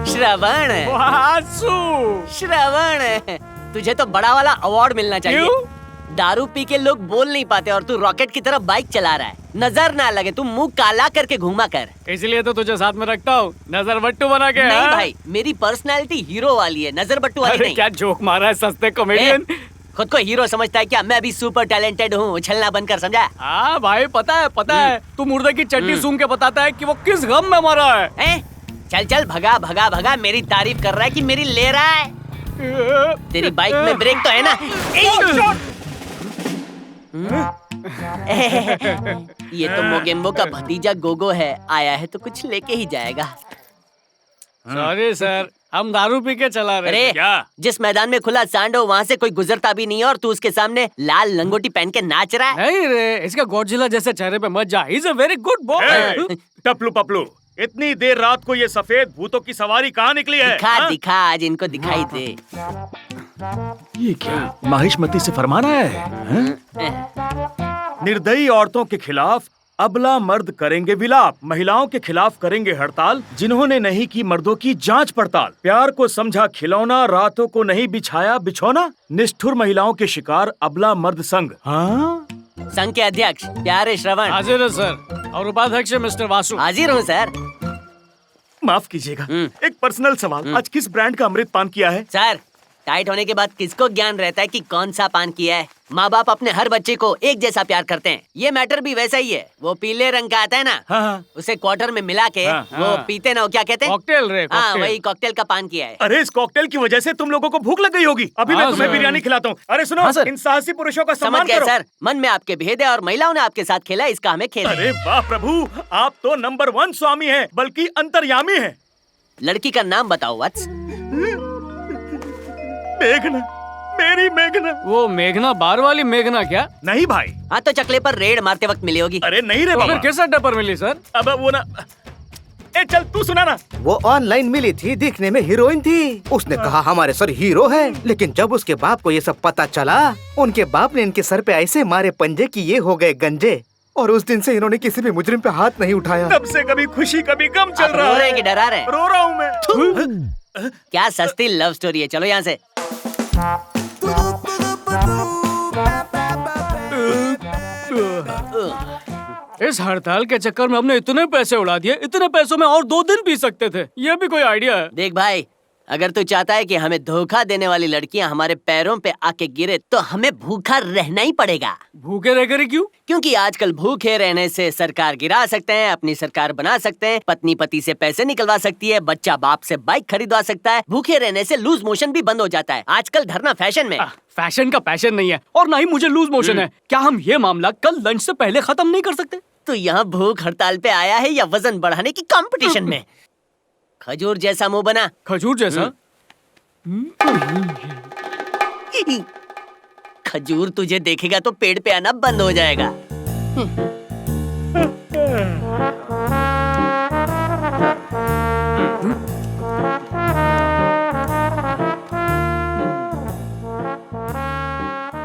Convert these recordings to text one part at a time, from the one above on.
श्रवण, श्रवण, तुझे तो बड़ा वाला अवार्ड मिलना चाहिए। क्यों? दारू पी के लोग बोल नहीं पाते और तू रॉकेट की तरफ बाइक चला रहा है। नजर ना लगे, तू मुंह काला करके घूमा कर। इसलिए तो तुझे साथ में रखता हूँ, नजर बट्टू बना के। नहीं भाई, मेरी पर्सनैलिटी हीरो वाली है, नजर बट्टू वाली नहीं। क्या जोक मारा है सस्ते कॉमेडियन। खुद को हीरो समझता है क्या? मैं भी सुपर टैलेंटेड हूँ, उछलना बंद कर, समझा? हाँ भाई, पता है तू मुर्दे की चड्डी सूंघ के बताता है कि वो किस गम में मरा है। चल चल, भगा भगा भगा, मेरी तारीफ कर रहा है कि मेरी ले रहा है। तेरी बाइक में ब्रेक तो है ना? ये तो मोगेम्बो का भतीजा गोगो है, आया है तो कुछ लेके ही जाएगा। सॉरी सर, हम दारू पी के चला रहे थे। क्या? जिस मैदान में खुला सांड हो वहाँ से कोई गुजरता भी नहीं है और तू उसके सामने लाल लंगोटी पहन के नाच रहा है। नहीं रे, इसका गॉडजिला जैसे चेहरे पे मत जा। He is a very good boy. टपलू पपलू, इतनी देर रात को ये सफेद भूतों की सवारी कहाँ निकली है? दिखा आज इनको दिखाई दे। ये क्या माहिष्मती से फरमान आया है? निर्दयी औरतों के खिलाफ अबला मर्द करेंगे विलाप, महिलाओं के खिलाफ करेंगे हड़ताल, जिन्होंने नहीं की मर्दों की जांच पड़ताल। प्यार को समझा खिलौना, रातों को नहीं बिछाया बिछौना, निष्ठुर महिलाओं के शिकार अबला मर्द संघ। हाँ? संघ के अध्यक्ष प्यारे श्रवण। हाजिर है सर। और उपाध्यक्ष मिस्टर वासु। हाजिर हूँ सर। माफ कीजिएगा, एक पर्सनल सवाल, आज किस ब्रांड का अमृत पान किया है? सर, टाइट होने के बाद किसको ज्ञान रहता है कि कौन सा पान किया है? माँ बाप अपने हर बच्चे को एक जैसा प्यार करते हैं। ये मैटर भी वैसा ही है। वो पीले रंग का आता है ना, हाँ। उसे क्वार्टर में मिला के वो पीते ना, वो क्या कहते हैं? कॉकटेल रे। हाँ, वही कॉकटेल का पान किया है। अरे इस कॉकटेल की वजह से तुम लोगों को भूख लग गई होगी। अभी मैं तुम्हें बिरयानी खिलाता हूँ। अरे सुनो, इन साहसी पुरुषों का सम्मान समझ गए करो। सर, मन में आपके भेद है और महिलाओं ने आपके साथ खेला, इसका हमें खेल है। अरे वाह प्रभु, आप तो नंबर 1 स्वामी हैं, बल्कि अंतर्यामी हैं। लड़की का नाम बताओ वत्स। मेघना, मेरी मेघना। वो मेघना बार वाली मेघना क्या? नहीं भाई। हाँ तो चकले पर रेड मारते वक्त मिली होगी। अरे नहीं रे तो बाबा। फिर किस अड्डे पर मिली सर? अब वो ना, ए चल तू सुना ना। वो ऑनलाइन मिली थी, दिखने में हीरोइन थी। उसने कहा हमारे सर हीरो है, लेकिन जब उसके बाप को ये सब पता चला, उनके बाप ने इनके सर पे ऐसे मारे पंजे कि ये हो गए गंजे। और उस दिन से इन्होंने किसी भी मुजरिम पे हाथ नहीं उठाया। तब से कभी खुशी कभी गम चल रहा है। रो रहे हैं कि डरा रहे हैं? रो रहा हूँ मैं। क्या सस्ती लव स्टोरी है, चलो यहाँ से। इस हड़ताल के चक्कर में हमने इतने पैसे उड़ा दिए, इतने पैसों में और 2 दिन पी सकते थे। ये भी कोई आइडिया है? देख भाई, अगर तू चाहता है कि हमें धोखा देने वाली लड़कियां हमारे पैरों पे आके गिरे तो हमें भूखा रहना ही पड़ेगा। भूखे रह कर क्यों? क्योंकि आजकल भूखे रहने से सरकार गिरा सकते हैं, अपनी सरकार बना सकते हैं, पत्नी पति से पैसे निकलवा सकती है, बच्चा बाप से बाइक खरीदवा सकता है। भूखे रहने से लूज मोशन भी बंद हो जाता है। आजकल धरना फैशन में। फैशन का पैशन नहीं है और ना ही मुझे लूज मोशन है। क्या हम ये मामला कल लंच से पहले खत्म नहीं कर सकते? तो यहाँ भूख हड़ताल पे आया है या वजन बढ़ाने की कंपटीशन में? खजूर जैसा मुंह बना। खजूर जैसा? खजूर तुझे देखेगा तो पेड़ पे आना बंद हो जाएगा।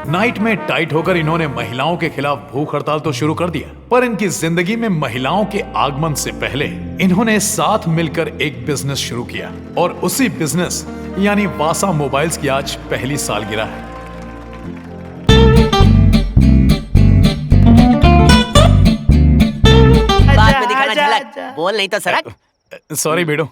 नाइट में टाइट होकर इन्होंने महिलाओं के खिलाफ भूख हड़ताल तो शुरू कर दिया, पर इनकी जिंदगी में महिलाओं के आगमन से पहले इन्होंने साथ मिलकर एक बिजनेस शुरू किया और उसी बिजनेस यानी वासा मोबाइल्स की आज पहली सालगिरह है। बाद में दिखाना झलक, बोल नहीं तो सरक। सॉरी बेडो।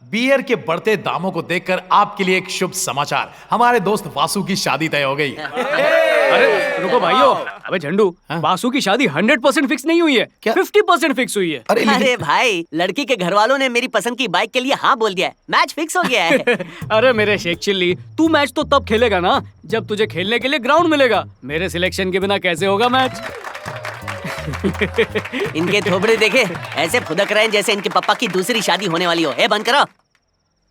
बियर के बढ़ते दामों को देखकर आपके लिए एक शुभ समाचार, हमारे दोस्त वासु की शादी तय हो गई। अरे रुको भाइयों, अबे झंडू, वासु की शादी 100% फिक्स नहीं हुई है, 50% फिक्स हुई है। अरे भाई, लड़की के घर वालों ने मेरी पसंद की बाइक के लिए हाँ बोल दिया है, मैच फिक्स हो गया है। अरे मेरे शेख चिल्ली, तू मैच तो तब खेलेगा ना जब तुझे खेलने के लिए ग्राउंड मिलेगा। मेरे सिलेक्शन के बिना कैसे होगा मैच? इनके थोबड़े देखे, ऐसे फुदक रहे हैं जैसे इनके पापा की दूसरी शादी होने वाली हो। बंद करो।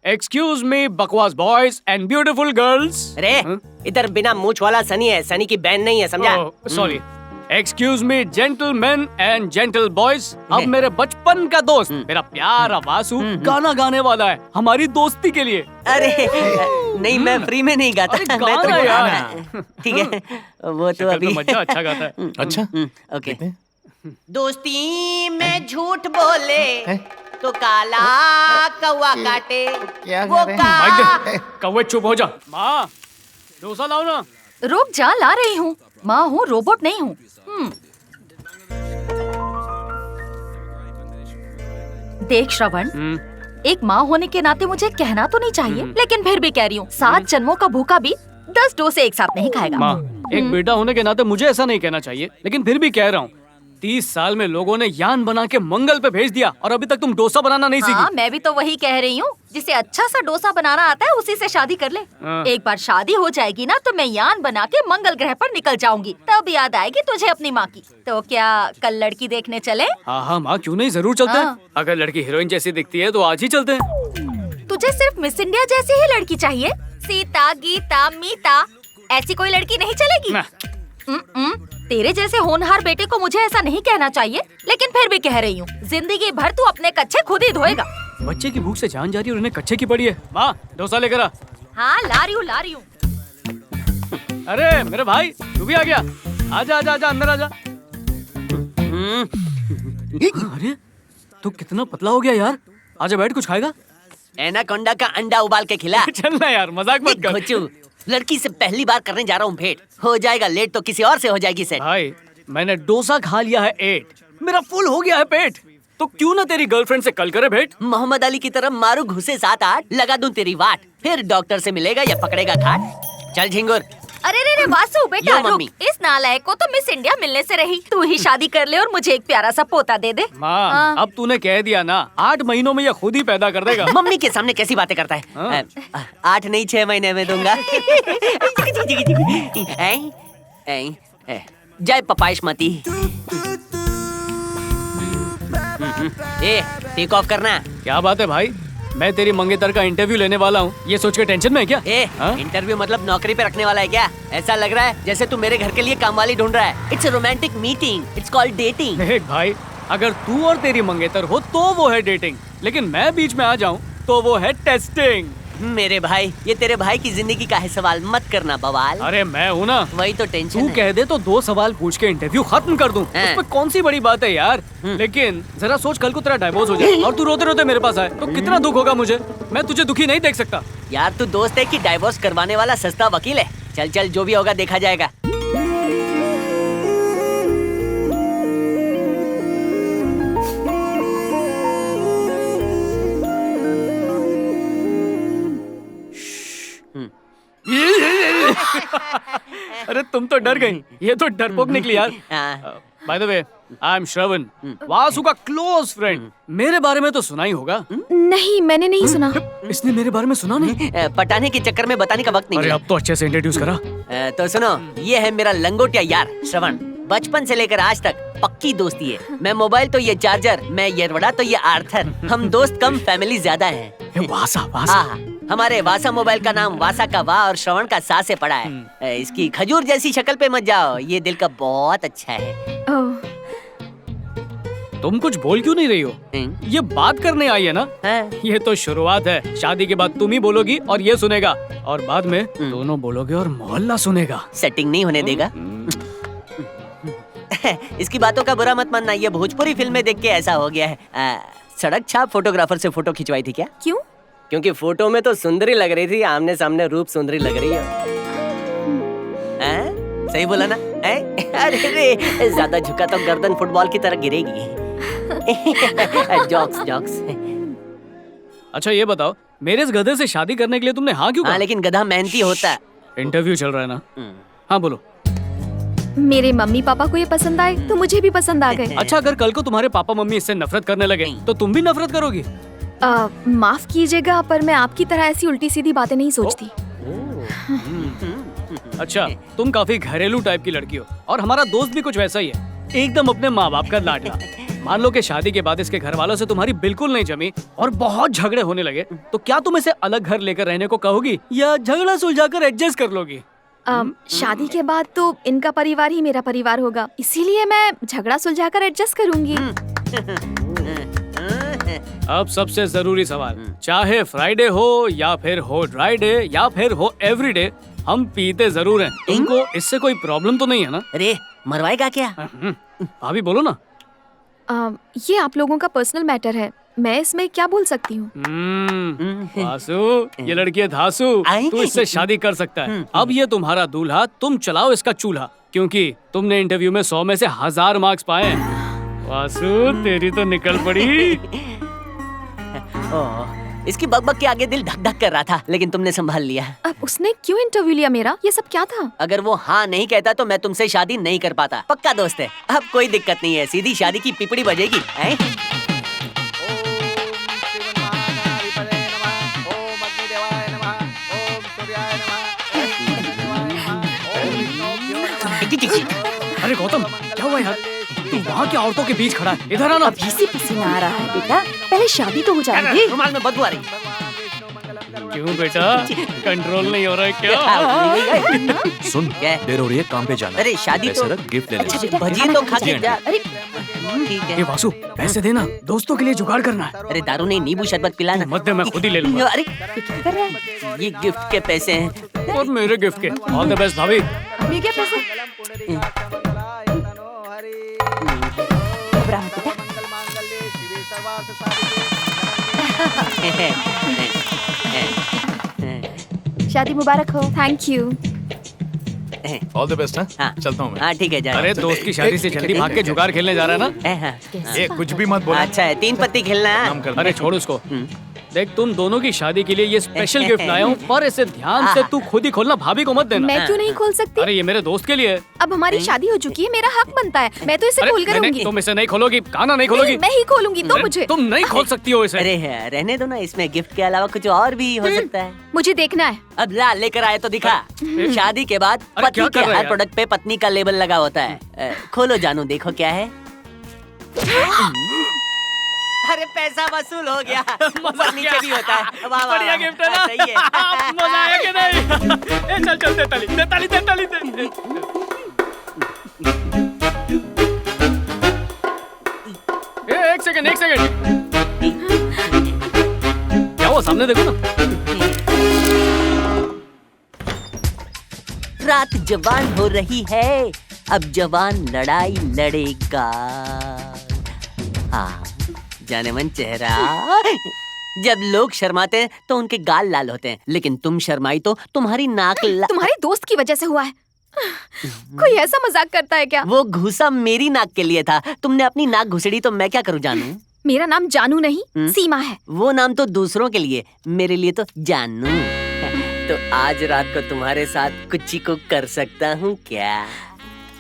एक्सक्यूज मी बकवास बॉयज एंड ब्यूटीफुल गर्ल्स। अरे इधर बिना मूछ वाला सनी है, सनी की बहन नहीं है, समझा? Sorry. Excuse me gentleman and gentle boys, अब मेरे बचपन का दोस्त मेरा प्यारा वासु गाना गाने वाला है हमारी दोस्ती के लिए। अरे नहीं, मैं फ्री में नहीं गाता। अरे मैं गाना यार। ठीक है, वो तो शक्ल अभी पे मजा अच्छा गाता है। अच्छा ओके। दोस्ती में झूठ बोले तो काला कौवा काटे, वो माइक दे, कौवे चुप हो जा। माँ डोसा लाओ ना। रुक जा, ला रही हूँ। माँ हूँ, रोबोट नहीं हूँ। देख श्रवण, एक माँ होने के नाते मुझे कहना तो नहीं चाहिए, लेकिन फिर भी कह रही हूँ, 7 जन्मों का भूखा भी 10 डोसे एक साथ नहीं खाएगा। माँ, एक बेटा होने के नाते मुझे ऐसा नहीं कहना चाहिए, लेकिन फिर भी कह रहा हूँ, 30 साल में लोगों ने यान बना के मंगल पे भेज दिया और अभी तक तुम डोसा बनाना नहीं हाँ, सीखी। मैं भी तो वही कह रही हूँ। जिसे अच्छा सा डोसा बनाना आता है उसी से शादी कर ले। हाँ। एक बार शादी हो जाएगी ना तो मैं यान बना के मंगल ग्रह पर निकल जाऊंगी, तब याद आएगी तुझे अपनी माँ की। तो क्या कल लड़की देखने चले? हाँ हाँ माँ, क्यों नहीं, जरूर चलते हैं। हाँ। अगर लड़की हीरोइन जैसी दिखती है तो आज ही चलते हैं। तुझे सिर्फ मिस इंडिया जैसी ही लड़की चाहिए? सीता, गीता, मीता, ऐसी कोई लड़की नहीं चलेगी? ना। तेरे जैसे होनहार बेटे को मुझे ऐसा नहीं कहना चाहिए, लेकिन फिर भी कह रही हूँ, जिंदगी भर तू अपने कच्चे खुद ही धोएगा। बच्चे की भूख से जान जा रही है और उन्हें कच्चे की पड़ी है। माँ डोसा लेकर आ। हाँ, ला रही हूँ। अरे मेरे भाई, तू भी आ गया? आजा आजा आजा, अंदर आजा। अरे तू कितना पतला हो गया यार। आजा बैठ, कुछ खाएगा? एनाकोंडा का अंडा उबाल के खिला। चलना यार, मजाक मत कर। घोचू, लड़की से पहली बार करने जा रहा हूँ भेंट। हो जाएगा लेट तो किसी और से हो जाएगी सेट। भाई मैंने डोसा खा लिया है 8, मेरा फुल हो गया है पेट। तो क्यों ना तेरी गर्लफ्रेंड से कल करे भेंट? मोहम्मद अली की तरह मारू घुसे 7-8, लगा दूं तेरी वाट, फिर डॉक्टर से मिलेगा या पकड़ेगा घाट। चल झिंगुर। अरे रे वासु बेटा, यो रुक। मम्मी। इस नालायक को तो मिस इंडिया मिलने से रही। तू ही शादी कर ले और मुझे एक प्यारा सा पोता दे दे। माँ हाँ। अब तूने कह दिया ना, 8 महीनों में ये खुद ही पैदा कर देगा। मम्मी के सामने कैसी बातें करता है? हाँ। 8 नहीं 6 महीने में दूंगा। जय पपाइश मती। ए, टेक ऑफ करना। क्या बात है भाई, मैं तेरी मंगेतर का इंटरव्यू लेने वाला हूँ, ये सोच के टेंशन में है क्या? हाँ? इंटरव्यू मतलब नौकरी पे रखने वाला है क्या? ऐसा लग रहा है जैसे तू मेरे घर के लिए कामवाली ढूंढ रहा है। It's romantic meeting, it's called dating. देख भाई, अगर तू और तेरी मंगेतर हो तो वो है डेटिंग, लेकिन मैं बीच में आ जाऊँ तो वो है टेस्टिंग। मेरे भाई, ये तेरे भाई की जिंदगी का है सवाल, मत करना बवाल। अरे मैं हूँ ना। वही तो टेंशन तू है। कह दे तो 2 सवाल पूछ के इंटरव्यू खत्म कर दूं। हाँ। उसमें कौन सी बड़ी बात है यार। लेकिन जरा सोच, कल को तेरा डाइवोर्स हो जाए और तू रोते रोते मेरे पास आए तो कितना दुख होगा मुझे। मैं तुझे दुखी नहीं देख सकता। यार तू दोस्त है कि डाइवोर्स करवाने वाला सस्ता वकील है? चल चल, जो भी होगा देखा जाएगा। अरे तुम तो डर गई, ये तो डरपोक निकली यार। हाँ। By the way, I am Shravan, Vasu का क्लोज फ्रेंड। मेरे बारे में तो सुना ही होगा। नहीं, मैंने नहीं सुना। इसने मेरे बारे में सुना नहीं? पटाने के चक्कर में बताने का वक्त नहीं अरे मिला। अब तो अच्छे से इंट्रोड्यूस करा। तो सुनो, ये है मेरा लंगोटिया यार श्रवण। बचपन से लेकर आज तक पक्की दोस्ती है। मैं मोबाइल तो ये चार्जर, मैं ये वड़ा तो ये आर्थर। हम दोस्त कम, फैमिली ज्यादा है। वासा वासा। हाँ, हमारे वासा मोबाइल का नाम वासा का वाह और श्रवण का सा से पड़ा है। इसकी खजूर जैसी शक्ल पे मत जाओ, ये दिल का बहुत अच्छा है। तुम कुछ बोल क्यों नहीं रही हो? ये बात करने आई है ना? हाँ। ये तो शुरुआत है। शादी के बाद तुम ही बोलोगी और ये सुनेगा, और बाद में दोनों बोलोगे और मोहल्ला सुनेगा। सेटिंग नहीं होने देगा। इसकी बातों का बुरा मत मानना, ये भोजपुरी फिल्म में देख के ऐसा हो गया है। सड़क छाप फोटोग्राफर से फोटो खिंचवाई थी क्या? क्यों? क्योंकि फोटो में तो सुंदरी लग रही थी, आमने सामने रूप सुंदरी लग रही है। सही बोला ना? अरे रे, ज्यादा झुका तो गर्दन फुटबॉल की तरह गिरेगी। Jokes jokes. अच्छा ये बताओ, मेरे इस गधे से शादी करने के लिए तुमने हाँ क्यों कहा? हाँ, लेकिन गधा मेहनती होता है। इंटरव्यू चल रहा है ना? हाँ बोलो। मेरे मम्मी पापा को ये पसंद आए तो मुझे भी पसंद आ गए। अच्छा, अगर कल को तुम्हारे पापा मम्मी इससे नफरत करने लगे तो तुम भी नफरत करोगी? माफ कीजिएगा, पर मैं आपकी तरह ऐसी उल्टी सीधी बातें नहीं सोचती। अच्छा, तुम काफी घरेलू टाइप की लड़की हो और हमारा दोस्त भी कुछ वैसा ही है, एकदम अपने माँ बाप का लाडला। मान लो कि शादी के बाद इसके घर वालों से तुम्हारी बिल्कुल नहीं जमी और बहुत झगड़े होने लगे, तो क्या तुम इसे अलग घर लेकर रहने को कहोगी या झगड़ा सुलझाकर एडजस्ट कर लोगी? शादी के बाद तो इनका परिवार ही मेरा परिवार होगा, इसीलिए मैं झगड़ा सुलझाकर एडजस्ट करूंगी। अब सबसे जरूरी सवाल, चाहे फ्राइडे हो या फिर हो ड्राई डे या फिर हो एवरी डे, हम पीते जरूर हैं। तुमको इससे कोई प्रॉब्लम तो नहीं है ना? अरे मरवाएगा क्या? भाभी बोलो ना। ये आप लोगों का पर्सनल मैटर है, मैं इसमें क्या बोल सकती हूँ? वासु, ये लड़की है धासु, आई? तू इससे शादी कर सकता है। अब ये तुम्हारा दूल्हा, तुम चलाओ इसका चूल्हा, क्योंकि तुमने इंटरव्यू में 100 में से 1000 मार्क्स पाए हैं। वासु, तेरी तो निकल पड़ी। इसकी बकबक के आगे दिल धक धक कर रहा था, लेकिन तुमने संभाल लिया। अब उसने क्यों इंटरव्यू लिया मेरा? ये सब क्या था? अगर वो हाँ नहीं कहता तो मैं तुमसे शादी नहीं कर पाता। पक्का दोस्त है। अब कोई दिक्कत नहीं है, सीधी शादी की पिपड़ी बजेगी। अरे गौतम, क्या हुआ यार? तू वहाँ की औरतों के बीच खड़ा है, इधर आना। अभी से पसीना आ रहा है बेटा, पहले शादी तो हो जाएगी। रुमाल में बदबू आ रही। क्यों बेटा, कंट्रोल नहीं हो रहा है क्या? सुन, क्या? देर हो रही है, काम पे जाना है। अरे शादी तो गिफ्ट ले ले। भजिए तो खा के जा। अरे ठीक है। ये वासु, पैसे देना, दोस्तों के लिए जुगाड़ करना है। अरे दारू नहीं, नींबू शरबत पिलाना। मत दे, मैं खुद ही ले लूंगा। अरे क्या कर रहा है? ये गिफ्ट के पैसे हैं। और मेरे गिफ्ट के। ऑल द बेस्ट भाभी। ये क्या पैसे? घबरा मत बेटा। शादी मुबारक हो। Thank you. All the best. हाँ। चलता हूँ मैं। हाँ ठीक है, जा। अरे दोस्त की शादी से जल्दी भाग के जुगाड़ खेलने जा रहा है ना? ये कुछ भी मत बोला। अच्छा है, 3 पत्ती खेलना है। काम कर। अरे छोड़ उसको। देख, तुम दोनों की शादी के लिए ये स्पेशल गिफ्ट लाया हूँ, पर इसे ध्यान से तू खुद ही खोलना, भाभी को मत देना। मैं क्यों नहीं खोल सकती? अरे ये मेरे दोस्त के लिए है। अब हमारी शादी हो चुकी है, मेरा हक बनता है, मैं तो इसे खोल कर रहूंगी। तुम इसे नहीं खोलोगी, काना नहीं खोलोगी। मैं ही खोलूंगी तो मुझे। तुम नहीं खोल सकती हो इसे। अरे रहने दो ना, इसमें गिफ्ट के अलावा कुछ और भी हो सकता है। मुझे देखना है। अब ला लेकर आए तो दिखा। शादी के बाद अरे पत्नी क्या के कर रहे हर हैं प्रोडक्ट पे पत्नी का लेबल लगा होता है। खोलो जानू, देखो क्या है। अरे पैसा वसूल हो गया। पत्नी के भी होता है। वाह वाह, बढ़िया वाह। गिफ्ट है ना? सही है। मजा आया कि नहीं? ए, चल चल, दे ताली, दे ताली, दे ताली, दे। एक सेकंड। क्या हुआ, सामने देखो ना। रात जवान हो रही है, अब जवान लड़ाई लड़ेगा। हाँ, जाने मन चेहरा। जब लोग शर्माते हैं तो उनके गाल लाल होते हैं, लेकिन तुम शर्माई तो तुम्हारी नाक तुम्हारे दोस्त की वजह से हुआ है। कोई ऐसा मजाक करता है क्या? वो घूसा मेरी नाक के लिए था, तुमने अपनी नाक घुसड़ी तो मैं क्या करूं जानू? मेरा नाम जानू नहीं, सीमा है। वो नाम तो दूसरों के लिए, मेरे लिए तो जानू। तो आज रात को तुम्हारे साथ कुछ को कर सकता हूँ क्या?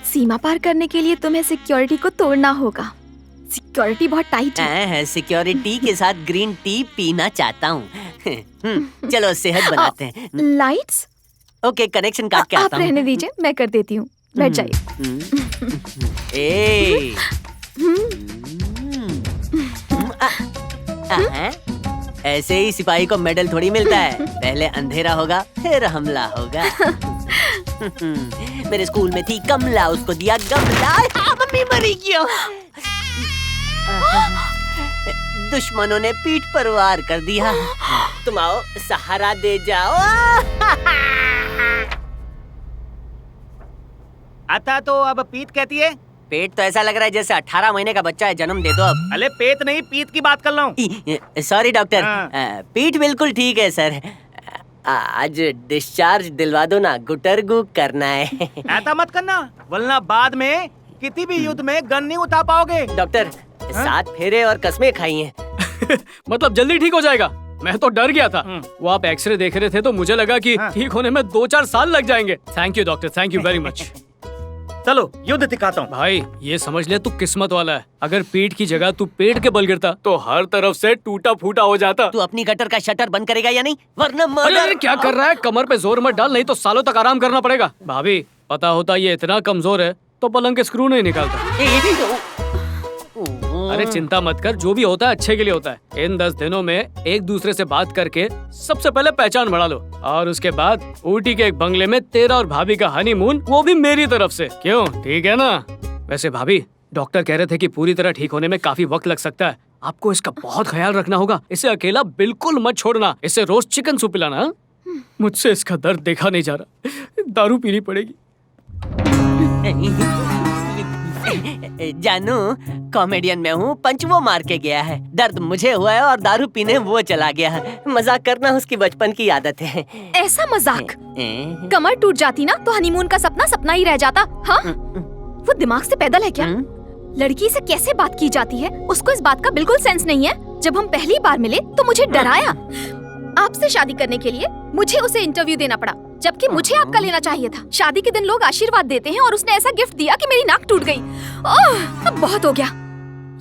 सीमा पार करने के लिए तुम्हें सिक्योरिटी को तोड़ना होगा। सिक्योरिटी बहुत टाइट है। सिक्योरिटी के साथ ग्रीन टी पीना चाहता हूँ। चलो सेहत बनाते हैं। लाइट्स? ओके, कनेक्शन काट के आप आता हूँ। रहने दीजिए, मैं कर देती हूँ। बैठ जाइए। ए ऐसे ही सिपाही को मेडल थोड़ी मिलता है, पहले अंधेरा होगा फिर हमला होगा। मेरे स्कूल में थी कमला, उसको दिया गमला। मम्मी मरी क्यों? दुश्मनों ने पीठ पर वार कर दिया। तुम आओ, सहारा दे जाओ। आता तो अब पीत कहती है। पेट तो ऐसा लग रहा है जैसे 18 महीने का बच्चा है, जन्म दे दो अब। अरे पेट नहीं, पीत की बात कर रहा हूँ। सॉरी डॉक्टर, हाँ। पीठ बिल्कुल ठीक है सर। आज डिस्चार्ज दिलवा दो ना, गुटरगु करना है। ऐसा मत करना, वरना बाद में किसी भी युद्ध में गन नहीं उठा पाओगे। डॉक्टर, 7 फेरे और कसमें खाई हैं। मतलब जल्दी ठीक हो जाएगा? मैं तो डर गया था। वो आप एक्सरे देख रहे थे तो मुझे लगा कि ठीक होने में 2-4 साल लग जाएंगे। Thank you doctor, thank you very much. चलो युद्ध दिखाता हूँ। भाई ये समझ ले, तू किस्मत वाला है। अगर पीठ की जगह तू पेट के बल गिरता तो हर तरफ से टूटा फूटा हो जाता। तू अपनी गटर का शटर बंद करेगा या नहीं, वरना अरे मर्डर। क्या कर रहा है? कमर पे जोर मत डाल, नहीं तो सालों तक आराम करना पड़ेगा। भाभी, पता होता ये इतना कमजोर है तो पलंग के स्क्रू नहीं निकालता। अरे चिंता मत कर, जो भी होता है अच्छे के लिए होता है। इन 10 दिनों में एक दूसरे से बात करके सबसे पहले पहचान बढ़ा लो, और उसके बाद ऊटी के एक बंगले में तेरा और भाभी का हनीमून, वो भी मेरी तरफ से। क्यों, ठीक है ना? वैसे भाभी, डॉक्टर कह रहे थे कि पूरी तरह ठीक होने में काफी वक्त लग सकता है। आपको इसका बहुत ख्याल रखना होगा। इसे अकेला बिल्कुल मत छोड़ना। इसे रोज चिकन सूप पिलाना। हाँ? मुझसे इसका दर्द देखा नहीं जा रहा, दारू पीनी पड़ेगी। जानू, कॉमेडियन में हूँ, पंच वो मार के गया है, दर्द मुझे हुआ है और दारू पीने वो चला गया है। मजाक करना उसकी बचपन की आदत है। ऐसा मजाक? कमर टूट जाती ना तो हनीमून का सपना सपना ही रह जाता। हाँ, वो दिमाग से पैदल है क्या? लड़की से कैसे बात की जाती है, उसको इस बात का बिल्कुल सेंस नहीं है। जब हम पहली बार मिले तो मुझे डराया। आपसे शादी करने के लिए मुझे उसे इंटरव्यू देना पड़ा, जबकि मुझे आपका लेना चाहिए था। शादी के दिन लोग आशीर्वाद देते हैं और उसने ऐसा गिफ्ट दिया कि मेरी नाक टूट गई। ओह, अब बहुत हो गया।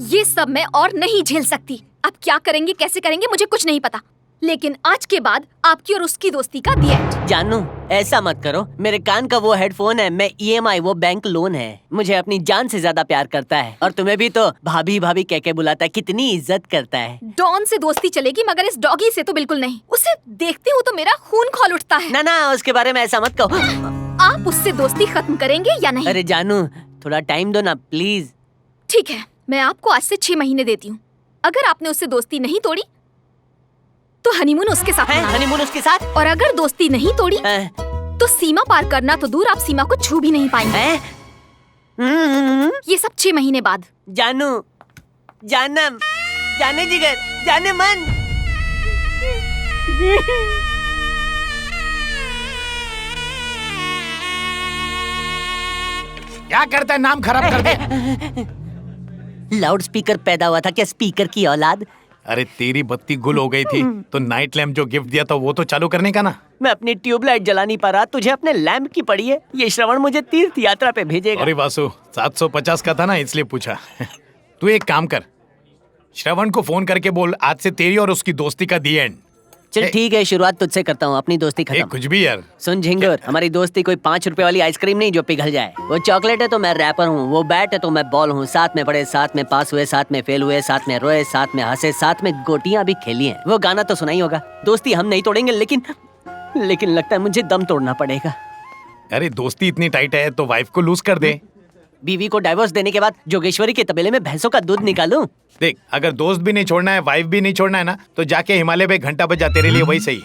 ये सब मैं और नहीं झेल सकती। अब क्या करेंगे, कैसे करेंगे, मुझे कुछ नहीं पता। लेकिन आज के बाद आपकी और उसकी दोस्ती का दी एंड। जानू, ऐसा मत करो। मेरे कान का वो हेडफोन है, मैं EMI, वो बैंक लोन है। मुझे अपनी जान से ज्यादा प्यार करता है, और तुम्हें भी तो भाभी भाभी कह के बुलाता है। कितनी इज्जत करता है। डॉन से दोस्ती चलेगी, मगर इस डॉगी से तो बिल्कुल नहीं। उसे देखती हूँ तो मेरा खून खौल उठता है। ना ना, उसके बारे में ऐसा मत कहो। आप उससे दोस्ती खत्म करेंगे या नहीं? अरे जानू, थोड़ा टाइम दो ना प्लीज। ठीक है, मैं आपको आज से 6 महीने देती हूँ। अगर आपने उससे दोस्ती नहीं तोड़ी तो हनीमून उसके साथ मनाना। हनीमून उसके साथ? और अगर दोस्ती नहीं तोड़ी तो सीमा पार करना तो दूर, आप सीमा को छू भी नहीं पाएंगे। ये सब 6 महीने बाद। जानू, जानम, जाने जिगर, जाने मन। क्या करता है, नाम खराब कर दे। लाउड स्पीकर पैदा हुआ था क्या? स्पीकर की औलाद। अरे तेरी बत्ती गुल हो गई थी तो नाइट लैम्प जो गिफ्ट दिया था वो तो चालू करने का ना। मैं अपनी ट्यूबलाइट जला नहीं पा रहा, तुझे अपने लैंप की पड़ी है। ये श्रवण मुझे तीर्थ यात्रा पे भेजेगा। अरे वासु, 750 का था ना, इसलिए पूछा। तू एक काम कर, श्रवण को फोन करके बोल आज से तेरी और उसकी दोस्ती का दी एंड। चल ठीक है, शुरुआत तुझसे करता हूँ, अपनी दोस्ती खत्म। कुछ भी यार। सुन झिंगुर, हमारी दोस्ती कोई 5 रुपए वाली आइसक्रीम नहीं जो पिघल जाए। वो चॉकलेट है तो मैं रैपर हूँ, वो बैट है तो मैं बॉल हूँ। साथ में पढ़े, साथ में पास हुए, साथ में फेल हुए, साथ में रोए, साथ में हंसे, साथ में गोटियां भी खेली हैं। वो गाना तो सुना ही होगा। दोस्ती हम नहीं तोड़ेंगे, लेकिन लगता है मुझे दम तोड़ना पड़ेगा। अरे दोस्ती इतनी टाइट है तो वाइफ को लूज कर दे। बीवी को डाइवोर्स देने के बाद जोगेश्वरी के तबेले में भैंसों का दूध निकालूं? देख, अगर दोस्त भी नहीं छोड़ना है, वाइफ भी नहीं छोड़ना है ना, तो जाके हिमालय पे घंटा बजा, तेरे लिए वही सही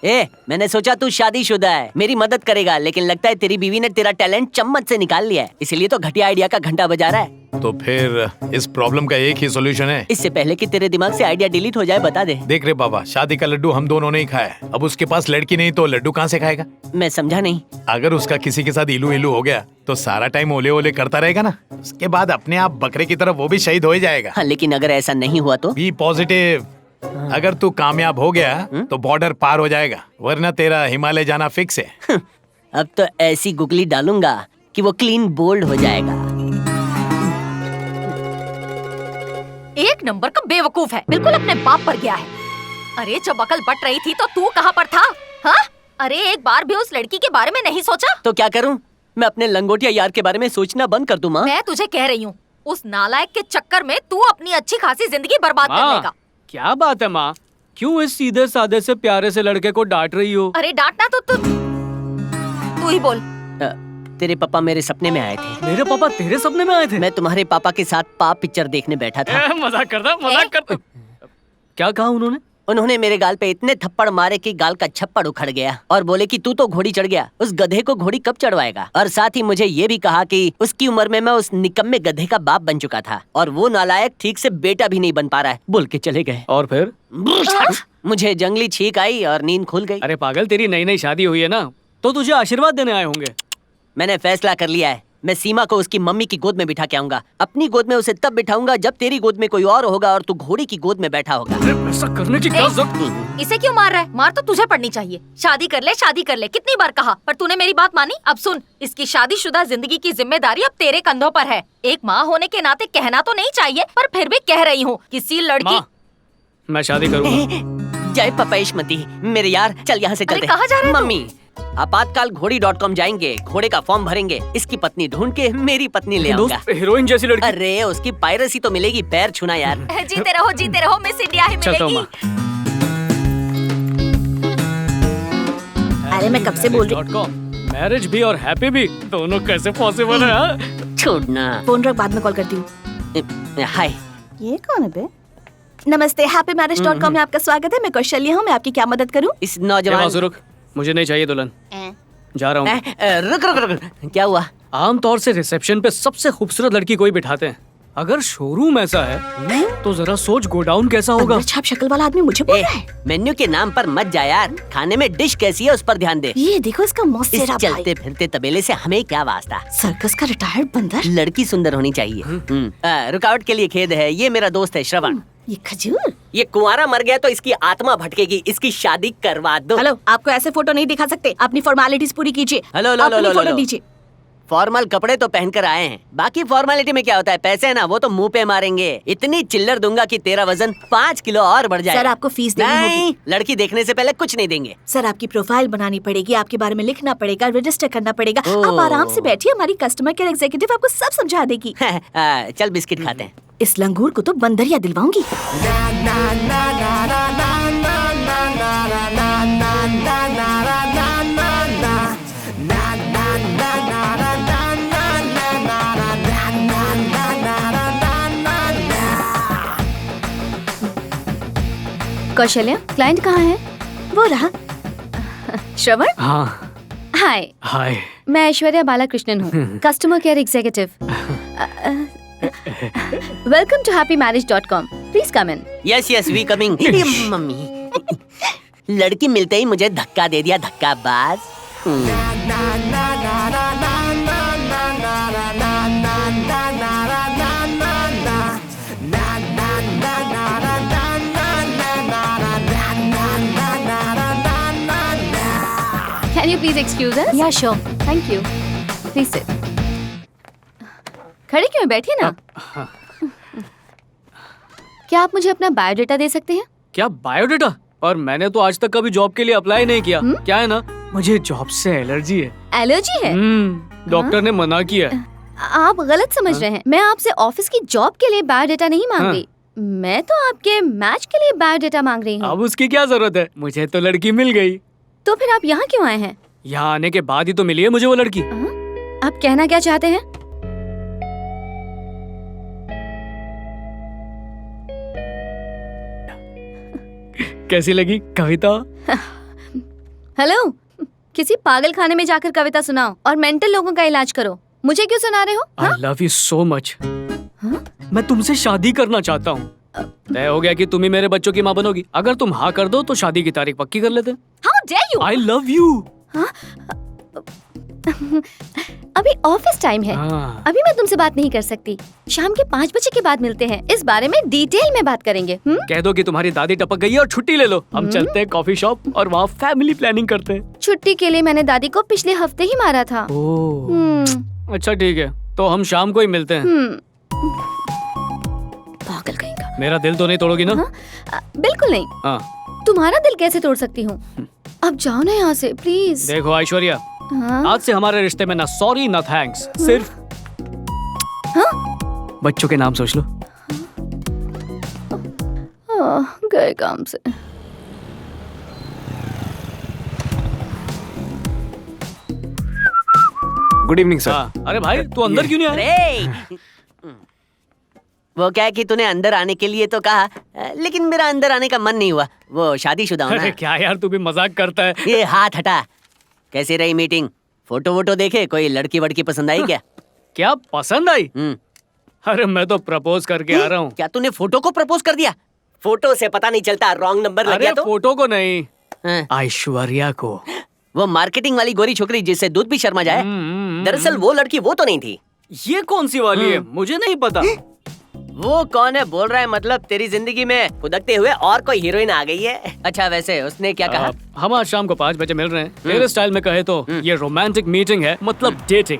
है। मैंने सोचा तू शादीशुदा है, मेरी मदद करेगा, लेकिन लगता है तेरी बीवी ने तेरा टैलेंट चम्मच से निकाल लिया है, इसीलिए तो घटिया आइडिया का घंटा बजा रहा है। तो फिर इस प्रॉब्लम का एक ही सॉल्यूशन है। इससे पहले कि तेरे दिमाग से आइडिया डिलीट हो जाए, बता दे। देख रे बाबा, शादी का लड्डू हम दोनों ने ही खाया है। अब उसके पास लड़की नहीं तो लड्डू कहाँ से खाएगा? मैं समझा नहीं। अगर उसका किसी के साथ इलू इलू हो गया तो सारा टाइम ओले ओले करता रहेगा ना, उसके बाद अपने आप बकरे की तरह वो भी शहीद हो ही जाएगा। हाँ, लेकिन अगर ऐसा नहीं हुआ तो? Be positive. अगर तू कामयाब हो गया तो बॉर्डर पार हो जाएगा, वरना तेरा हिमालय जाना फिक्स है। अब तो ऐसी गुगली डालूंगा कि वो क्लीन बोल्ड हो जाएगा। एक नंबर का बेवकूफ है, बिल्कुल अपने बाप पर गया है। अरे जब अकल बट रही थी तो तू कहाँ पर था? हाँ? अरे एक बार भी उस लड़की के बारे में नहीं सोचा? तो क्या करूं? मैं अपने लंगोटिया यार के बारे में सोचना बंद कर दूं माँ? मैं तुझे कह रही हूँ, उस नालायक के चक्कर में तू अपनी अच्छी खासी जिंदगी बर्बाद कर लेगा। क्या बात है माँ, क्यों इस सीधे साधे से प्यारे से लड़के को डांट रही हो? अरे डांटना तो तू ही बोल। तेरे पापा मेरे सपने में आए थे। मेरे पापा तेरे सपने में आए थे? मैं तुम्हारे पापा के साथ पाप पिक्चर देखने बैठा था। मजाक करता। क्या कहा उन्होंने? उन्होंने मेरे गाल पे इतने थप्पड़ मारे कि गाल का छप्पड़ उखड़ गया, और बोले कि तू तो घोड़ी चढ़ गया, उस गधे को घोड़ी कब चढ़वाएगा। और साथ ही मुझे ये भी कहा कि उसकी उम्र में मैं उस निकम्मे गधे का बाप बन चुका था, और वो नालायक ठीक से बेटा भी नहीं बन पा रहा है, बोल के चले गए। और फिर? मुझे जंगली छींक आई और नींद खुल गई। अरे पागल, तेरी नई नई शादी हुई है ना, तो तुझे आशीर्वाद देने आए होंगे। मैंने फैसला कर लिया है, मैं सीमा को उसकी मम्मी की गोद में बिठा के आऊंगा। अपनी गोद में उसे तब बिठाऊंगा जब तेरी गोद में कोई और होगा और तू घोड़ी की गोद में बैठा होगा। ऐसा करने की क्या जरूरत? इसे क्यों मार रहा है? मार तो तुझे पड़नी चाहिए। शादी कर ले, शादी कर ले, कितनी बार कहा, पर तूने मेरी बात मानी? अब सुन, इसकी शादीशुदा जिंदगी की जिम्मेदारी अब तेरे कंधों पर है। एक माँ होने के नाते कहना तो नहीं चाहिए, पर फिर भी कह रही हूँ, किसी लड़की। मैं शादी करूँगा। जय पपेशमती, मेरे यार, चल यहाँ से चलते। कहाँ जा रहा है तू? मम्मी, आपातकाल घोड़ी.com जाएंगे, घोड़े का फॉर्म भरेंगे, इसकी पत्नी ढूंढ के मेरी पत्नी ले आऊंगा। दोस्त हीरोइन जैसी लड़की। अरे उसकी पायरेसी तो मिलेगी, पैर छूना यार। जीते रहो, मिस इंडिया ही चलता हूँ मिलेगी। माँ। अरे मैं कब से बोल रही। मैरिज भी और हैप्पी भी दोनों कैसे पॉसिबल है? हाँ? छोड़ना। फोन रख, बाद में कॉल करती हूँ। हाय। ये कौन है बे? नमस्ते, happymarriage.com में आपका स्वागत है। मैं कौशल्या हूँ, मैं आपकी क्या मदद करूँ? इस नौजवान। रुक, मुझे नहीं चाहिए दुल्हन, जा रहा हूँ। रुक रुक रुक, क्या हुआ? आमतौर से रिसेप्शन पे सबसे खूबसूरत लड़की कोई बिठाते हैं। अगर शोरूम ऐसा है तो जरा सोच गोडाउन कैसा होगा। अंदर छाप शक्ल वाला आदमी मुझे बोल रहा है। मेन्यू के नाम पर मत जा यार, खाने में डिश कैसी है उस पर ध्यान दे। ये देखो इसका इस मौसेरा चलते फिरते तबेले से हमें क्या वास्ता? सर्कस का रिटायर्ड बंदर। लड़की सुंदर होनी चाहिए। रुकावट के लिए खेद है, ये मेरा दोस्त है श्रवण। ये खजूर। ये कुंवारा मर गया तो इसकी आत्मा भटकेगी, इसकी शादी करवा दो। हेलो, आपको ऐसे फोटो नहीं दिखा सकते, अपनी फॉर्मेलिटीज पूरी कीजिए। हेलो, लो, अपनी लो, लो, फोटो लो। दीजिए। फॉर्मल कपड़े तो पहनकर आए हैं, बाकी फॉर्मेलिटी में क्या होता है? पैसे है ना, वो तो मुंह पे मारेंगे। इतनी चिल्लर दूंगा कि तेरा वजन 5 किलो और बढ़ जाए। सर, आपको फीस देनी नहीं, होगी। लड़की देखने से पहले कुछ नहीं देंगे। सर, आपकी प्रोफाइल बनानी पड़ेगी, आपके बारे में लिखना पड़ेगा, रजिस्टर करना पड़ेगा। ओह। आप आराम से बैठिए, हमारी कस्टमर केयर एग्जीक्यूटिव आपको सब समझा देगी। चल बिस्किट खाते हैं। इस लंगूर को तो बंदरिया दिलवाऊंगी। कौशल्या, क्लाइंट कहाँ है? वो रहा। श्रवण। हाँ, हाय, हाय। मैं ऐश्वर्या बालाकृष्णन हूँ, customer care executive. Welcome to happymarriage.com। Please come in. Yes yes, we coming. Mummy, लड़की मिलते ही मुझे धक्का दे दिया, धक्का बाज। Can you please excuse us? या sure. Thank you. Please sit. खड़े क्यों हैं? बैठिए ना। क्या आप मुझे अपना बायोडाटा दे सकते हैं? क्या बायोडाटा? और मैंने तो आज तक कभी जॉब के लिए अप्लाई नहीं किया। क्या है ना, मुझे जॉब से एलर्जी है। एलर्जी है? डॉक्टर ने मना किया है। आप गलत समझ रहे हैं। मैं आपसे ऑफिस की जॉब के लिए बायोडाटा नहीं मांग रही। मैं तो आपके मैच के लिए बायोडाटा मांग रही हूँ। अब उसकी क्या जरूरत है, मुझे तो लड़की मिल गई। तो फिर आप यहाँ क्यों आए हैं? यहाँ आने के बाद ही तो मिली है मुझे वो लड़की। आप कहना क्या चाहते हैं? कैसी लगी कविता? हेलो, किसी पागल खाने में जाकर कविता सुनाओ और मेंटल लोगों का इलाज करो। मुझे क्यों सुना रहे हो? आई लव यू सो मच। मैं तुमसे शादी करना चाहता हूँ। तय हो गया कि तुम ही मेरे बच्चों की माँ बनोगी। अगर तुम हाँ कर दो तो शादी की तारीख पक्की कर लेते हैं। How dare you? I love you. अभी ऑफिस टाइम है। हाँ। अभी मैं तुमसे बात नहीं कर सकती। शाम के 5 बजे के बाद मिलते हैं। इस बारे में डिटेल में बात करेंगे। कह दो कि तुम्हारी दादी टपक गई है और छुट्टी ले लो। हम चलते हैं कॉफी शॉप और वहाँ फैमिली प्लानिंग करते हैं। छुट्टी के लिए मैंने दादी को पिछले हफ्ते ही मारा था। ओह, हम्म, अच्छा ठीक है, तो हम शाम को ही मिलते हैं। पागल कहीं का। मेरा दिल तो नहीं तोड़ोगी ना? बिल्कुल नहीं। हाँ। तुम्हारा दिल कैसे तोड़ सकती हूँ? अब जाओ ना यहाँ से प्लीज। देखो ऐश्वर्या, आज से हमारे रिश्ते में ना सॉरी ना थैंक्स, सिर्फ बच्चों के नाम सोच लो। गए काम से। Good evening sir. हाँ, अरे भाई तू अंदर क्यों नहीं आया? अरे वो क्या है कि तूने अंदर आने के लिए तो कहा, लेकिन मेरा अंदर आने का मन नहीं हुआ। वो शादीशुदा हूं अरे ना। क्या यार, तू भी मजाक करता है। ये हाथ हटा। कैसी रही मीटिंग? फोटो वोटो देखे? कोई लड़की वड़की पसंद आई क्या? क्या पसंद आई? अरे मैं तो प्रपोज करके आ रहा हूँ। क्या तूने फोटो को प्रपोज कर दिया? फोटो से पता नहीं चलता, रॉन्ग नंबर लग गया तो? फोटो को नहीं, हाँ। ऐश्वर्या को। वो मार्केटिंग वाली गोरी छोकरी जिससे दूध भी शर्मा जाए। दरअसल वो लड़की वो तो नहीं थी। ये कौन सी वाली है? मुझे नहीं पता। वो कौन है बोल रहा है? मतलब तेरी जिंदगी में फुदकते हुए और कोई हीरोइन आ गई है? अच्छा वैसे उसने क्या कहा? हम आज शाम को 5 बजे मिल रहे हैं। तेरे स्टाइल में कहे तो ये रोमांटिक मीटिंग है, मतलब डेटिंग।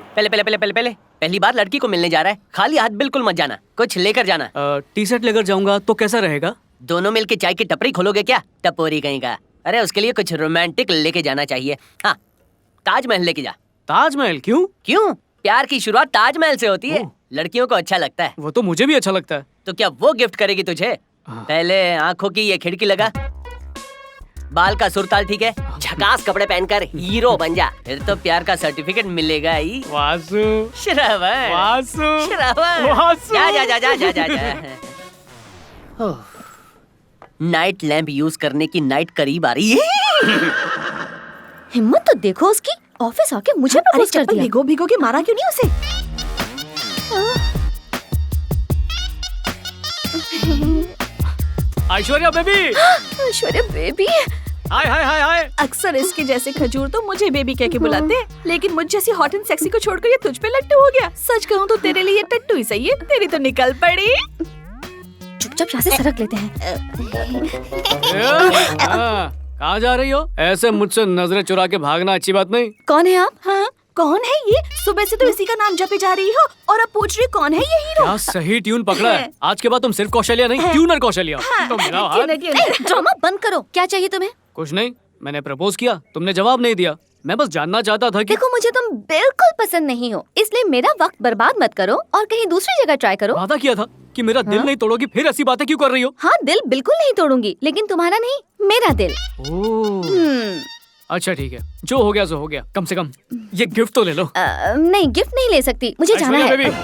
पहली बार लड़की को मिलने जा रहा है, खाली हाथ बिल्कुल मत जाना, कुछ लेकर जाना। टी शर्ट लेकर जाऊंगा तो कैसा रहेगा? दोनों मिलके चाय की टपरी खोलोगे क्या? टपोरी कहीं का। अरे उसके लिए कुछ रोमांटिक लेके जाना चाहिए। हाँ, ताजमहल लेके जा। ताजमहल क्यों? क्यों? प्यार की शुरुआत ताजमहल से होती है। ओह। लड़कियों को अच्छा लगता है। वो तो मुझे भी अच्छा लगता है। तो क्या वो गिफ्ट करेगी तुझे? पहले आंखों की ये खिड़की लगा, बाल का सुरताल ठीक है, झकास कपड़े पहनकर हीरो बन जा, फिर तो प्यार का सर्टिफिकेट मिलेगा ही। वासु, श्रावण, वासु, श्रावण, वासु। जा जा जा जा जा जा जा। नाइट लैंप यूज करने की नाइट करीब आ रही है। हिम्मत तो देखो उसकी, ऑफिस आके मुझे प्रपोज कर दिया। भिगो भिगो के मारा क्यों नहीं उसे? Aishwarya baby, Aishwarya baby. हाय हाय हाय हाय। अक्सर इसके जैसे खजूर तो मुझे बेबी कह के बुलाते हैं, लेकिन मुझ जैसी हॉट एंड सेक्सी को छोड़कर ये तुझ पे लट्टू हो गया। सच कहूँ तो तेरे लिए टट्टू ही सही है, तेरी तो निकल पड़ी। चुपचाप यहाँ से सरक लेते हैं। कहाँ जा रही हो? ऐसे मुझसे नजरें चुरा के भागना अच्छी बात नहीं। कौन है आप? हाँ, कौन है ये? सुबह से तो इसी का नाम जपे जा रही हो और अब पूछ रही कौन है ये हीरो? क्या सही ट्यून पकड़ा है। आज के बाद तुम सिर्फ कौशल्या नहीं, ट्यूनर कौशल्या हो। तो मेरा हाथ। ड्रामा बंद करो। क्या चाहिए तुम्हें? कुछ नहीं, मैंने प्रपोज किया, तुमने जवाब नहीं दिया। मैं बस जानना चाहता था कि देखो मुझे तुम बिल्कुल पसंद नहीं हो, इसलिए मेरा वक्त बर्बाद मत करो और कहीं दूसरी जगह ट्राई करो। वादा किया था कि मेरा दिल नहीं तोड़ोगी, फिर ऐसी बातें क्यों कर रही हो? हाँ, दिल बिल्कुल नहीं तोड़ूंगी, लेकिन तुम्हारा नहीं, मेरा दिल। ओह, अच्छा ठीक है, जो हो गया सो हो गया। कम से कम ये गिफ्ट तो ले लो। नहीं, गिफ्ट नहीं ले सकती, मुझे जाना ऐश्वर्या है। बेबी,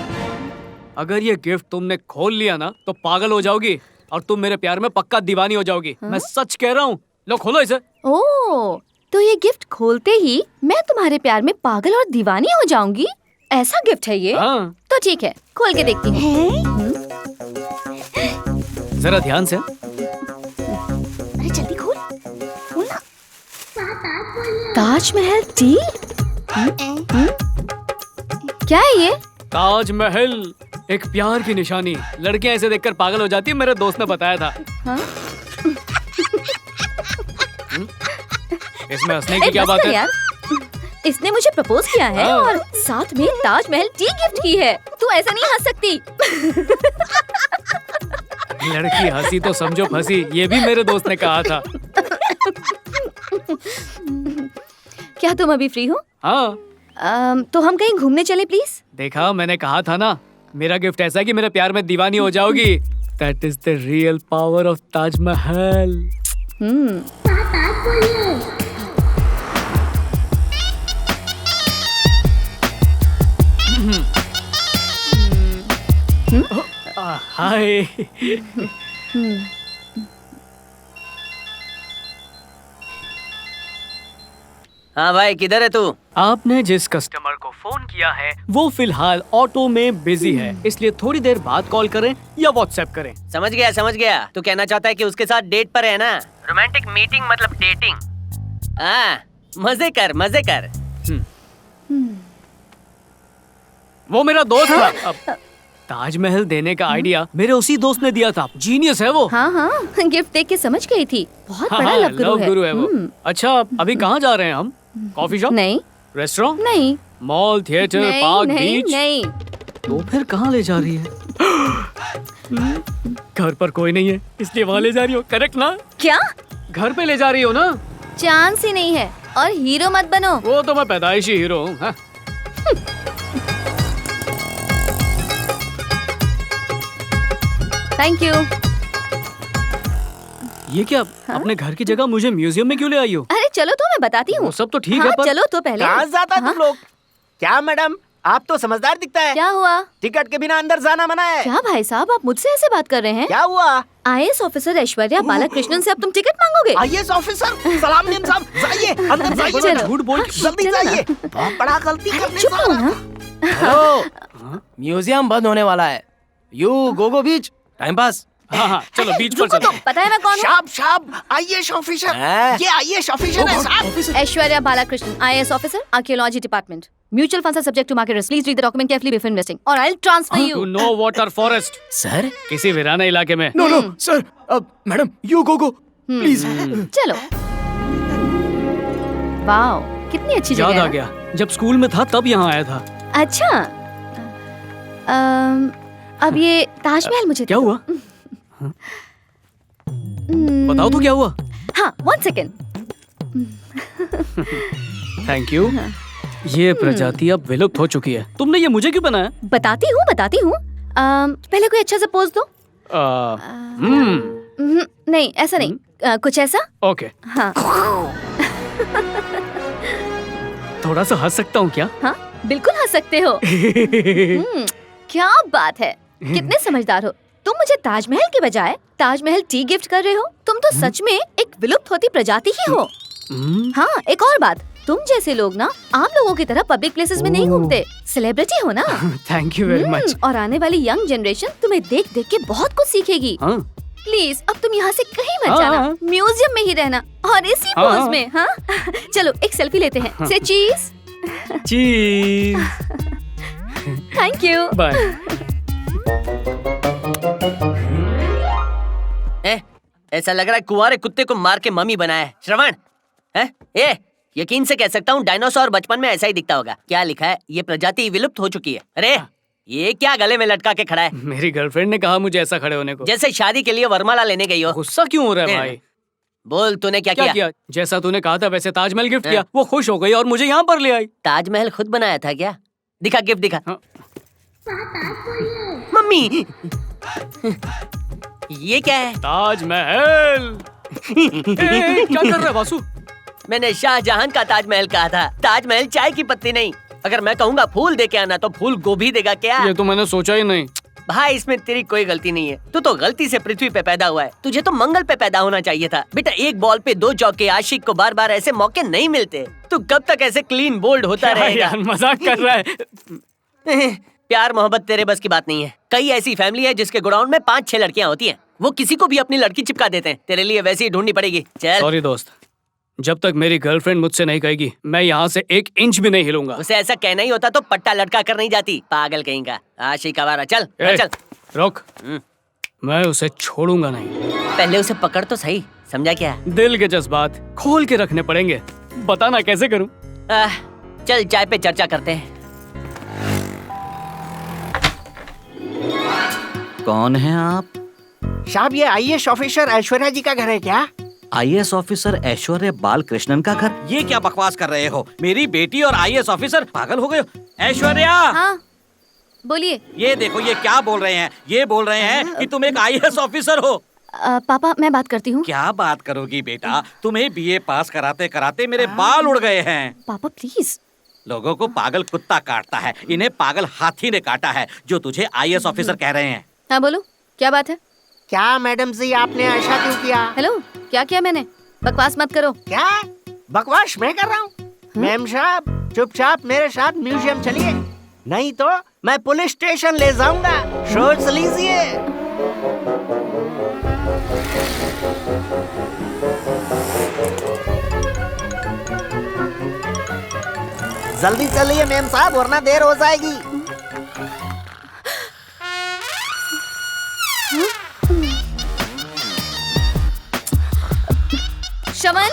अगर ये गिफ्ट तुमने खोल लिया ना तो पागल हो जाओगी और तुम मेरे प्यार में पक्का दीवानी हो जाओगी। मैं सच कह रहा हूँ। लो खोलो इसे। ओह, तो ये गिफ्ट खोलते ही मैं तुम्हारे प्यार में पागल और दीवानी हो जाऊंगी? ऐसा गिफ्ट है ये? हाँ, तो ठीक है, खोल के देखती हूँ। जरा ध्यान से। अरे जल्दी खोल, खोलना। ताजमहल टी? क्या है ये? ताजमहल एक प्यार की निशानी। लड़कियां इसे देखकर पागल हो जाती है, मेरे दोस्त ने बताया था। हाँ? इसमें हंसने की ए, क्या बस बात कर है? यार। इसने मुझे प्रपोज किया है हाँ। और साथ में ताजमहल टी गिफ्ट की है। तू ऐसा नहीं हंस सकती। लड़की हंसी तो समझो फंसी, ये भी मेरे दोस्त ने कहा था। क्या तुम अभी फ्री हो? हाँ, तो हम कहीं घूमने चले प्लीज? देखा, मैंने कहा था ना, मेरा गिफ्ट ऐसा है कि मेरे प्यार में दीवानी हो जाओगी। That is the real power of Taj Mahal. हाय। हाँ भाई, किधर है तू? आपने जिस कस्टमर को फोन किया है वो फिलहाल ऑटो में बिजी है, इसलिए थोड़ी देर बाद कॉल करें या व्हाट्सएप करें। समझ गया समझ गया। तू कहना चाहता है कि उसके साथ डेट पर है ना? रोमांटिक मीटिंग मतलब डेटिंग। हाँ, मजे कर मजे कर। वो मेरा दोस्त था। अब ताजमहल देने का आइडिया मेरे उसी दोस्त ने दिया था। जीनियस है वो। हाँ हाँ, गिफ्ट देख के समझ गई थी। बहुत बड़ा लव गुरु है। वो। अच्छा, अभी कहाँ जा रहे हैं हम? Coffee shop? नहीं रेस्टोरेंट? नहीं मॉल, थिएटर, नहीं पार्क, नहीं बीच? नहीं। तो फिर कहाँ ले जा रही है? घर पर कोई नहीं है, इसलिए वहाँ ले जा रही हो, करेक्ट ना? क्या? घर पे ले जा रही हो ना? चांस ही नहीं है। और हीरो मत बनो। वो तो मैं पैदाइशी हीरो हूँ। हाँ? Thank you. ये क्या? अपने घर की जगह मुझे म्यूजियम में क्यों ले आई हो? अरे चलो तो मैं बताती हूँ। वो सब तो ठीक हाँ, है पर चलो तो पहले। कहाँ जाता तुम लोग? क्या मैडम, आप तो समझदार दिखता है। क्या हुआ? टिकट के बिना अंदर जाना मना है। क्या भाई साहब, आप मुझसे ऐसे बात कर रहे हैं? क्या हुआ? IAS ऑफिसर ऐश्वर्या बालाकृष्णन से अब तुम टिकट मांगोगे? IAS ऑफिसर सलाम दिन साहब, जाइए अंदर जाइए। चलो। झूठ बोल के जल्दी चलो ना। जाइए, बहुत बड़ा गलती करने चुप जा रहो रहा है। ना। हेलो, म्यूजियम बंद होने वाला है। You go beach, time pass. हाँ हाँ, चलो बीच पर रुको चलो। तो, पता है मैं कौन हूँ? शाब शाब, IAS ऑफिसर। हैं? ये IAS ऑफिसर है साहब। Aishwarya Balakrishnan, IAS officer, archaeology department. Mutual funds are subject to market risk. Please read the document carefully before investing और I will transfer to you. No water forest, sir, किसी वीराना इलाके में। No sir, madam you go please. चलो। Wow, कितनी अच्छी जगह याद आ है। गया, जब स्कूल में था तब यहाँ आया था। अच्छा, अब ये ताजमहल मुझे क्या हुआ? बताओ तो क्या हुआ? हाँ, 1 सेकेंड। Thank you. ये प्रजाति अब विलुप्त हो चुकी है। तुमने ये मुझे क्यों बनाया? बताती हूँ। पहले कोई अच्छा सा पोज दो। नहीं ऐसा नहीं, कुछ ऐसा। ओके। हाँ थोड़ा सा हंस सकता हूँ क्या? हाँ बिल्कुल हंस सकते हो। क्या बात है, कितने समझदार हो तुम। मुझे ताजमहल के बजाय ताजमहल टी गिफ्ट कर रहे हो। तुम तो सच में एक विलुप्त होती प्रजाति ही हो। हाँ एक और बात, तुम जैसे लोग ना आम लोगों की तरह पब्लिक प्लेसेस में नहीं घूमते, सेलिब्रिटी हो ना। Thank you very much. और आने वाली यंग जनरेशन तुम्हें देख देख के बहुत कुछ सीखेगी। प्लीज अब तुम यहाँ से कहीं मत जाना, म्यूजियम में ही रहना और इसी पोज में। हाँ चलो एक सेल्फी लेते हैं। से चीज। चीज। Thank you. बाय। ऐसा लग रहा है कुंवारे कुत्ते को मार के मम्मी बनाया है। श्रवण यकीन से कह सकता हूँ डायनासोर बचपन में ऐसा ही दिखता होगा। क्या लिखा है? ये प्रजाति विलुप्त हो चुकी है। अरे ये क्या गले में लटका के खड़ा है? मेरी गर्लफ्रेंड ने कहा मुझे ऐसा खड़े होने को। जैसे शादी के लिए वरमाला लेने गई हो। गुस्सा क्यों हो रहा है भाई? बोल तूने क्या किया? जैसा तूने कहा था वैसे ताजमहल गिफ्ट किया। वो खुश हो गई और मुझे यहाँ पर ले आई। ताजमहल खुद बनाया था क्या? दिखा गिफ्ट दिखा। मम्मी ये क्या है? ताजमहल। क्या कर रहा है वासु? मैंने शाहजहां का ताजमहल कहा था, ताजमहल चाय की पत्ती नहीं। अगर मैं कहूँगा फूल दे के आना तो फूल गोभी देगा क्या? ये तो मैंने सोचा ही नहीं। भाई इसमें तेरी कोई गलती नहीं है। तू तो गलती से पृथ्वी पे पैदा हुआ है। तुझे तो मंगल पे पैदा होना चाहिए था। बेटा एक बॉल पे 2 चौके, आशिक को बार बार ऐसे मौके नहीं मिलते। तू कब तक ऐसे क्लीन बोल्ड होता रहेगा? यार मजाक कर रहा है। प्यार मोहब्बत तेरे बस की बात नहीं है। कई ऐसी फैमिली है जिसके गोडाउन में 5-6 लड़कियां होती हैं। वो किसी को भी अपनी लड़की चिपका देते हैं। तेरे लिए वैसी ही ढूंढनी पड़ेगी। चल। सॉरी दोस्त, जब तक मेरी गर्लफ्रेंड मुझसे नहीं कहेगी मैं यहाँ से 1 इंच भी नहीं हिलूंगा। उसे ऐसा कहना ही होता तो पट्टा लटका कर नहीं जाती। पागल कहीं का आशिक आवारा। चल चल। रुक, मैं उसे छोड़ूंगा नहीं। पहले उसे पकड़ तो सही, समझा क्या? दिल के जज्बात खोल के रखने पड़ेंगे। बताना कैसे करूं? चल चाय पे चर्चा करते हैं। कौन है आप? साहब ये आईएएस ऑफिसर ऐश्वर्या जी का घर है क्या? आईएएस ऑफिसर ऐश्वर्या बालकृष्णन का घर? ये क्या बकवास कर रहे हो? मेरी बेटी और आईएएस ऑफिसर? पागल हो गए हो? ऐश्वर्या! हाँ बोलिए। ये देखो ये क्या बोल रहे हैं? ये बोल रहे हैं कि तुम एक आईएएस ऑफिसर हो। पापा मैं बात करती हूँ। क्या बात करोगी बेटा? तुम्हें बीए पास कराते कराते मेरे बाल उड़ गए हैं। पापा प्लीज। लोगों को पागल कुत्ता काटता है, इन्हें पागल हाथी ने काटा है, जो तुझे आईएएस ऑफिसर कह रहे हैं। हाँ बोलो क्या बात है? क्या मैडम जी आपने ऐसा क्यों किया? हेलो क्या किया मैंने? बकवास मत करो। क्या बकवास मैं कर रहा हूँ? मैम साहब चुपचाप मेरे साथ म्यूजियम चलिए, नहीं तो मैं पुलिस स्टेशन ले जाऊंगा। सोच लीजिए। जल्दी चलिए मैम साहब वरना देर हो जाएगी। श्रवण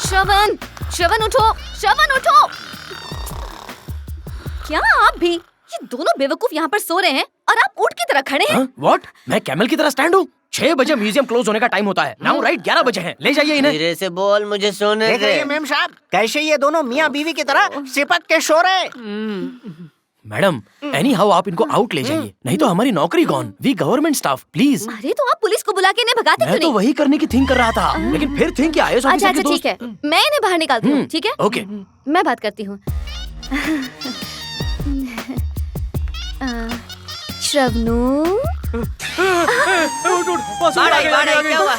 श्रवण श्रवण उठो, श्रवण उठो। क्या आप भी? ये दोनों बेवकूफ यहाँ पर सो रहे हैं और आप ऊंट की तरह खड़े हैं। व्हाट? मैं कैमल की तरह स्टैंड हूँ? 6 बजे म्यूजियम क्लोज होने का टाइम होता है। नाउ राइट 11 बजे है। ले जाइए इन्हें। धीरे से बोल, मुझे सोने देख रही है मैम साहब कैसे ये दोनों मियाँ बीवी की तरह चिपक के सो रहे। मैडम एनी हाउ आप इनको आउट ले जाइए, नहीं तो हमारी नौकरी gone. We government staff please. अरे तो आप पुलिस को बुला के इन्हें भगाते क्यों मैं तो नहीं? वही करने की थिंक कर रहा था, लेकिन फिर थिंक किया आईएएस अच्छा ऑफिसर के ठीक है, मैं इन्हें बाहर निकालती हूँ। ठीक है ओके। मैं बात करती हूँ। श्रवणु क्या हुआ?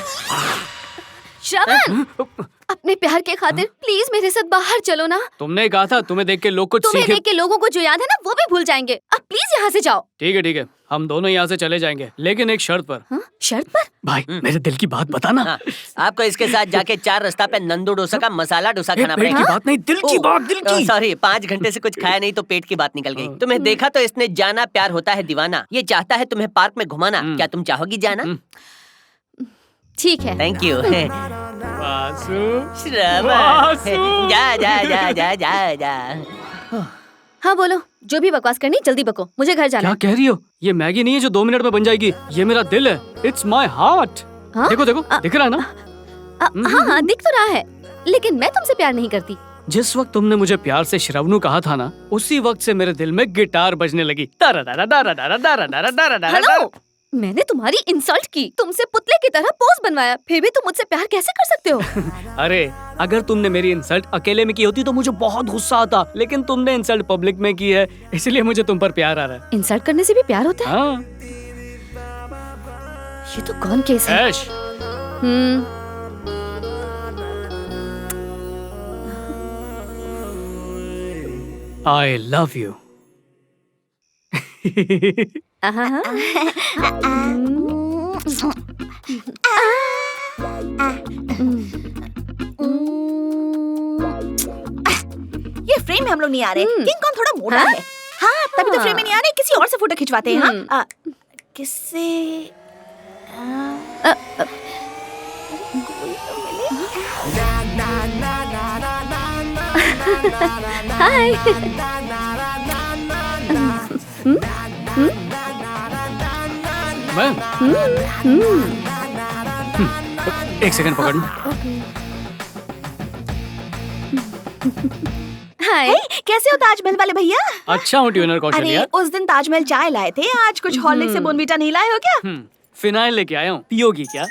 श्रवण अपने प्यार के खातिर प्लीज मेरे साथ बाहर चलो ना। तुमने कहा था तुम्हें देख के लोग कुछ तुम्हें सीखे। देख के लोगों को जो याद है ना वो भी भूल जाएंगे। अब प्लीज यहाँ से जाओ। ठीक है, हम दोनों यहाँ से चले जाएंगे, लेकिन एक शर्त पर। हाँ? शर्त पर? भाई मेरे दिल की बात बताना। हाँ, आपको इसके साथ जाके 4 रास्ता पे नंदू डोसा का मसाला डोसा खाना पेट पड़ेगा। की बात नहीं, दिल की बात, दिल की। सॉरी 5 घंटे से कुछ खाया नहीं तो पेट की बात निकल गई। तुम्हें देखा तो इसने जाना प्यार होता है दीवाना। ये चाहता है तुम्हें पार्क में घुमाना। क्या तुम चाहोगी जाना? ठीक है। Thank you. वासु, श्रवण जा जा जा जा जा जा। हाँ बोलो, जो भी बकवास करनी जल्दी बको, मुझे घर जाना क्या है। कह रही हो? ये मैगी नहीं है जो 2 मिनट में बन जाएगी। ये मेरा दिल है। It's my heart. हाँ? देखो दिख रहा है ना? हाँ दिख तो रहा है, लेकिन मैं तुमसे प्यार नहीं करती। जिस वक्त तुमने मुझे प्यार से श्रवणु कहा था ना, उसी वक्त से मेरे दिल में गिटार बजने लगी। दारा दारा दारा दारा दारा दारा दारा दारा। हेलो, मैंने तुम्हारी इंसल्ट की, तुमसे पुतले की तरह पोज बनवाया, फिर भी तुम मुझसे प्यार कैसे कर सकते हो? अरे अगर तुमने मेरी इंसल्ट अकेले में की होती तो मुझे बहुत गुस्सा आता, लेकिन तुमने इंसल्ट पब्लिक में की है, इसलिए मुझे तुम पर प्यार आ रहा है। इंसल्ट करने से भी प्यार होता है? हाँ। ये तो कौन केस है? ऐश, I love you. ये फ्रेम में हम लोग नहीं आ रहे। किंग कॉन्ग थोड़ा मोटा है। हाँ, तभी तो फ्रेम में नहीं आ रहे, किसी और से फोटो खिंचवाते हैं। हाँ, किससे? हाय। मैं? एक सेकंड पकड़। हाय, कैसे हो ताजमहल वाले भैया? अच्छा हूँ ट्यूनर अरे कौशल्या। उस दिन ताजमहल चाय लाए थे, आज कुछ हॉर्लिक्स से बोर्नवीटा नहीं लाए हो क्या? फिनाइल लेके आया हूँ, पियोगी क्या?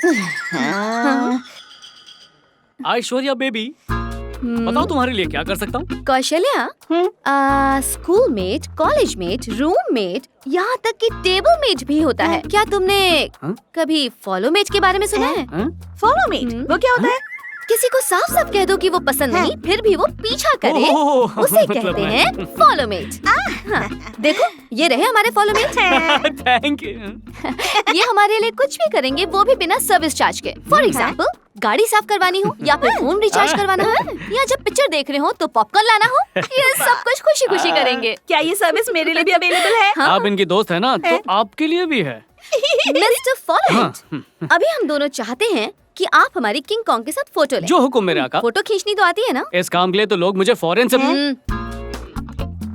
ऐश्वर्या बेबी, बताओ तुम्हारे लिए क्या कर सकता हूँ? Kaushalya, schoolmate, college mate, roommate, यहाँ तक कि टेबल मेट भी होता है। क्या तुमने कभी फॉलो मेट के बारे में सुना है? फॉलो मेट, वो क्या होता है? किसी को साफ साफ कह दो कि वो पसंद नहीं, फिर भी वो पीछा करे, उसे कहते हैं फॉलो मेट। देखो, ये रहे हमारे फॉलो मेट। Thank you. ये हमारे लिए कुछ भी करेंगे, वो भी बिना सर्विस चार्ज के। फॉर एग्जाम्पल, गाड़ी साफ करवानी हो, या फिर फोन रिचार्ज करवाना हो, या जब पिक्चर देख रहे हो तो पॉपकॉर्न लाना हो, ये सब कुछ खुशी खुशी करेंगे। क्या ये सर्विस मेरे लिए भी अवेलेबल है? आप इनकी दोस्त है ना, तो आपके लिए भी है। मिस्टर फॉलो मेट, अभी हम दोनों चाहते हैं कि आप हमारी किंग कॉन्ग के साथ फोटो लें। जो हुक्म मेरे आका। फोटो खींचनी तो आती है ना? इस काम के लिए तो लोग मुझे फॉरेन से।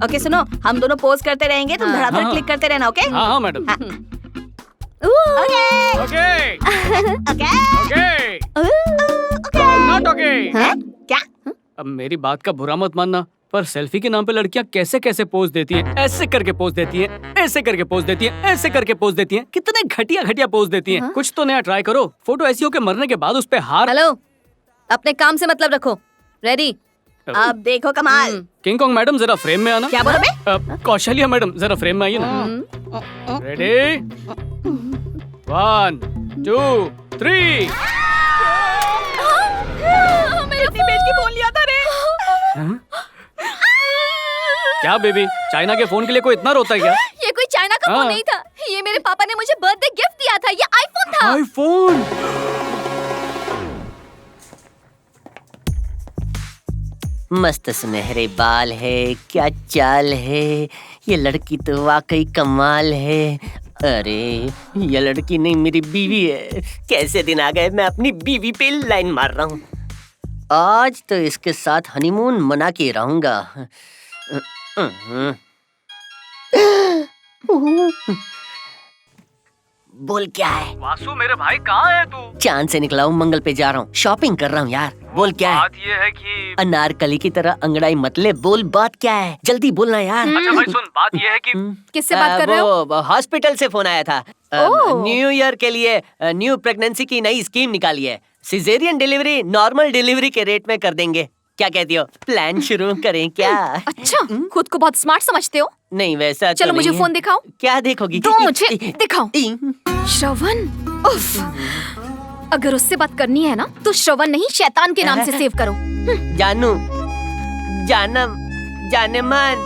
ओके सुनो, हम दोनों पोज करते रहेंगे, तुम धड़ाधड़ क्लिक करते रहना। ओके? हाँ हाँ madam. Okay okay okay okay not okay. क्या? अब मेरी बात का बुरा मत मानना, पर सेल्फी के नाम पे लड़कियां कैसे कैसे पोज देती हैं, ऐसे करके पोज देती हैं, ऐसे करके पोज देती हैं, ऐसे करके पोज देती हैं, कितने घटिया घटिया पोज देती हैं। कुछ तो नया ट्राई करो। फोटो ऐसी हो के मरने के बाद उस पे हार। हेलो, अपने काम से मतलब रखो। रेडी? अब देखो कमाल। किंग कॉन्ग मैडम जरा फ्रेम में आना। क्या बोला बे? कौशल्या मैडम जरा फ्रेम में आइए ना। रेडी? 1 2 3। मेरी बेच की फोन लिया था रे। क्या बेबी, चाइना के फोन के लिए कोई इतना रोता है क्या? ये कोई चाइना का फोन नहीं था, ये मेरे पापा ने मुझे बर्थडे गिफ्ट दिया था। ये आईफोन था। आईफोन? मस्त सुनहरे बाल है, क्या चाल है, ये लड़की तो वाकई कमाल है। अरे ये लड़की नहीं, मेरी बीवी है। कैसे दिन आ गए मैं अपनी बीवी पे लाइन मार रहा हूँ। आज तो इसके साथ हनीमून मना के रहूंगा। बोल क्या है? वासु मेरे भाई कहाँ है तू? चांद से निकला हूँ, मंगल पे जा रहा हूँ, शॉपिंग कर रहा हूँ यार। बोल क्या है? बात ये है कि अनारकली की तरह अंगड़ाई मत ले, बोल बात क्या है, जल्दी बोलना यार। अच्छा भाई सुन, बात ये है कि किससे बात कर रहे हो? वो हॉस्पिटल से फोन आया था। न्यू ईयर के लिए न्यू प्रेगनेंसी की नई स्कीम निकाली है। सिजेरियन डिलीवरी नॉर्मल डिलीवरी के रेट में कर देंगे। क्या कहती हो, प्लान शुरू करें क्या? अच्छा, खुद को बहुत स्मार्ट समझते हो? नहीं वैसा चलो तो मुझे नहीं फोन है। दिखाओ। क्या देखोगी? दो मुझे दिखाओ। श्रवण, उफ, अगर उससे बात करनी है ना तो श्रवण नहीं, शैतान के नाम से सेव करो। जानू, जानम, जानेमान,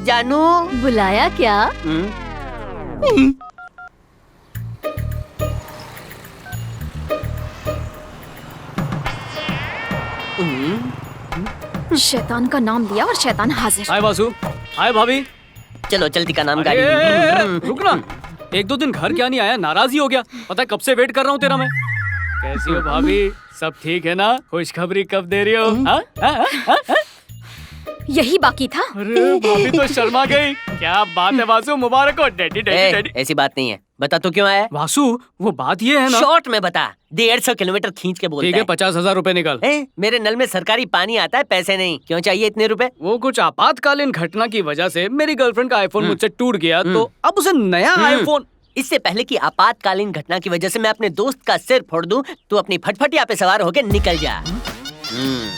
जानू। बुलाया क्या? शैतान का नाम लिया और शैतान हाजिर। हाय वासु। हाय भाभी। चलो जल्दी का नाम गाड़ी। रुक ना, 1-2 दिन घर क्या नहीं आया, नाराज ही हो गया। पता है कब से वेट कर रहा हूँ तेरा मैं। कैसी हो भाभी, सब ठीक है ना? खुशखबरी कब दे रही हो? यही बाकी था। अरे भाभी तो शर्मा गई। क्या बात है वासु, मुबारक हो डैडी डैडी डैडी। ऐसी बात नहीं है, बता तू क्यों आया है? वासु वो बात ये है ना। शॉर्ट में बता। 150 किलोमीटर खींच के बोलता ठीक है 50,000 रुपए निकाल। मेरे नल में सरकारी पानी आता है, पैसे नहीं। क्यों चाहिए इतने रुपए? वो कुछ आपातकालीन घटना की वजह से मेरी गर्लफ्रेंड का आईफोन मुझसे टूट गया, तो अब उसे नया आईफोन। इससे पहले कि आपातकालीन घटना की वजह से मैं अपने दोस्त का सिर फोड़ दूं, तू अपनी फटफटिया पे सवार होके निकल जा।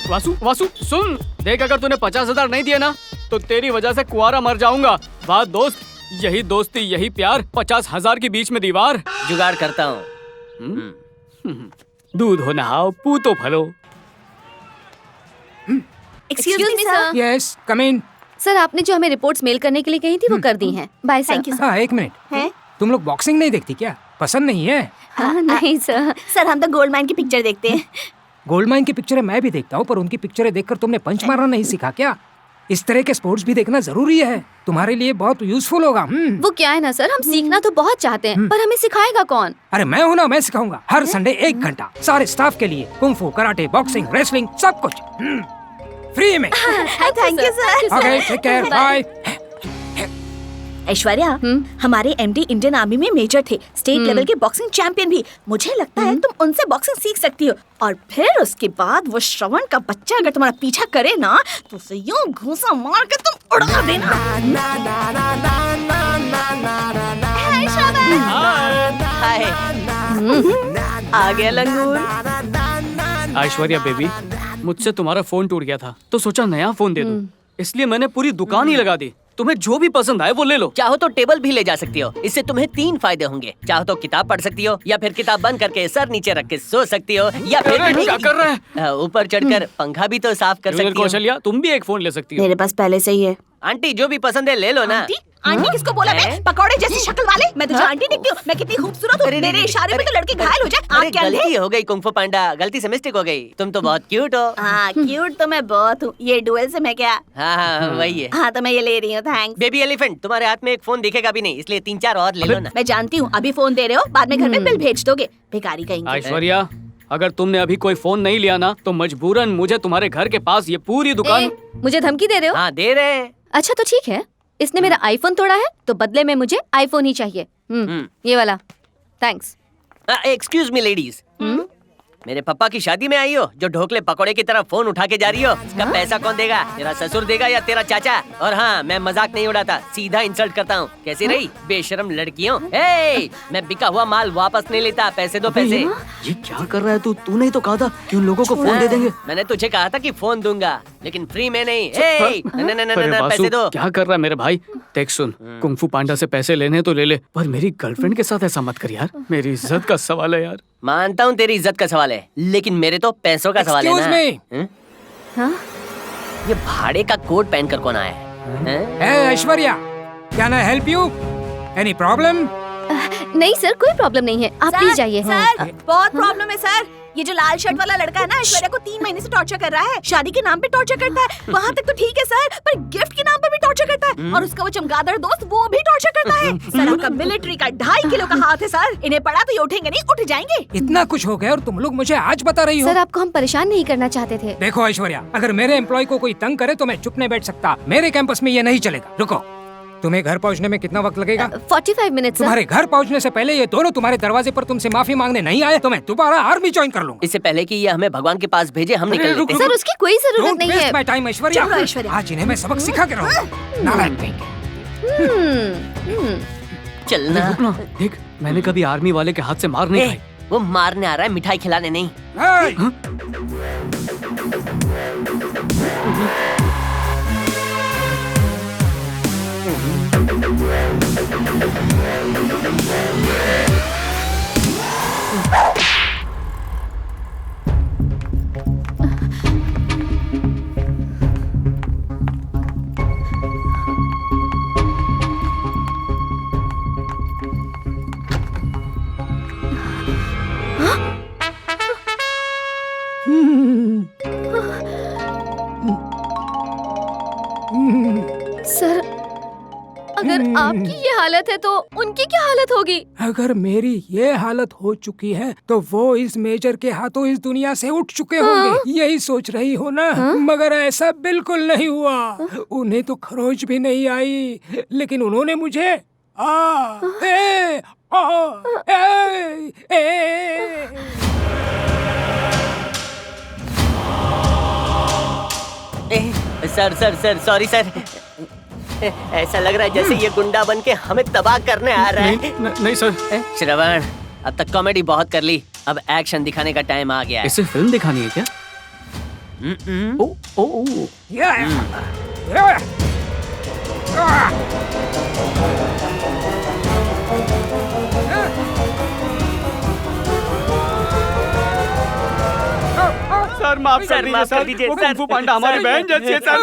वासु वासु सुन, देख अगर तूने 50,000 नहीं दिए ना तो तेरी वजह से कुआरा मर जाऊंगा। वाह दोस्त, यही दोस्ती यही प्यार, 50,000 के बीच में दीवार। जुगाड़ करता हूँ। दूध हो नहाओ पूतो फलो। Excuse me sir. Yes come in. Sir आपने जो हमें रिपोर्ट्स मेल करने के लिए कही थी वो कर दी हैं। Bye sir. थैंक यू हाँ एक मिनट, तुम लोग बॉक्सिंग नहीं देखती क्या? पसंद नहीं है? नहीं सर। सर हम तो गोल्ड माइन की पिक्चर देखते हैं। गोल्ड माइन की पिक्चरें मैं भी देखता हूँ, पर उनकी पिक्चरें देखकर तुमने पंच मारना नहीं सीखा क्या? इस तरह के स्पोर्ट्स भी देखना जरूरी है, तुम्हारे लिए बहुत यूजफुल होगा। वो क्या है ना सर, हम सीखना तो बहुत चाहते हैं पर हमें सिखाएगा कौन? अरे मैं हूँ ना, मैं सिखाऊंगा। हर संडे 1 घंटा सारे स्टाफ के लिए, कुंफू, कराटे, बॉक्सिंग, रेसलिंग, सब कुछ फ्री में। Thank you sir. Okay take care, bye. Aishwarya, हमारे एमडी इंडियन आर्मी में मेजर थे, स्टेट लेवल के बॉक्सिंग चैंपियन भी। मुझे लगता है तुम उनसे बॉक्सिंग सीख सकती हो, और फिर उसके बाद वो श्रवण का बच्चा अगर तुम्हारा पीछा करे ना तो उसे यूं घूंसा मार के तुम उड़ा देना। हाय श्रवण। हाय। आ गया लंगूर। ऐश्वर्या बेबी, मुझसे तुम्हारा फोन टूट गया था तो सोचा नया फोन दे दूं, इसलिए मैंने पूरी दुकान ही लगा दी। तुम्हें जो भी पसंद आए वो ले लो। चाहो तो टेबल भी ले जा सकती हो, इससे तुम्हें 3 फायदे होंगे। चाहो तो किताब पढ़ सकती हो, या फिर किताब बंद करके सर नीचे रख के सो सकती हो, या फिर अरे, क्या कर रहा है? ऊपर चढ़कर पंखा भी तो साफ कर सकती हो। कौशल्या, तुम भी एक फोन ले सकती हो। मेरे पास पहले से ही है। आंटी जो भी पसंद है ले लो ना। आंटी किसको बोला मैं? पकौड़े जैसी शक्ल वाले। मैं तुझे आंटी दिखती हूँ? मैं कितनी खूबसूरत हूँ? मेरे इशारे में तो लड़के घायल हो जाए। अरे गलती हो गई कुंफू पांडा, गलती से मिस्टेक हो गई। तुम तो बहुत क्यूट हो। हाँ क्यूट तो मैं बहुत हूँ। ये डुअल से मैं क्या? हाँ वही है। हाँ तो मैं ये ले रही हूँ, थैंक्स। बेबी एलिफेंट, तुम्हारे हाथ में एक फोन दिखेगा भी नहीं, इसलिए 3-4 और ले लो ना। मैं जानती हूँ अभी फोन दे रहे हो, बाद में घर में बिल भेज दोगे, भिखारी कहेंगे। ऐश्वर्या, अगर तुमने अभी कोई फोन नहीं लिया ना तो मजबूरन मुझे तुम्हारे घर के पास ये पूरी दुकान। मुझे धमकी दे रहे हो? हाँ दे रहे हैं। अच्छा तो ठीक है, इसने मेरा आईफोन तोड़ा है तो बदले में मुझे आईफोन ही चाहिए। ये वाला। थैंक्स। एक्सक्यूज मी लेडीज, मेरे पापा की शादी में आई हो जो ढोकले पकोड़े की तरह फोन उठा के जा रही हो? इसका पैसा कौन देगा? तेरा ससुर देगा या तेरा चाचा? और हाँ, मैं मजाक नहीं उड़ाता, सीधा इंसल्ट करता हूँ। कैसी रही बेशरम लड़कियों? मैं बिका हुआ माल वापस नहीं लेता, पैसे दो पैसे। ये क्या कर रहा है तू? तूने ही तो कहा था कि उन लोगों को फोन दे देंगे। मैंने तुझे कहा था कि फोन दूंगा, लेकिन फ्री में नहीं। पैसे दो। क्या कर रहा है मेरे भाई? देख सुन, कुंफू पांडा से पैसे लेने तो ले ले, पर मेरी गर्लफ्रेंड के साथ ऐसा मत कर यार, मेरी इज्जत का सवाल है यार। मानता हूँ तेरी इज्जत का सवाल है, लेकिन मेरे तो पैसों का सवाल है ना। हाँ? ये भाड़े का कोट पहनकर कौन आया है? Aishwarya, can I help you? Any problem? नहीं सर, कोई प्रॉब्लम नहीं है, आप प्लीज जाइए। सर बहुत प्रॉब्लम है सर। ये जो लाल शर्ट वाला लड़का है ना, ऐश्वर्या को 3 महीने से टॉर्चर कर रहा है। शादी के नाम पे टॉर्चर करता है, वहाँ तक तो ठीक है सर, पर गिफ्ट के नाम पे भी टॉर्चर करता है। और उसका वो चमगादड़ दोस्त वो भी टॉर्चर करता है। सर आपका मिलिट्री का 2.5 किलो का हाथ है सर, इन्हें पड़ा तो ये उठेंगे नहीं, उठ जाएंगे। इतना कुछ हो गया और तुम लोग मुझे आज बता रही हो? सर आपको हम परेशान नहीं करना चाहते थे। देखो ऐश्वर्या, अगर मेरे एम्प्लॉय को कोई तंग करे तो मैं चुप नहीं बैठ सकता। मेरे कैंपस में ये नहीं चलेगा। रुको, तुम्हें घर पहुंचने में कितना वक्त लगेगा? 45 मिनट। तुम्हारे घर पहुंचने से पहले ये दोनों तुम्हारे दरवाजे पर तुमसे माफी मांगने नहीं आए तो मैं दोबारा आर्मी ज्वाइन कर लूंगा। इससे पहले कि ये हमें भगवान के पास भेजे, हम निकल लेते हैं। सर उसकी कोई जरूरत नहीं है। माय टाइम ऐश्वर्या, चलो ऐश्वर्या। आज इन्हें मैं सबक सिखा के रहूंगा। नालायक कहीं के। चलना। रुक ना, देख मैंने कभी आर्मी वाले के हाथ से मार नहीं खाई। वो मारने आ रहा है, मिठाई खिलाने नहीं। सर अगर आपकी ये हालत है तो उनकी क्या हालत होगी? अगर मेरी ये हालत हो चुकी है तो वो इस मेजर के हाथों इस दुनिया से उठ चुके होंगे, यही सोच रही हो ना? मगर ऐसा बिल्कुल नहीं हुआ। उन्हें तो खरोच भी नहीं आई, लेकिन उन्होंने मुझे sir sir sir sorry sir, ऐसा लग रहा है जैसे ये गुंडा बन के हमें तबाह करने आ रहा है। नहीं सर। श्रवण, अब तक कॉमेडी बहुत कर ली, अब एक्शन दिखाने का टाइम आ गया है। इसे फिल्म दिखानी है क्या? ओ ओ ओ सर माफ कर दीजिए सर। कुंग फू पांडा हमारी बहन जैसी है सर।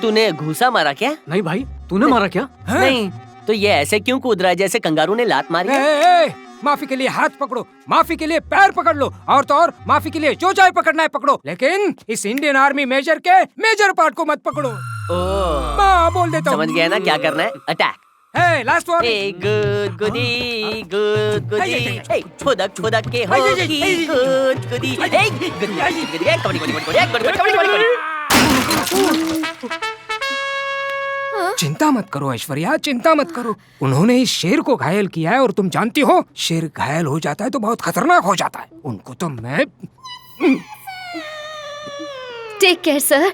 तूने घूसा मारा क्या? नहीं भाई, तूने मारा क्या? नहीं तो ये ऐसे क्यों कूद रहा है जैसे कंगारू ने लात मारी? माफी के लिए हाथ पकड़ो, माफी के लिए पैर पकड़ लो, और तो और माफी के लिए जो चाहे पकड़ना है पकड़ो, लेकिन इस इंडियन आर्मी मेजर के मेजर पार्ट को मत पकड़ो। बोल देता हूँ। समझ गया ना क्या करना है? अटैक। Last one. गुद गुदी गुद गुदी छोदक छोदक के होगी गुद गुदी गुदी गुदी कबड्डी कबड्डी कबड्डी कबड्डी। चिंता मत करो ऐश्वर्या, चिंता मत करो। उन्होंने इस शेर को घायल किया है, और तुम जानती हो शेर घायल हो जाता है तो बहुत खतरनाक हो जाता है। उनको तो मैं टेक केयर सर।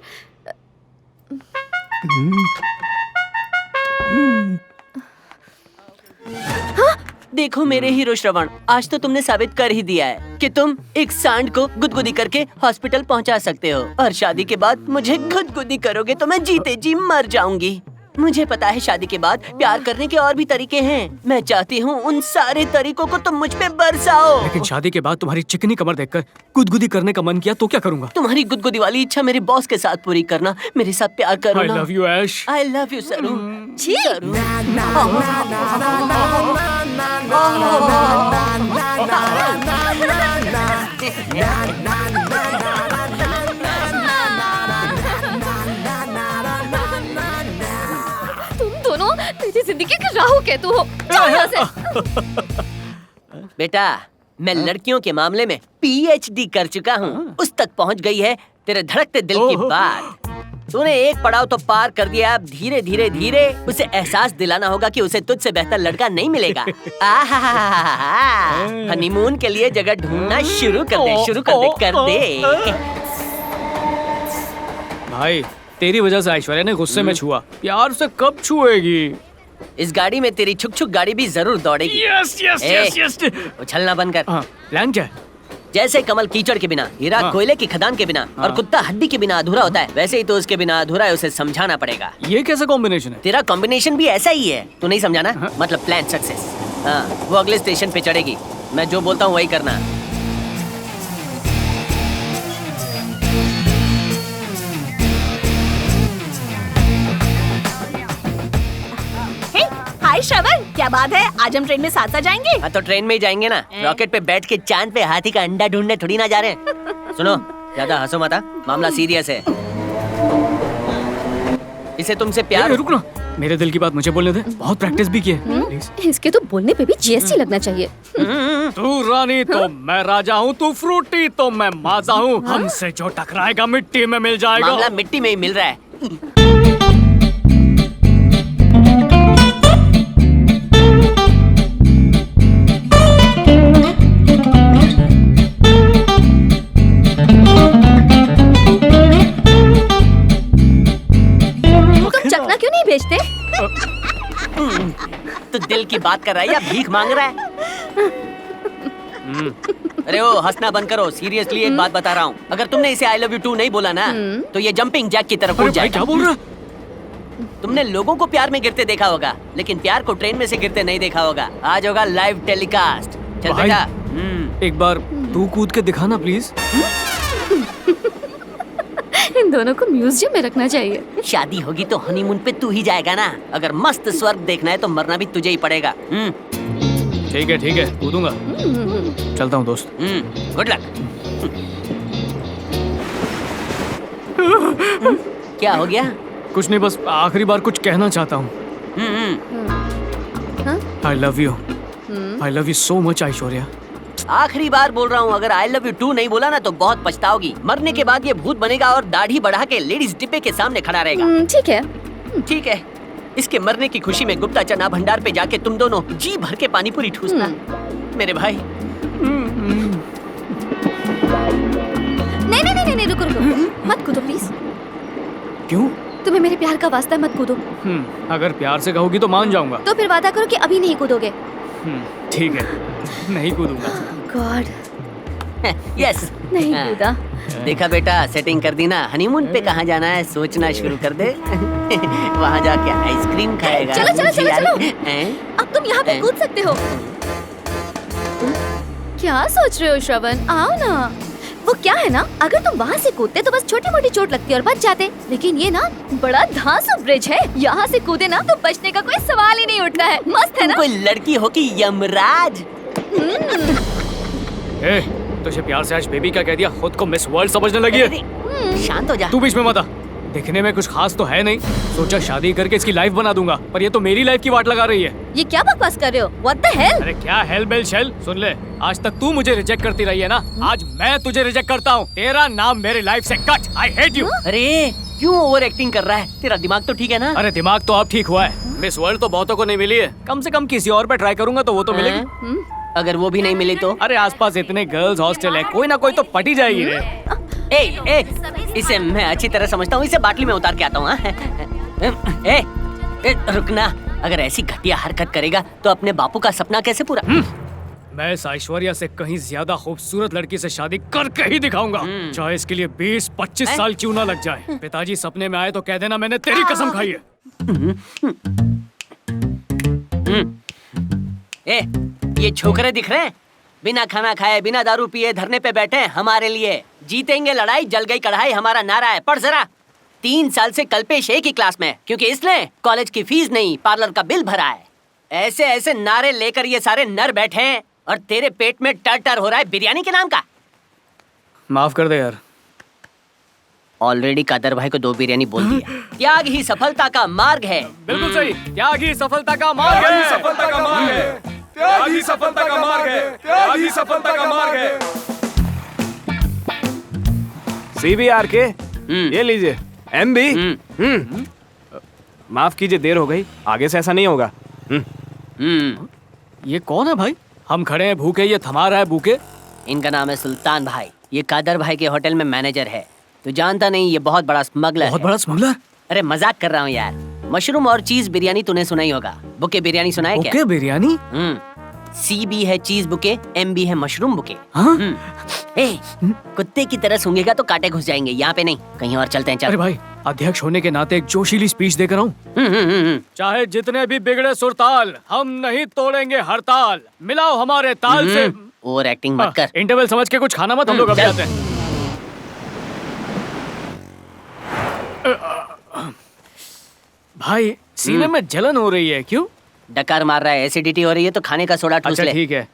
देखो मेरे हीरो श्रवण, आज तो तुमने साबित कर ही दिया है कि तुम एक सांड को गुदगुदी करके हॉस्पिटल पहुंचा सकते हो, और शादी के बाद मुझे गुदगुदी करोगे तो मैं जीते जी मर जाऊंगी। मुझे पता है शादी के बाद प्यार करने के और भी तरीके हैं, मैं चाहती हूँ उन सारे तरीकों को तुम मुझ पे बरसाओ। लेकिन शादी के बाद तुम्हारी चिकनी कमर देखकर गुदगुदी करने का मन किया तो क्या करूँगा? तुम्हारी गुदगुदी वाली इच्छा मेरे बॉस के साथ पूरी करना, मेरे साथ प्यार करो I ना। love you, Ash. I love you सरू। सरू। तुम दोनों मेरी जिंदगी के राहु केतु हो। जाओ यहाँ से। बेटा, मैं लड़कियों के मामले में PhD कर चुका हूँ, उस तक पहुँच गई है तेरे धड़कते दिल की बात। तूने एक पड़ाव तो पार कर दिया, अब धीरे धीरे धीरे उसे एहसास दिलाना होगा कि उसे तुझसे बेहतर लड़का नहीं मिलेगा। हनीमून के लिए जगह ढूंढना शुरू कर दे, शुरू कर दे, कर दे। भाई, तेरी वजह से ऐश्वर्या ने गुस्से में छुआ, प्यार से कब छुएगी? इस गाड़ी में तेरी छुक छुक गाड़ी भी जरूर दौड़ेगी। Yes yes yes yes. उछलना बंद कर। प्लान क्या है? जैसे कमल कीचड़ के बिना, हीरा कोयले की खदान के बिना, और कुत्ता हड्डी के बिना अधूरा होता है, वैसे ही तो उसके बिना अधूरा है, उसे समझाना पड़ेगा। ये कैसा कॉम्बिनेशन है? तेरा कॉम्बिनेशन भी ऐसा ही है, तू नहीं समझाना? मतलब प्लान सक्सेस। हाँ, वो अगले स्टेशन पे चढ़ेगी, मैं जो बोलता हूँ वही करना। हाय श्रवण, क्या बात है? आज हम ट्रेन में साथ साथ जाएंगे। हाँ तो ट्रेन में ही जाएंगे ना, रॉकेट पे बैठ के चांद पे हाथी का अंडा ढूंढने थोड़ी ना जा रहे हैं। सुनो, ज्यादा हंसो मत, मामला सीरियस है। इसे तुमसे प्यार। रुक ना, मेरे दिल की बात मुझे बोलने दे, बहुत प्रैक्टिस भी की है। इसके तो बोलने पे भी GST लगना चाहिए। तू रानी तो मैं राजा हूँ, तू फ्रूटी तो मैं माजा हूँ, हमसे जो टकराएगा मिट्टी में मिल जाएगा। मामला मिट्टी में ही मिल रहा है। चकना क्यों नहीं भेजते? तो दिल की बात कर रहा है या भीख मांग रहा है? अरे ओ, हंसना बंद करो, सीरियसली एक बात बता रहा हूँ, अगर तुमने इसे I love you too नहीं बोला ना, तो ये जंपिंग जैक की तरफ उड़ जाएगा। क्या बोल रहा? तुमने लोगों को प्यार में गिरते देखा होगा, लेकिन प्यार को ट्रेन में से गिरते नहीं देखा होगा। आज होगा लाइव टेलीकास्ट। चल बेटा, एक बार तू कूद के दिखाना प्लीज। इन दोनों को म्यूजियम में रखना चाहिए। शादी होगी तो हनीमून पे तू ही जाएगा ना। अगर मस्त स्वर्ग देखना है तो मरना भी तुझे ही पड़ेगा। ठीक है, कूदूंगा। चलता हूँ दोस्त। Good luck. क्या हो गया? कुछ नहीं, बस आखिरी बार कुछ कहना चाहता हूँ। आई love you so much Aishwarya. आखिरी बार बोल रहा हूँ, अगर आई लव यू टू नहीं बोला ना तो बहुत पछताओगी। मरने के बाद ये भूत बनेगा और दाढ़ी बढ़ा के लेडीज डिब्बे के सामने खड़ा रहेगा। ठीक है। ठीक है, इसके मरने की खुशी में गुप्ता चना भंडार पे जाके तुम दोनों जी भर के पानी पूरी ठूसना मेरे भाई। नहीं, रुको, मत कूदो प्लीज। क्यों? तुम्हें मेरे प्यार का वास्ता है, मत कूदो। अगर प्यार से कहोगी तो मान जाऊंगा। तो फिर वादा करो कि अभी नहीं कूदोगे। ठीक है, नहीं कूदूंगा। गॉड, यस, नहीं कूदा। देखा बेटा, सेटिंग कर दी ना। हनीमून पे कहाँ जाना है सोचना शुरू कर दे। वहाँ जाके आइसक्रीम खाएगा। चलो। अब तुम यहाँ पे कूद सकते हो। क्या सोच रहे हो श्रवण? आओ ना। वो क्या है ना, अगर तुम वहाँ से कूदते तो बस छोटी मोटी चोट लगती और बच जाते, लेकिन ये ना बड़ा धांसू ब्रिज है। यहाँ से कूदे ना तो बचने का कोई सवाल ही नहीं उठता है। मस्त है ना? कोई लड़की हो कि यमराज। तुझे प्यार से आज बेबी क्या कह दिया? खुद को मिस वर्ल्ड समझने लगी है। शांत हो जा। तू बीच में मत आ। दिखने में कुछ खास तो है नहीं, सोचा शादी करके इसकी लाइफ बना दूंगा, पर ये तो मेरी लाइफ की वाट लगा रही है। ये क्या बकवास कर रहे हो? What the hell? अरे क्या हेल बेल शेल? सुन ले, आज तक तू मुझे रिजेक्ट करती रही है ना, आज मैं तुझे रिजेक्ट करता हूँ। तेरा नाम मेरे लाइफ से कट। I hate you. अरे क्यों ओवर एक्टिंग कर रहा है? तेरा दिमाग तो ठीक है ना? अरे दिमाग तो अब ठीक हुआ है। मिस वर्ल्ड तो बहुतों को नहीं मिली है, कम से कम किसी और पे ट्राई करूंगा तो वो तो मिलेगी। अगर वो भी नहीं मिली तो? अरे आसपास इतने गर्ल्स हॉस्टल है, कोई ना कोई तो पटी जाएगी रे। इसे मैं अच्छी तरह समझता हूँ, इसे बाटली में उतार के आता हूँ। रुकना, अगर ऐसी घटिया हरकत करेगा तो अपने बापू का सपना कैसे पूरा? मैं इस ऐश्वर्या से कहीं ज्यादा खूबसूरत लड़की से शादी करके ही दिखाऊंगा, चाहे इसके लिए 20-25 साल क्यों ना लग जाए। पिताजी सपने में आए तो कह देना मैंने तेरी कसम खाई है। ये छोकरे दिख रहे हैं, बिना खाना खाए बिना दारू पिए धरने पे बैठे हैं हमारे लिए। जीतेंगे लड़ाई, जल गई कढ़ाई हमारा नारा है। पढ़ जरा। 3 साल से कल्पेश एक ही क्लास में, क्योंकि इसने कॉलेज की फीस नहीं पार्लर का बिल भरा है। ऐसे ऐसे नारे लेकर ये सारे नर बैठे हैं और तेरे पेट में टर हो रहा है बिरयानी के नाम का। माफ कर दे यार। ऑलरेडी कादर भाई को 2 बिरयानी बोल दिया। त्याग ही सफलता का मार्ग है। बिल्कुल सही, त्याग ही सफलता का मार्ग है। सफलता का मार्ग है। त्याग ही सफलता का मार्ग है। त्याग ही सफलता का मार्ग है। CBR के ये लीजिए। MB। माफ कीजिए, देर हो गई, आगे से ऐसा नहीं होगा। ये कौन है भाई? हम खड़े हैं भूखे, ये थमा रहा है भूखे। इनका नाम है सुल्तान भाई। ये कादर भाई के होटल में मैनेजर है। तू जानता नहीं, ये बहुत बड़ा स्मगलर है। बहुत बड़ा स्मगलर? अरे मजाक कर रहा हूँ यार। मशरूम और चीज बिरयानी तूने सुना ही होगा। बुके बिरयानी सुना है क्या? बुके बिरयानी? CB है चीज बुके, MB है मशरूम बुके। कुत्ते की तरह सूंघेगा तो कांटे घुस जाएंगे। यहाँ पे नहीं, कहीं और चलते हैं। चल। अरे भाई, अध्यक्ष होने के नाते एक जोशीली स्पीच देकर आऊं। चाहे जितने भी बिगड़े सुरताल, हम नहीं तोड़ेंगे हड़ताल। मिलाओ हमारे ताल से। ओवर एक्टिंग मत कर। इंटरवल समझ के कुछ खाना मत, हम लोग अभी आते हैं। भाई सीने में जलन हो रही है, क्यों? डकार मार रहा है, एसिडिटी हो रही है तो खाने का सोडा ठूस ले। अच्छा ठीक है,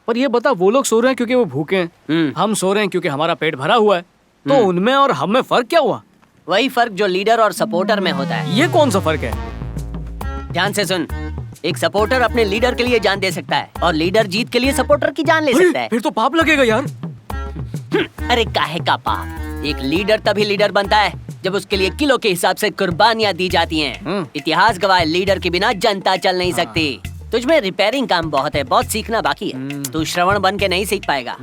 पर ये बता, वो लोग सो रहे हैं क्योंकि वो भूखे हैं, हम सो रहे हैं क्योंकि हमारा पेट भरा हुआ है, तो उनमें और हम में फर्क क्या हुआ? वही फर्क जो लीडर और सपोर्टर में होता है। ये कौन सा फर्क है? ध्यान से सुन। एक सपोर्टर अपने लीडर के लिए जान दे सकता है और लीडर जीत के लिए सपोर्टर की जान ले सकता है। फिर तो पाप लगेगा यार। अरे काहे का पाप? एक लीडर तभी लीडर बनता है जब उसके लिए किलो के हिसाब से कुर्बानियां दी जाती हैं। इतिहास गवाह, लीडर के बिना जनता चल नहीं सकती। तुझमें रिपेयरिंग काम बहुत है, बहुत सीखना बाकी है। तू श्रवण बन के नहीं सीख पाएगा,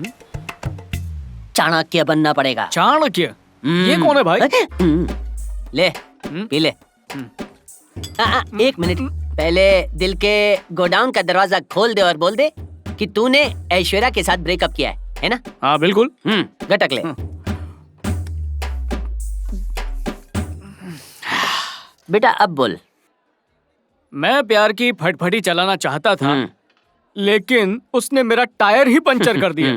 चाणक्य बनना पड़ेगा। चाणक्य? ये कौन है भाई? ले पी ले। 1 मिनट पहले दिल के गोडाउन का दरवाजा खोल दे और बोल दे कि तूने ऐश्वर्या के साथ ब्रेकअप किया है ना? हाँ बिल्कुल। गटक ले। बेटा अब बोल। मैं प्यार की फटफटी चलाना चाहता था, लेकिन उसने मेरा टायर ही पंचर कर दिया।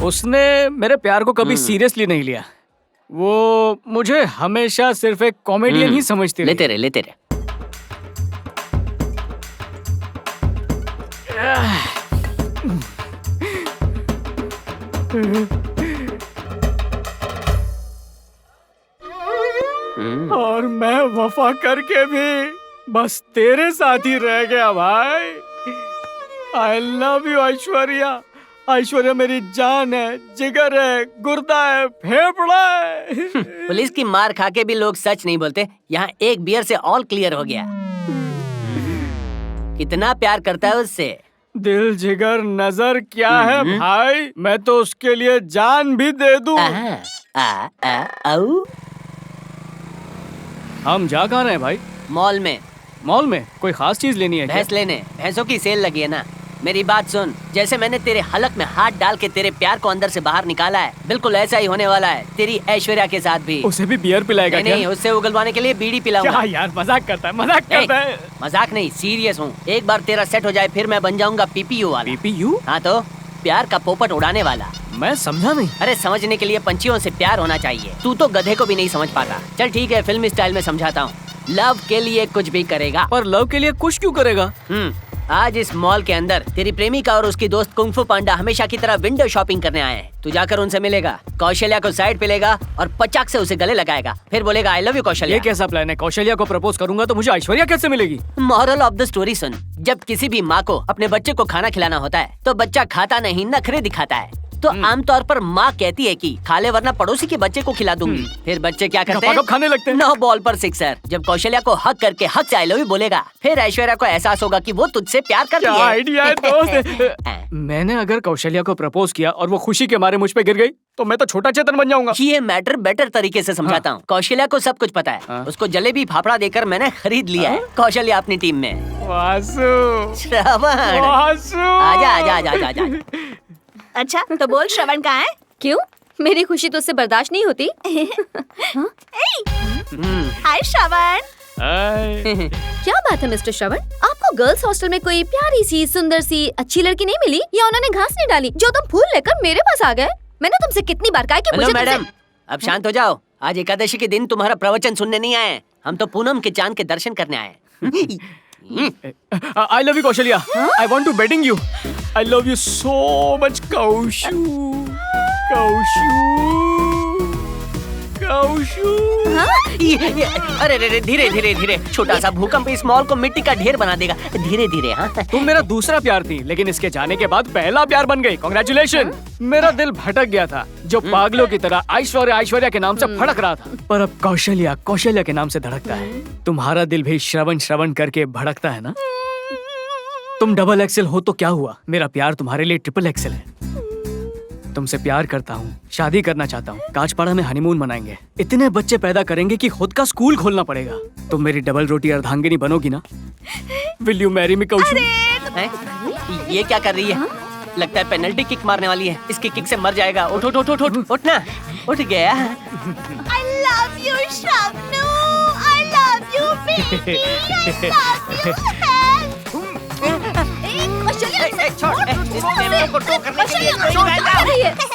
उसने मेरे प्यार को कभी सीरियसली नहीं लिया। वो मुझे हमेशा सिर्फ एक कॉमेडियन ही समझती रही। लेते रहे, लेते रहे। और मैं वफा करके भी बस तेरे साथ ही रह गया भाई। आई लव यू ऐश्वर्या। ऐश्वर्या मेरी जान है, जिगर है, गुर्दा है, फेफड़ा है। पुलिस की मार खा के भी लोग सच नहीं बोलते। यहाँ एक बियर से ऑल क्लियर हो गया। कितना प्यार करता है उससे। दिल जिगर नजर क्या है भाई, मैं तो उसके लिए जान भी दे दूं। हम जा कहाँ रहे हैं भाई? मॉल में। मॉल में कोई खास चीज लेनी है क्या? भैंस लेने। भैंसों की सेल लगी है ना। मेरी बात सुन, जैसे मैंने तेरे हलक में हाथ डाल के तेरे प्यार को अंदर से बाहर निकाला है, बिल्कुल ऐसा ही होने वाला है तेरी ऐश्वर्या के साथ भी। उसे भी बियर पिलाएगा क्या? नहीं, उससे उगलवाने के लिए बीड़ी पिलाऊंगा। क्या यार, मजाक करता है, मजाक करता है। मजाक नहीं, सीरियस हूँ। एक बार तेरा सेट हो जाए फिर मैं बन जाऊंगा पीपीयू वाला। पीपीयू? हाँ तो प्यार का पोपट उड़ाने वाला। मैं समझा नहीं। अरे समझने के लिए पंछियों से प्यार होना चाहिए। तू तो गधे को भी नहीं समझ पाता। चल ठीक है, फिल्मी स्टाइल में समझाता हूँ। लव के लिए कुछ भी करेगा। पर लव के लिए कुछ क्यों करेगा? आज इस मॉल के अंदर तेरी प्रेमिका और उसकी दोस्त कुंफू पांडा हमेशा की तरह विंडो शॉपिंग करने आए हैं। तू जाकर उनसे मिलेगा, कौशल्या को साइड पे लेगा और पचाक से उसे गले लगाएगा, फिर बोलेगा आई लव यू कौशल्या। ये कैसा प्लान है? कौशल्या को प्रपोज करूंगा तो मुझे ऐश्वर्या कैसे मिलेगी? मॉरल ऑफ द स्टोरी सुन, जब किसी भी माँ को अपने बच्चे को खाना खिलाना होता है तो बच्चा खाता नहीं, नखरे दिखाता है। तो आमतौर पर माँ कहती है कि खा ले वरना पड़ोसी के बच्चे को खिला दूंगी। फिर बच्चे क्या करते हैं? खाने लगते हैं। 9 बॉल पर 6। जब कौशल्या को हक करके हक से आई लव यू बोलेगा, फिर ऐश्वर्या को एहसास होगा कि वो तुझसे प्यार करती है। क्या आइडिया है दोस्त। मैंने अगर कौशल्या को प्रपोज किया और वो खुशी के मारे मुझ पे गिर गई तो मैं तो छोटा चेतन बन जाऊंगा। ये मैटर बेटर तरीके से समझाता हूँ। कौशल्या को सब कुछ पता है। उसको जलेबी फाफड़ा देकर मैंने खरीद लिया है। कौशल्या अपनी टीम में। वासु, श्रवण, वासु। आजा आजा आजा आजा। अच्छा तो बोल, श्रवण कहाँ है? क्यों? मेरी खुशी तो उससे बर्दाश्त नहीं होती। हाय श्रवण। क्या बात है मिस्टर श्रवण, आपको गर्ल्स हॉस्टल में कोई प्यारी सी, सुंदर सी, अच्छी लड़की नहीं मिली, या उन्होंने घास नहीं डाली जो तुम फूल लेकर मेरे पास आ गए? मैंने तुमसे कितनी बार कहा कि मुझे मैडम, अब शांत हो जाओ। आज एकादशी के दिन तुम्हारा प्रवचन सुनने नहीं आए, हम तो पूनम के चांद के दर्शन करने आए। I love you Kaushalya. I want to wedding you। I love you so much कौशु, कौशु, कौशु। अरे रे धीरे धीरे धीरे, छोटा सा भूकंप इस मॉल को मिट्टी का ढेर बना देगा। धीरे धीरे। हाँ, तुम मेरा दूसरा प्यार थी, लेकिन इसके जाने के बाद पहला प्यार बन गई। कांग्रेचुलेशन। मेरा दिल भटक गया था, जो पागलों की तरह ऐश्वर्या ऐश्वर्या के नाम से भड़क रहा था, पर अब कौशल्या कौशल्या के नाम से धड़कता है। तुम्हारा दिल भी श्रवण श्रवण करके भड़कता है ना? तुम डबल एक्सेल हो तो क्या हुआ, मेरा प्यार तुम्हारे लिए ट्रिपल एक्सेल है। तुमसे प्यार करता हूँ, शादी करना चाहता हूँ, कांचपाड़ा में हनीमून मनाएंगे, इतने बच्चे पैदा करेंगे कि खुद का स्कूल खोलना पड़ेगा। तुम मेरी डबल रोटी अर्धांगिनी बनोगी ना? Will you marry me Kaushu? ये क्या कर रही है? लगता है पेनल्टी किक मारने वाली है। इसकी किक से मर जाएगा। उठ उठ उठ उठ उठ, उठना। उठ गया। I love you शाबनू, I love you baby, I love you।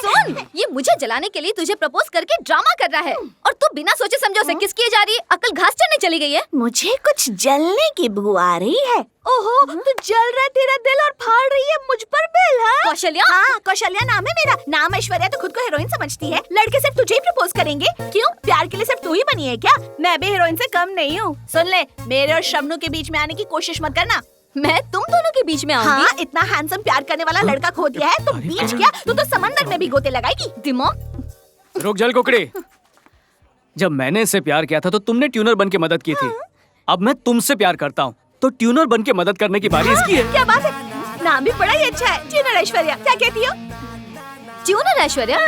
सुन, ये मुझे जलाने के लिए तुझे प्रपोज करके ड्रामा कर रहा है, और तू बिना सोचे समझे उसे किस किए जा रही है? अकल घास चढ़ने चली गई है। मुझे कुछ जलने की बू आ रही है। ओहो, तू जल रहा है तेरा दिल और फाड़ रही है मुझ पर बेल। हाँ कौशल्या? हाँ कौशल्या नाम है मेरा। नाम ऐश्वर्या तो खुद को हीरोइन समझती है। लड़के सिर्फ तुझे ही प्रपोज करेंगे। क्यों? प्यार के लिए सिर्फ तू ही बनी है क्या? मैं भी हीरोइन से कम नहीं हूँ। सुन ले, मेरे और शबनू के बीच में आने की कोशिश मत करना। मैं तुम दोनों के बीच में आऊंगी? हाँ, इतना हैंडसम प्यार करने वाला लड़का खो दिया है तो बीच क्या, तू तो समंदर में भी गोते लगाएगी। दिमाग रुक जल कुकड़ी। जब मैंने इससे प्यार किया था तो तुमने ट्यूनर बन के मदद की थी। अब मैं तुमसे प्यार करता हूँ तो ट्यूनर बन के मदद करने की बारी इसकी है। क्या बात है, नाम भी बड़ा ही अच्छा है, ट्यूनर ऐश्वर्या। क्या कहती हो? ट्यूनर ऐश्वर्या?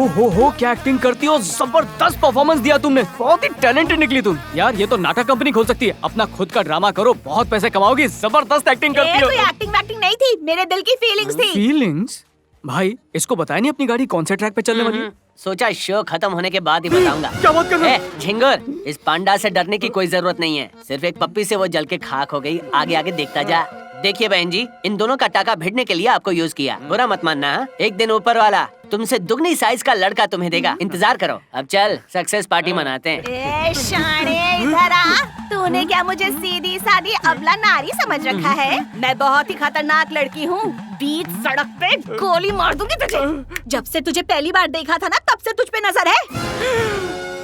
हो क्या एक्टिंग करती हो, जबरदस्त परफॉर्मेंस दिया तुमने, बहुत ही टैलेंटेड निकली तुम। यार ये तो नाटक कंपनी खोल सकती है, अपना खुद का ड्रामा करो, बहुत पैसे कमाओगी, जबरदस्त एक्टिंग करती हो। एक्टिंग वैक्टिंग नहीं थी, मेरे दिल की फीलिंग्स थी। फीलिंग्स? भाई इसको बताया नहीं अपनी गाड़ी कौन से ट्रैक पे चलने वाली है? सोचा शो खत्म होने के बाद ही बताऊंगा। क्या बात कर रहे हो? झिंगुर, इस पांडा से डरने की कोई जरूरत नहीं है। सिर्फ एक पप्पी से वो जल के खाक हो गई। आगे आगे देखता जा, देखिए बहन जी, इन दोनों का टाका भिड़ने के लिए आपको यूज किया, बुरा मत मानना। हाँ? एक दिन ऊपर वाला तुमसे दुगनी साइज का लड़का तुम्हें देगा, इंतजार करो। अब चल सक्सेस पार्टी मनाते हैं। ए शाणे, इधर आ। तूने क्या मुझे सीधी सादी अबला नारी समझ रखा है? मैं बहुत ही खतरनाक लड़की हूँ। बीच सड़क पे गोली मार दूंगी तुझे। जब से तुझे पहली बार देखा था ना, तब से तुझ पे नजर है।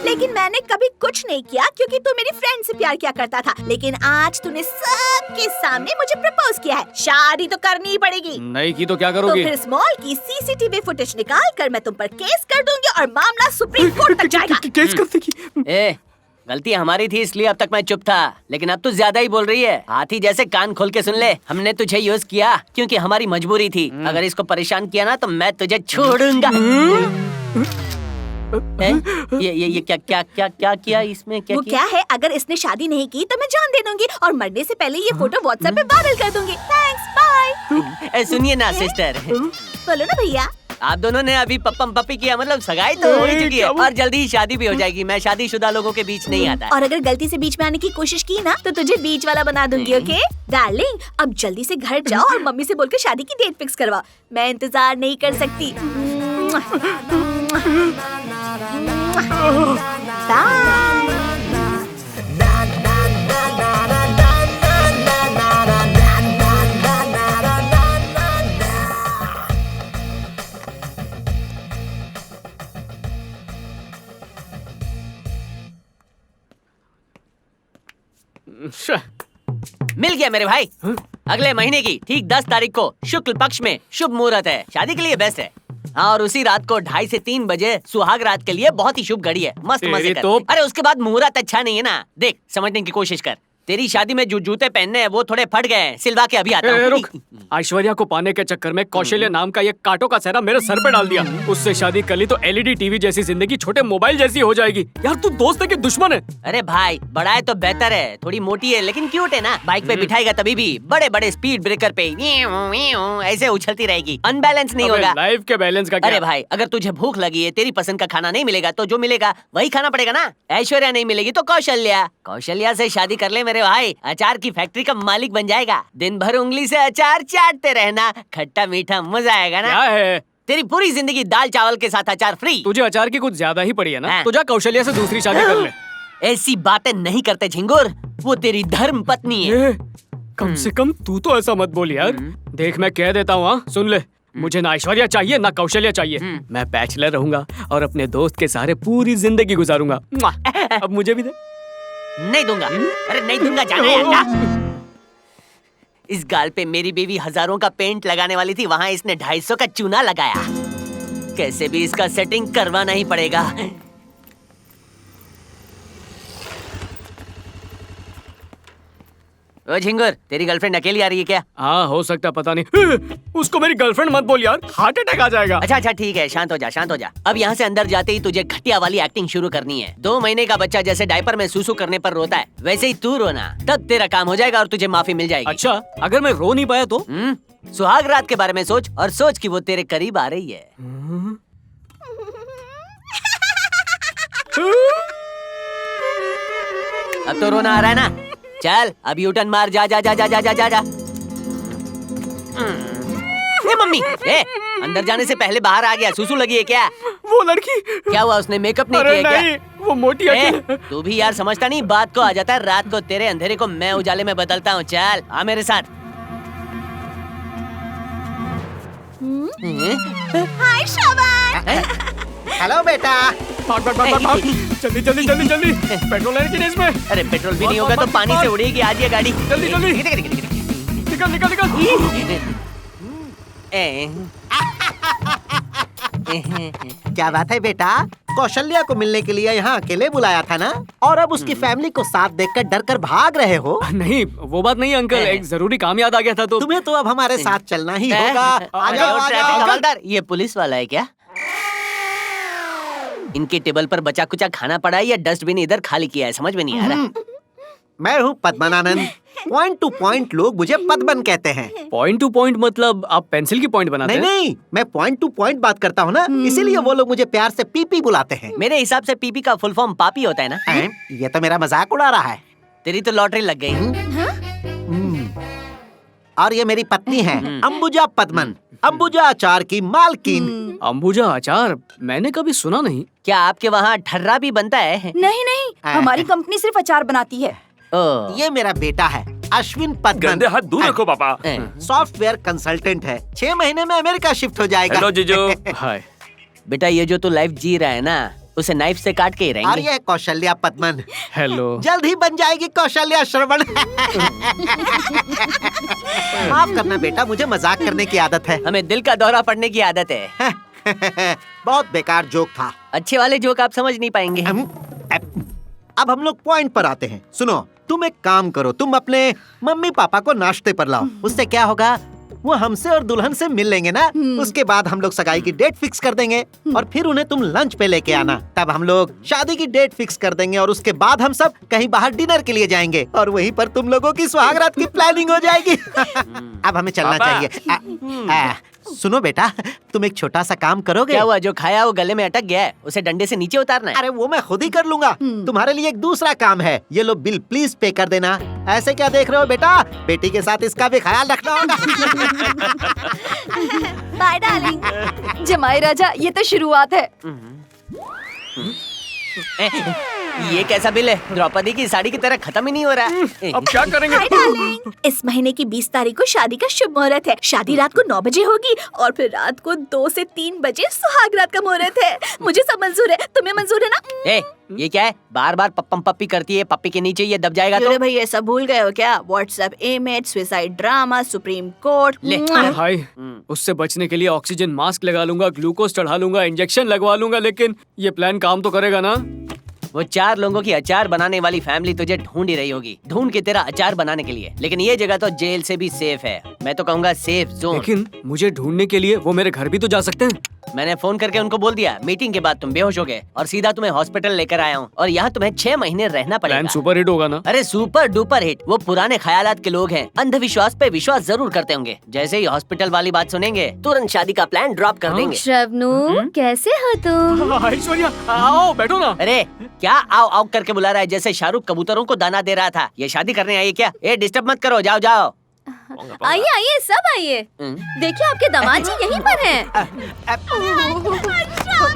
लेकिन मैंने कभी कुछ नहीं किया क्योंकि तू मेरी फ्रेंड से प्यार किया करता था। लेकिन आज तूने सबके सामने मुझे प्रपोज किया है। शादी तो करनी ही पड़ेगी। नहीं की तो क्या तो करोगी? फिर स्मॉल की सीसीटीवी फुटेज निकाल कर मैं तुम पर केस कर दूंगी और मामला सुप्रीम कोर्ट तक जाएगा। केस कर देगी? ए, गलती हमारी थी इसलिए अब तक मैं चुप था, लेकिन अब तू ज्यादा ही बोल रही है। हाथी जैसे कान खोल के सुन ले, हमने तुझे यूज किया क्योंकि हमारी मजबूरी थी। अगर इसको परेशान किया ना तो मैं तुझे छोड़ूंगा। ये क्या किया इसमें? क्या वो किया? क्या है, अगर इसने शादी नहीं की तो मैं जान दे दूंगी और मरने से पहले ये फोटो व्हाट्सएप पे वायरल कर दूंगी। Thanks, bye. सुनिए ना सिस्टर, बोलो ना भैया। आप दोनों ने अभी पप्पम पप्पी किया, मतलब सगाई तो हो ही चुकी है और जल्दी ही शादी भी हो जाएगी। मैं शादीशुदा लोगों के बीच नहीं आता। और अगर गलती से बीच में आने की कोशिश की ना तो तुझे बीच वाला बना दूंगी। ओके डार्लिंग, अब जल्दी से घर जाओ और मम्मी से बोलकर शादी की डेट फिक्स करवाओ। मैं इंतजार नहीं कर सकती। मिल गया मेरे भाई। अगले महीने की ठीक 10 तारीख को शुक्ल पक्ष में शुभ मुहूर्त है। शादी के लिए बेस्ट है। हाँ, और उसी रात को 2:30 से 3 बजे सुहाग रात के लिए बहुत ही शुभ घड़ी है। मस्त मजे कर। अरे उसके बाद मुहूर्त अच्छा नहीं है ना। देख समझने की कोशिश कर। तेरी शादी में जो जूते पहनने हैं वो थोड़े फट गए हैं, सिलवा के अभी आता हूँ। रुक, ऐश्वर्या को पाने के चक्कर में कौशल्य नाम का ये कांटों का सेहरा मेरे सर पे डाल दिया। उससे शादी कर ली तो एलईडी टीवी जैसी जिंदगी छोटे मोबाइल जैसी हो जाएगी। यार तू दोस्त है कि दुश्मन है? अरे भाई, बड़ा है तो बेहतर है। थोड़ी मोटी है लेकिन क्यूट है ना। बाइक पे बिठाएगा तभी भी बड़े बड़े स्पीड ब्रेकर पे ऐसे उछलती रहेगी, अनबैलेंस नहीं होगा। लाइफ के बैलेंस का क्या? अरे भाई, अगर तुझे भूख लगी है, तेरी पसंद का खाना नहीं मिलेगा तो जो मिलेगा वही खाना पड़ेगा ना। ऐश्वर्या नहीं मिलेगी तो कौशल्या से शादी कर ले मेरे भाई। अचार की फैक्ट्री का मालिक बन जाएगा। दिन भर उंगली से अचार चाटते रहना, खट्टा मीठा मजा आएगा ना। क्या है? तेरी पूरी जिंदगी दाल चावल के साथ अचार फ्री। तुझे अचार की कुछ ज्यादा ही पड़ी है ना। तो जा कौशल्या से दूसरी शादी कर ले। ऐसी बातें नहीं करते झिंगुर, वो तेरी धर्म पत्नी है। कम से कम तू तो ऐसा मत बोल यार। देख मैं कह देता हूँ, हाँ सुन ले, मुझे ना ऐश्वर्या चाहिए ना कौशल्या चाहिए। मैं बैचलर रहूंगा और अपने दोस्त के सहारे पूरी जिंदगी गुजारूंगा। अब मुझे भी दे। नहीं दूंगा। अरे नहीं दूंगा, जाना है। इस गाल पे मेरी बीवी हजारों का पेंट लगाने वाली थी, वहाँ इसने 250 का चूना लगाया। कैसे भी इसका सेटिंग करवाना ही पड़ेगा। ओ झिंगुर, तेरी गर्लफ्रेंड अकेली आ रही है क्या? हाँ हो सकता, पता नहीं। उसको मेरी गर्लफ्रेंड मत बोल यार, हार्ट अटैक आ जाएगा। अच्छा ठीक है, शांत हो जा, शांत हो जा। अब यहाँ से अंदर जाते ही तुझे घटिया वाली एक्टिंग शुरू करनी है। 2 महीने का बच्चा जैसे डायपर में सूसू करने पर रोता है, वैसे ही तू रोना, तब तेरा काम हो जाएगा और तुझे माफी मिल जाएगी। अच्छा, अगर मैं रो नहीं पाया तो? सुहाग रात के बारे में सोच और सोच कि वो तेरे करीब आ रही है। अब तो रोना आ रहा है ना? चल अब यूटर्न मार, जा जा जा जा जा जा जा जा। ए मम्मी, अंदर जाने से पहले बाहर आ गया। सूसू लगी है क्या? वो लड़की क्या हुआ, उसने मेकअप नहीं किया क्या? वो मोटी है। तू भी यार समझता नहीं, बात को आ जाता है। रात को तेरे अंधेरे को मैं उजाले में बदलता हूँ। चल आ मेरे साथ। हाय शाबाश। हेलो बेटा। भाग भाग भाग भाग, जल्दी जल्दी जल्दी जल्दी। पेट्रोल है कि नहीं इसमें? अरे पेट्रोल भी नहीं होगा तो पानी से उड़ेगी आज ये गाड़ी। जल्दी जल्दी निकल निकल निकल। क्या बात है बेटा, कौशल्या को मिलने के लिए यहाँ अकेले बुलाया था ना, और अब उसकी फैमिली को साथ देखकर डर कर भाग रहे हो? नहीं वो बात नहीं अंकल, एक जरूरी काम याद आ गया था तो। तुम्हें तो अब हमारे साथ चलना ही होगा। आ जाओ आ ट्रैफिक हवलदार, जाओ। ये पुलिस वाला है क्या? इनके टेबल पर बचा कुचा खाना पड़ा है या डस्टबिन इधर खाली किया है, समझ में नहीं आ रहा। मैं हूँ पद्मनानंद। पॉइंट टू पॉइंट लोग मुझे पद्मन कहते हैं। पॉइंट टू पॉइंट मतलब आप पेंसिल की पॉइंट बनाते हैं? नहीं, मैं पॉइंट टू पॉइंट बात करता हूँ ना, इसीलिए वो लोग मुझे प्यार से पीपी बुलाते हैं। मेरे हिसाब से पीपी का फुल फॉर्म पापी होता है ना? ये तो मेरा मजाक उड़ा रहा है। तेरी तो लॉटरी लग गई। और ये मेरी पत्नी है अंबुजा पद्मन, अंबुजा अचार की मालकिन। अंबुजा अचार मैंने कभी सुना नहीं। क्या आपके वहाँ ठर्रा भी बनता है? नहीं नहीं, हमारी कंपनी सिर्फ अचार बनाती है। ये मेरा बेटा है अश्विन पद्मन। गंदे हाथ दूर रखो पापा। सॉफ्टवेयर कंसल्टेंट है, 6 महीने में अमेरिका शिफ्ट हो जाएगा। हेलो जीजू। हाय बेटा, ये जो तू लाइफ जी रहा है ना, उसे नाइफ से काट के ही और रहेंगे। ये कौशल्या पद्मन, हेलो। जल्द ही बन जाएगी कौशल्या श्रवण। माफ करना बेटा, मुझे मजाक करने की आदत है। हमें दिल का दौरा पड़ने की आदत है। बहुत बेकार जोक था। अच्छे वाले जोक आप समझ नहीं पाएंगे। अब हम लोग पॉइंट पर आते हैं। सुनो, तुम एक काम करो, तुम अपने मम्मी पापा को नाश्ते पर लाओ। उससे क्या होगा, वो हमसे और दुल्हन से मिल लेंगे ना। उसके बाद हम लोग सगाई की डेट फिक्स कर देंगे और फिर उन्हें तुम लंच पे लेके आना। तब हम लोग शादी की डेट फिक्स कर देंगे और उसके बाद हम सब कहीं बाहर डिनर के लिए जाएंगे और वहीं पर तुम लोगों की सुहागरात की प्लानिंग हो जाएगी। अब हमें चलना चाहिए। सुनो बेटा, तुम एक छोटा सा काम करोगे? क्या हुआ? जो खाया वो गले में अटक गया है, उसे डंडे से नीचे उतारना है। अरे वो मैं खुद ही कर लूंगा। तुम्हारे लिए एक दूसरा काम है, ये लो बिल प्लीज पे कर देना। ऐसे क्या देख रहे हो बेटा, बेटी के साथ इसका भी ख्याल रखना होगा। Bye darling. जमाई राजा, ये तो शुरुआत है। ये कैसा बिल है? द्रौपदी की साड़ी की तरह खत्म ही नहीं हो रहा है। अब क्या करेंगे? हाय डार्लिंग, इस महीने की 20 तारीख को शादी का शुभ मुहूर्त है। शादी रात को 9 बजे होगी और फिर रात को 2 से 3 बजे सुहाग रात का मुहूर्त है। मुझे सब मंजूर है, तुम्हें मंजूर है ना? ये क्या है? बार बार पप्पम पप्पी करती है। पप्पी के नीचे ये दब जाएगा तो? भाई ये सब भूल गए हो क्या? WhatsApp image, suicide drama, supreme court. भाई, उससे बचने के लिए ऑक्सीजन मास्क लगा लूंगा, ग्लूकोज चढ़ा लूंगा, इंजेक्शन लगवा लूंगा, लेकिन ये प्लान काम तो करेगा ना? वो 4 लोगों की अचार बनाने वाली फैमिली तुझे ढूंढ ही रही होगी, ढूंढ के तेरा अचार बनाने के लिए। लेकिन ये जगह तो जेल से भी सेफ है। मैं तो कहूँगा सेफ जोन। लेकिन मुझे ढूंढने के लिए वो मेरे घर भी तो जा सकते हैं। मैंने फोन करके उनको बोल दिया, मीटिंग के बाद तुम बेहोश हो गए और सीधा तुम्हें हॉस्पिटल लेकर आया हूँ और यहाँ तुम्हें 6 महीने रहना प्लान पड़ेगा। सुपर हिट होगा ना? अरे सुपर डुपर हिट। वो पुराने ख्यालात के लोग हैं, अंधविश्वास पे विश्वास जरूर करते होंगे। जैसे ही हॉस्पिटल वाली बात सुनेंगे, तुरंत शादी का प्लान ड्रॉप कर देंगे। श्रवनू, कैसे हो तुम? ऐश्वर्या, आओ बैठो ना। अरे क्या आओ आओ करके बुला रहा है, जैसे शाहरुख कबूतरों को दाना दे रहा था। ये शादी करने आई क्या? ए डिस्टर्ब मत करो, जाओ जाओ। आइए आइए, सब आइए। देखिए आपके दामाद जी यहीं पर हैं।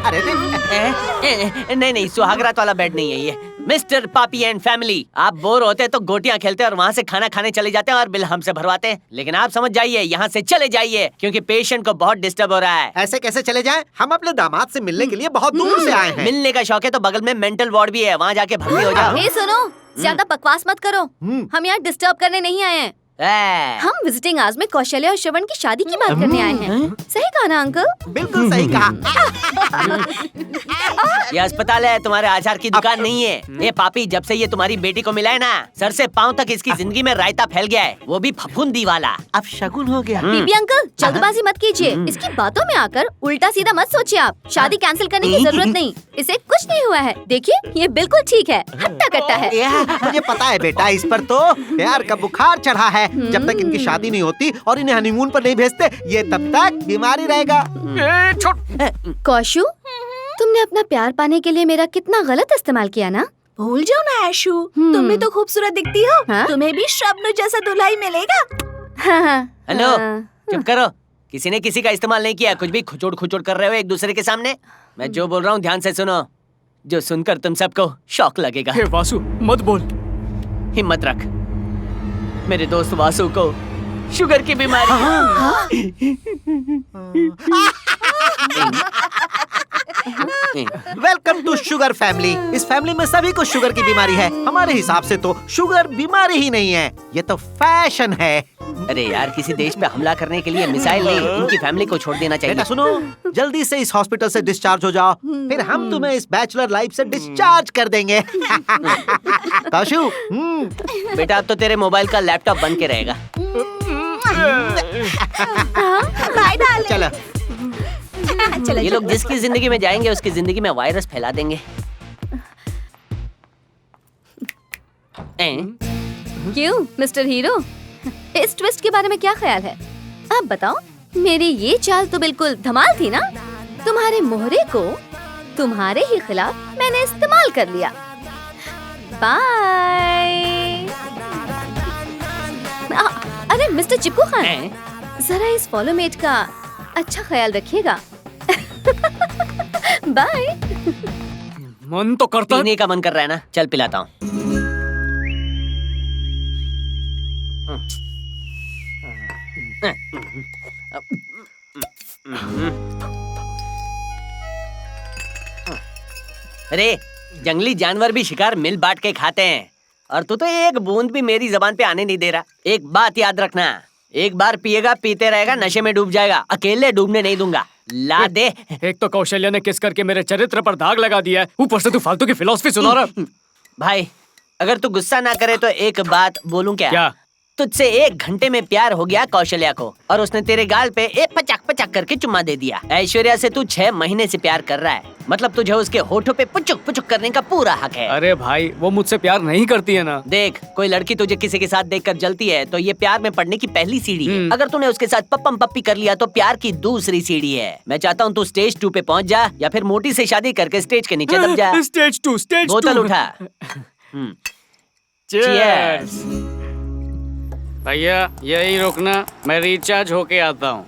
अरे नहीं, सुहागरात वाला बेड नहीं है ये। मिस्टर पापी एंड फैमिली, आप बोर होते हैं तो गोटियां खेलते हैं और वहाँ से खाना खाने चले जाते हैं और बिल हमसे भरवाते हैं। लेकिन आप समझ जाइए, यहाँ से चले जाइए क्योंकि पेशेंट को बहुत डिस्टर्ब हो रहा है। ऐसे कैसे चले जाएं? हम अपने दामाद से मिलने के लिए बहुत दूर से आए हैं। मिलने का शौक है तो बगल में मेंटल वार्ड भी है, वहाँ जाके भर्ती हो जाओ। ए सुनो, ज्यादा बकवास मत करो। हम यहाँ डिस्टर्ब करने नहीं आए हैं। हम विजिटिंग आवर्स में कौशल्या और श्रवण की शादी की बात करने आए हैं। सही कहा ना अंकल? बिल्कुल सही कहा। ये अस्पताल है, तुम्हारे आचार की दुकान नहीं है। ये पापी, जब से ये तुम्हारी बेटी को मिला है ना, सर से पाँव तक इसकी जिंदगी में रायता फैल गया है, वो भी फफूंदी वाला। अब शगुन हो गया। बीबी अंकल, जल्दबाजी मत कीजिए। इसकी बातों में आकर उल्टा सीधा मत सोचिए आप। शादी कैंसिल करने की जरूरत नहीं, इसे कुछ नहीं हुआ है। देखिए ये बिल्कुल ठीक है, हट्टा कट्टा है। मुझे पता है बेटा, इस पर तो प्यार का बुखार चढ़ा है। जब तक इनकी शादी नहीं होती और इन्हें हनीमून पर नहीं भेजते, ये तब तक बीमारी रहेगा। कौशु, तुमने अपना प्यार पाने के लिए मेरा कितना गलत इस्तेमाल किया ना? भूल जाओ ना ऐशु, तुम भी तो खूबसूरत दिखती हो। तुम्हें भी श्रवणु जैसा दूल्हा ही मिलेगा। हेलो, चुप करो। किसी ने किसी का इस्तेमाल नहीं किया। कुछ भी खुचोड़ खुचोड़ कर रहे हो एक दूसरे के सामने। मैं जो बोल रहा हूँ ध्यान से सुनो, जो सुनकर तुम सबको शौक लगेगा। हे वासु, मत बोल। हिम्मत रख। मेरे दोस्त वासु को शुगर की बीमारी। Welcome to sugar family. इस फैमिली में सभी को शुगर की बीमारी है। हमारे हिसाब से तो शुगर बीमारी ही नहीं है, ये तो फैशन है। अरे यार, किसी देश पे हमला करने के लिए मिसाइल नहीं, उनकी फैमिली को छोड़ देना चाहिए। बेटा सुनो, जल्दी से इस हॉस्पिटल से डिस्चार्ज हो जाओ, फिर हम तुम्हें इस बैचलर लाइफ से डिस्चार्ज कर देंगे। कौशु, बेटा अब तो तेरे मोबाइल का लैपटॉप बन के रहेगा। Bye darling. चलो। ये लोग जिसकी जिंदगी में जाएंगे उसकी जिंदगी में वायरस फैला देंगे। क्यों मिस्टर हीरो, इस ट्विस्ट के बारे में क्या ख्याल है? आप बताओ। मेरी ये चाल तो बिल्कुल धमाल थी ना? तुम्हारे मोहरे को तुम्हारे ही खिलाफ मैंने इस्तेमाल कर लिया। बाय। अरे मिस्टर चिप्कू खान, जरा इस फॉलोमेट का अच्छा ख्याल रखिएगा। बाय। मन तो करता पीने का मन कर रहा है ना, चल पिलाता हूँ। अरे जंगली जानवर भी शिकार मिल बांट के खाते हैं, और तू तो एक बूंद भी मेरी जबान पे आने नहीं दे रहा। एक बात याद रखना, एक बार पिएगा पीते रहेगा, नशे में डूब जाएगा, अकेले डूबने नहीं दूंगा। ला दे। एक तो कौशल्या ने किस करके मेरे चरित्र पर दाग लगा दिया है, ऊपर से तू फालतू की फिलॉसफी सुना रहा। भाई अगर तू गुस्सा ना करे तो एक बात बोलूं क्या? क्या? तुझसे 1 घंटे में प्यार हो गया कौशल्या को, और उसने तेरे गाल पे एक पचक पचक करके चुम्मा दे दिया। ऐश्वर्या से तू 6 महीने से प्यार कर रहा है, मतलब तुझे उसके होठों पे पुचुक पुचुक करने का पूरा हक है। अरे भाई वो मुझसे प्यार नहीं करती है ना। देख, कोई लड़की तुझे किसी के साथ देखकर जलती है तो ये प्यार में पड़ने की पहली सीढ़ी है। अगर तूने उसके साथ पप्पम पप्पी कर लिया तो प्यार की दूसरी सीढ़ी है। मैं चाहता हूँ तू स्टेज 2 पे पहुँच जा, या फिर मोटी से शादी करके स्टेज के नीचे दब जा। Stage 2, stage 2। बोतल उठा। Cheers। भैया यही रुकना, मैं रिचार्ज होके आता हूँ।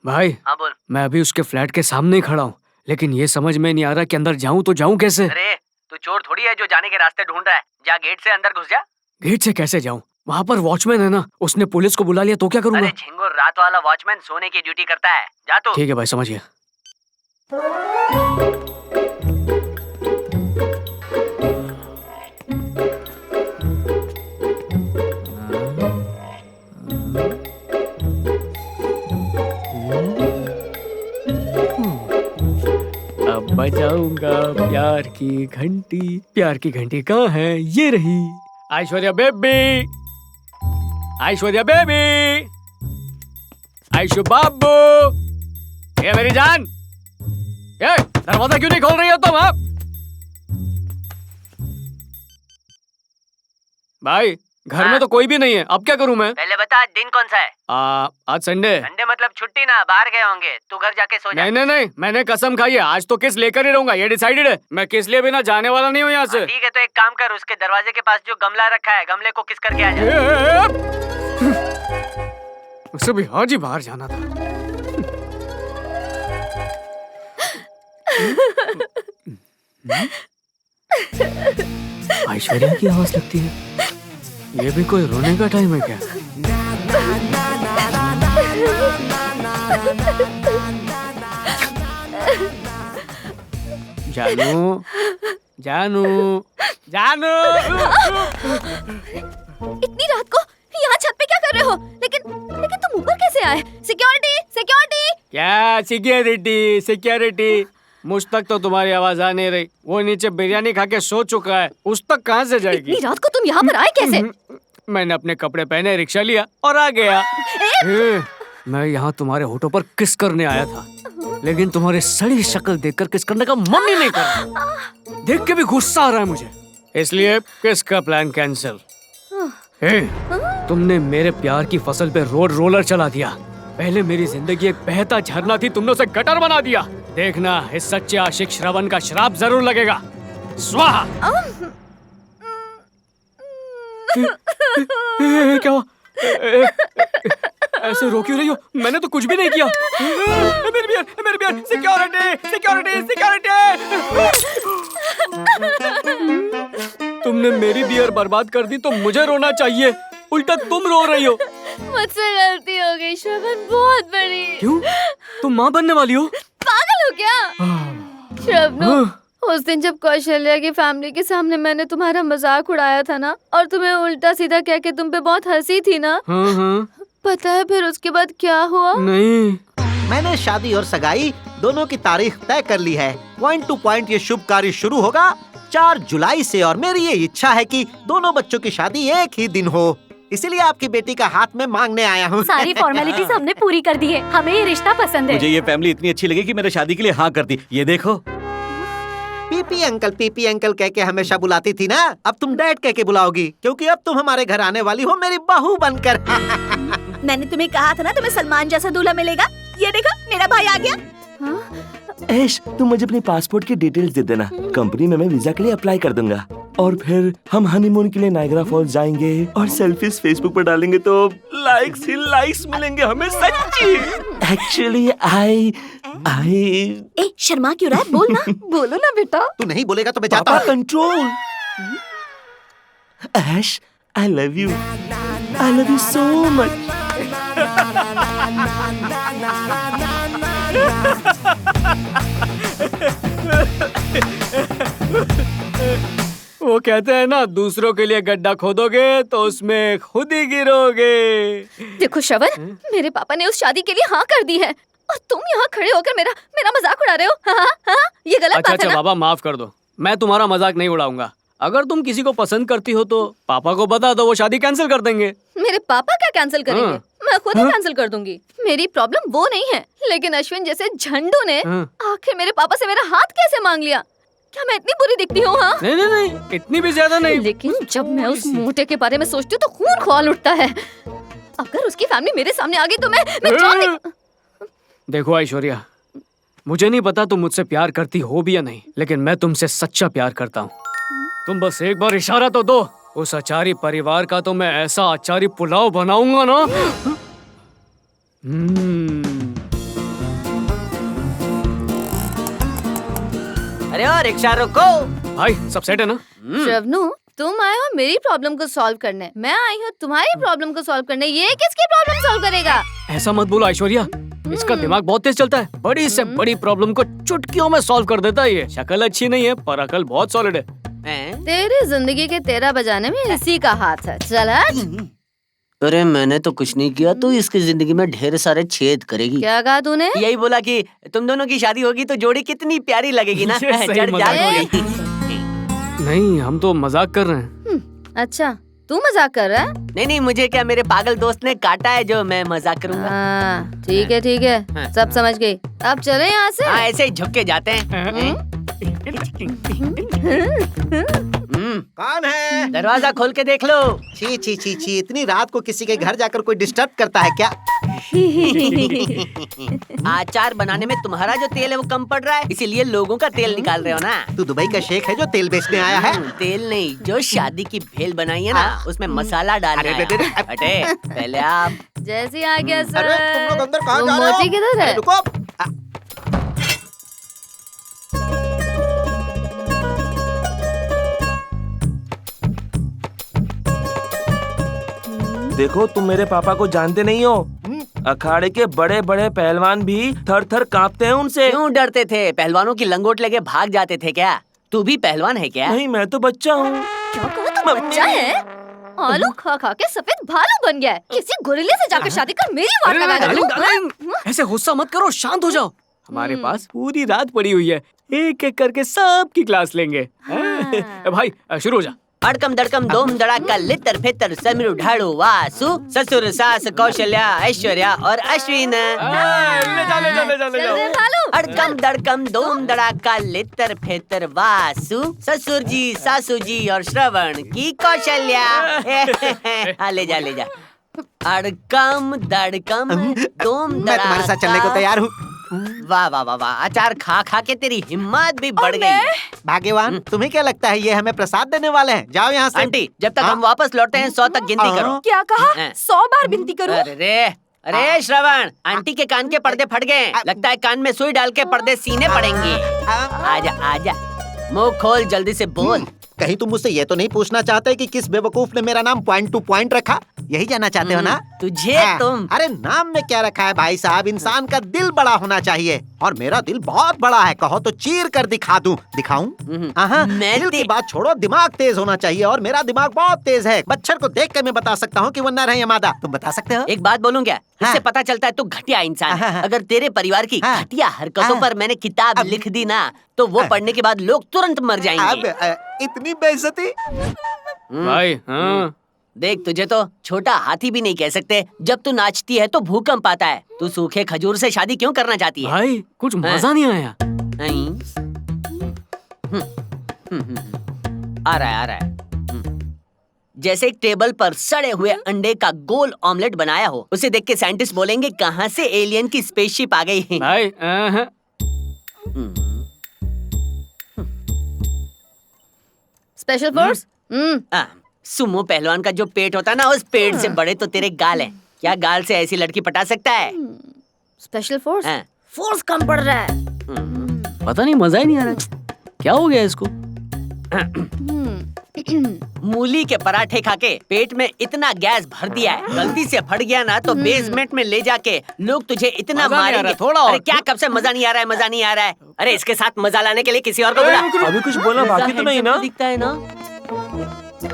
भाई हाँ बोल। मैं अभी उसके फ्लैट के सामने ही खड़ा हूँ, लेकिन ये समझ में नहीं आ रहा कि अंदर जाऊँ तो जाऊँ कैसे। अरे तू चोर थोड़ी है जो जाने के रास्ते ढूंढ रहा है, जा गेट से अंदर घुस जा। गेट से कैसे जाऊँ? वहाँ पर वॉचमैन है ना, उसने पुलिस को बुला लिया तो क्या करूँगा? अरे झिंगुर, रात वाला वॉचमैन सोने की ड्यूटी करता है, जा तू। ठीक है भाई, समझ गया। अब बजाऊंगा प्यार की घंटी। प्यार की घंटी कहाँ है? ये रही। ऐश्वर्या बेबी, ऐश्वर्या बेबी, आयशु बाबू, ये मेरी जान, ये दरवाजा क्यों नहीं खोल रही हो तुम? आप भाई घर में तो कोई भी नहीं है, अब क्या करूं मैं? पहले बता आज दिन कौन सा है? आज संडे। संडे मतलब छुट्टी ना, बाहर गए होंगे, तू घर जाके सो जा। नहीं, मैंने कसम खाई है आज तो किस लेकर ही रहूंगा, ये डिसाइडेड है। मैं किस लिए बिना जाने वाला नहीं हूँ यहाँ से। ठीक है तो एक काम कर, उसके दरवाजे के पास जो गमला रखा है, गमले को किस करके आ जा। उसे भी आज ही बाहर जाना था। ऐश्वर्या की आवाज लगती है, ये भी कोई रोने का टाइम है क्या? जानू, जानू, जानू। इतनी रात को यहाँ छत पे क्या कर रहे हो? लेकिन तुम ऊपर कैसे आए? Security, security. क्या सिक्योरिटी, सिक्योरिटी? मुझ तक तो तुम्हारी आवाज आ नहीं रही। वो नीचे बिरयानी खा के सो चुका है, उस तक कहाँ से जाएगी? इतनी रात को तुम यहाँ पर आए कैसे? मैंने अपने कपड़े पहने, रिक्शा लिया और आ गया। मैं यहाँ तुम्हारे होठों पर किस करने आया था, लेकिन तुम्हारी सड़ी शक्ल देखकर किस करने का मन ही नहीं कर रहा। देख के भी गुस्सा आ रहा है मुझे, इसलिए किस का प्लान कैंसिल। तुमने मेरे प्यार की फसल पे रोड रोलर चला दिया। पहले मेरी जिंदगी एक बहता झरना थी, तुमने उसे गटर बना दिया। देखना इस सच्चे आशिक श्रवण का श्राप जरूर लगेगा। स्वाहा। क्या हुआ? ऐसे रो क्यों रही हो? मैंने तो कुछ भी नहीं किया। मेरी बियर, मेरी बियर, सिक्योरिटी, सिक्योरिटी, सिक्योरिटी। तुमने मेरी बियर बर्बाद कर दी तो मुझे रोना चाहिए, उल्टा तुम रो रही हो। मुझसे गलती हो गई श्रवण, बहुत बड़ी। क्यों? तुम माँ बनने वाली हो? पागल हो क्या? श्रवण, उस दिन जब कौशल्या की फैमिली के सामने मैंने तुम्हारा मजाक उड़ाया था ना, और तुम्हें उल्टा सीधा कह के तुम पे बहुत हंसी थी ना। पता है फिर उसके बाद क्या हुआ? नहीं। मैंने शादी और सगाई दोनों की तारीख तय कर ली है। पॉइंट टू पॉइंट ये शुभ कार्य शुरू होगा 4 जुलाई से, और मेरी ये इच्छा है कि दोनों बच्चों की शादी एक ही दिन हो। इसीलिए आपकी बेटी का हाथ में मांगने आया हूँ। सारी फॉर्मेलिटीज हमने पूरी कर दी है, हमें ये रिश्ता पसंद है। मुझे ये फैमिली इतनी अच्छी लगी कि मेरे शादी के लिए हाँ कर दी। ये देखो, पीपी अंकल कह के हमेशा बुलाती थी ना, अब तुम डैड कह के बुलाओगी, क्योंकि अब तुम हमारे घर आने वाली हो मेरी बहू बनकर। मैंने तुम्हें कहा था ना तुम्हें सलमान जैसा दूल्हा मिलेगा। ये देखो मेरा भाई आ गया। ऐश, तुम मुझे अपनी पासपोर्ट की डिटेल्स दे देना। कंपनी में मैं वीजा के लिए अप्लाई कर दूंगा और फिर हम हनीमून के लिए नायग्रा फॉल्स जाएंगे और सेल्फीज फेसबुक पर डालेंगे तो लाइक्स ही लाइक्स मिलेंगे हमें। सच्ची एक्चुअली आई ए, शर्मा क्यों रहा है? बोल ना। बोलो ना बेटा। तू नहीं बोलेगा तो मैं जाता पापा हूँ। Control. Aish, I love you so much. वो कहते हैं ना, दूसरों के लिए गड्ढा खोदोगे तो उसमें खुद ही गिरोगे। देखो श्रवण, मेरे पापा ने उस शादी के लिए हाँ कर दी है और तुम यहाँ खड़े होकर मेरा मजाक उड़ा रहे हो। हाँ, ये गलत बात है ना? बाबा माफ कर दो, मैं तुम्हारा मजाक नहीं उड़ाऊंगा। अगर तुम किसी को पसंद करती हो तो पापा को बता दो, वो शादी कैंसिल कर देंगे। मेरे पापा क्या कैंसिल करेंगे? मैं खुद ही कैंसिल कर दूंगी। मेरी प्रॉब्लम वो नहीं है, लेकिन अश्विन जैसे झंडू ने आखिर मेरे पापा से मेरा हाथ कैसे मांग लिया? क्या मैं इतनी बुरी दिखती हूँ? हाँ? नहीं, इतनी भी ज्यादा नहीं। लेकिन जब मैं उस मोटे के बारे में सोचती हूँ तो खून खौल उठता है। अगर उसकी फैमिली मेरे सामने आ गई तो मैं जान। देखो ऐश्वर्या, मुझे नहीं पता तुम मुझसे प्यार करती हो भी या नहीं, लेकिन मैं तुमसे सच्चा प्यार करता हूँ। तुम बस एक बार इशारा तो दो, उस अचारी परिवार का तो मैं ऐसा अचारी पुलाव बनाऊंगा ना। अरे और रिक्शा रोको। भाई सब सेट है ना? श्रवनू, तुम आए हो मेरी प्रॉब्लम को सॉल्व करने, मैं आई हूँ तुम्हारी प्रॉब्लम को सॉल्व करने। ये किसकी प्रॉब्लम सॉल्व करेगा? ऐसा मत बोलो ऐश्वर्या, इसका दिमाग बहुत तेज चलता है। बड़ी से बड़ी प्रॉब्लम को चुटकियों में सॉल्व कर देता है ये। शक्ल अच्छी नहीं है पर अकल बहुत सॉलिड है। तेरी जिंदगी के तेरा बजाने में इसी का हाथ है। चल हट। अरे मैंने तो कुछ नहीं किया, तो इसकी जिंदगी में ढेर सारे छेद करेगी। क्या कहा तूने? यही बोला कि तुम दोनों की शादी होगी तो जोड़ी कितनी प्यारी लगेगी ना। जड़ जाग होगी। नहीं, हम तो मजाक कर रहे हैं। अच्छा, तू मजाक कर रहा है? नहीं, मुझे क्या, मेरे पागल दोस्त ने काटा है जो मैं मजाक करूंगा। ठीक है, सब समझ गई। अब चले यहाँ से। हाँ, ऐसे ही झुक के जाते हैं। कौन है? दरवाजा खोल के देख लो। छी छी छी छी, इतनी रात को किसी के घर जाकर कोई डिस्टर्ब करता है क्या? अचार बनाने में तुम्हारा जो तेल है वो कम पड़ रहा है, इसीलिए लोगों का तेल निकाल रहे हो ना। तू दुबई का शेख है जो तेल बेचने आया है? तेल नहीं, जो शादी की भेल बनाई है ना, उसमें मसाला डालना है। हटे, पहले आप। जैसे आ गया सर। अरे तुम लोग अंदर कहाँ जा रहे हो? मोची किधर है? रुको। देखो, तुम मेरे पापा को जानते नहीं हो। अखाड़े के बड़े बड़े पहलवान भी थर थर कांपते हैं उनसे। क्यों डरते थे? पहलवानों की लंगोट लेके भाग जाते थे क्या? तू भी पहलवान है क्या? नहीं, मैं तो बच्चा हूँ। क्या कहा तू बच्चा है? आलू खा खा के सफेद भालू बन गया है। किसी गोरिल्ले से जाकर शादी कर मेरी वाट लगाएगा तू? ऐसे गुस्सा मत करो, शांत हो जाओ। हमारे पास पूरी रात पड़ी हुई है, एक एक करके सबकी क्लास लेंगे। भाई शुरू हो जा। अड़कम दड़कम दोम दड़ाका लितर फितर समीर ढाड़ू वासु ससुर सास कौशल्या ऐश्वर्या और अश्विन। अड़कम दड़कम दोम दड़ाका लितर फितर वासु ससुर जी सासू जी और श्रवण की कौशल्या। ले जा अड़कम दड़कम दोम दड़ाका। मैं तुम्हारे साथ चलने को तैयार हूँ। वाह वाह वाह वाह, अचार खा खा के तेरी हिम्मत भी बढ़ गई। भाग्यवान, तुम्हें क्या लगता है ये हमें प्रसाद देने वाले हैं? जाओ यहाँ से। आंटी, जब तक हम वापस लौटते हैं 100 तक गिनती करो। क्या कहा? 100 बार गिनती करूं? अरे श्रवण, आंटी के कान के पर्दे फट गए, लगता है कान में सुई डाल के पर्दे सीने पड़ेंगे। आजा, मुंह खोल, जल्दी से बोल। कहीं तुम मुझसे ये तो नहीं पूछना चाहते कि किस बेवकूफ ने मेरा नाम पॉइंट टू पॉइंट रखा? यही जानना चाहते हो ना? तुझे तुम। अरे नाम में क्या रखा है भाई साहब? इंसान का दिल बड़ा होना चाहिए और मेरा दिल बहुत बड़ा है। कहो तो चीर कर दिखा दूं। दिखाऊं? दिल की बात छोड़ो, दिमाग तेज होना चाहिए और मेरा दिमाग बहुत तेज है। बच्चर को देख कर मैं बता सकता हूँ कि वो नर है या मादा। तुम बता सकते हो? एक बात बोलूं क्या? इससे पता चलता है तू घटिया इंसान है। अगर तेरे परिवार की घटिया हरकतों पर मैंने किताब लिख दी ना, तो वो पढ़ने के बाद लोग तुरंत मर जाएंगे। इतनी बेइज्जती? भाई देख, तुझे तो छोटा हाथी भी नहीं कह सकते। जब तू नाचती है तो भूकंप आता है। तू सूखे खजूर से शादी क्यों करना चाहती है? भाई कुछ मजा नहीं आया। आ रहा है। जैसे एक टेबल पर सड़े हुए अंडे का गोल ऑमलेट बनाया हो, उसे देख के साइंटिस्ट बोलेंगे कहाँ से एलियन की स्पेसशिप आ गई। भाई स्पेशल फोर्स। सुमो पहलवान का जो पेट होता है ना, उस पेट से बड़े तो तेरे गाल हैं। क्या गाल से ऐसी लड़की पटा सकता है? Special force. फोर्स कम पड़ रहा है। पता नहीं, मजा ही नहीं आ रहा। क्या हो गया इसको? मूली के पराठे खाके पेट में इतना गैस भर दिया है, गलती से फट गया ना तो बेसमेंट में ले जाके लोग तुझे इतना मारेंगे। थोड़ा और। अरे क्या, कब से मजा नहीं आ रहा है, मजा नहीं आ रहा है। अरे इसके साथ मजा लाने के लिए किसी और को बुला। अभी कुछ बोला बाकी तो नहीं ना? दिखता है ना।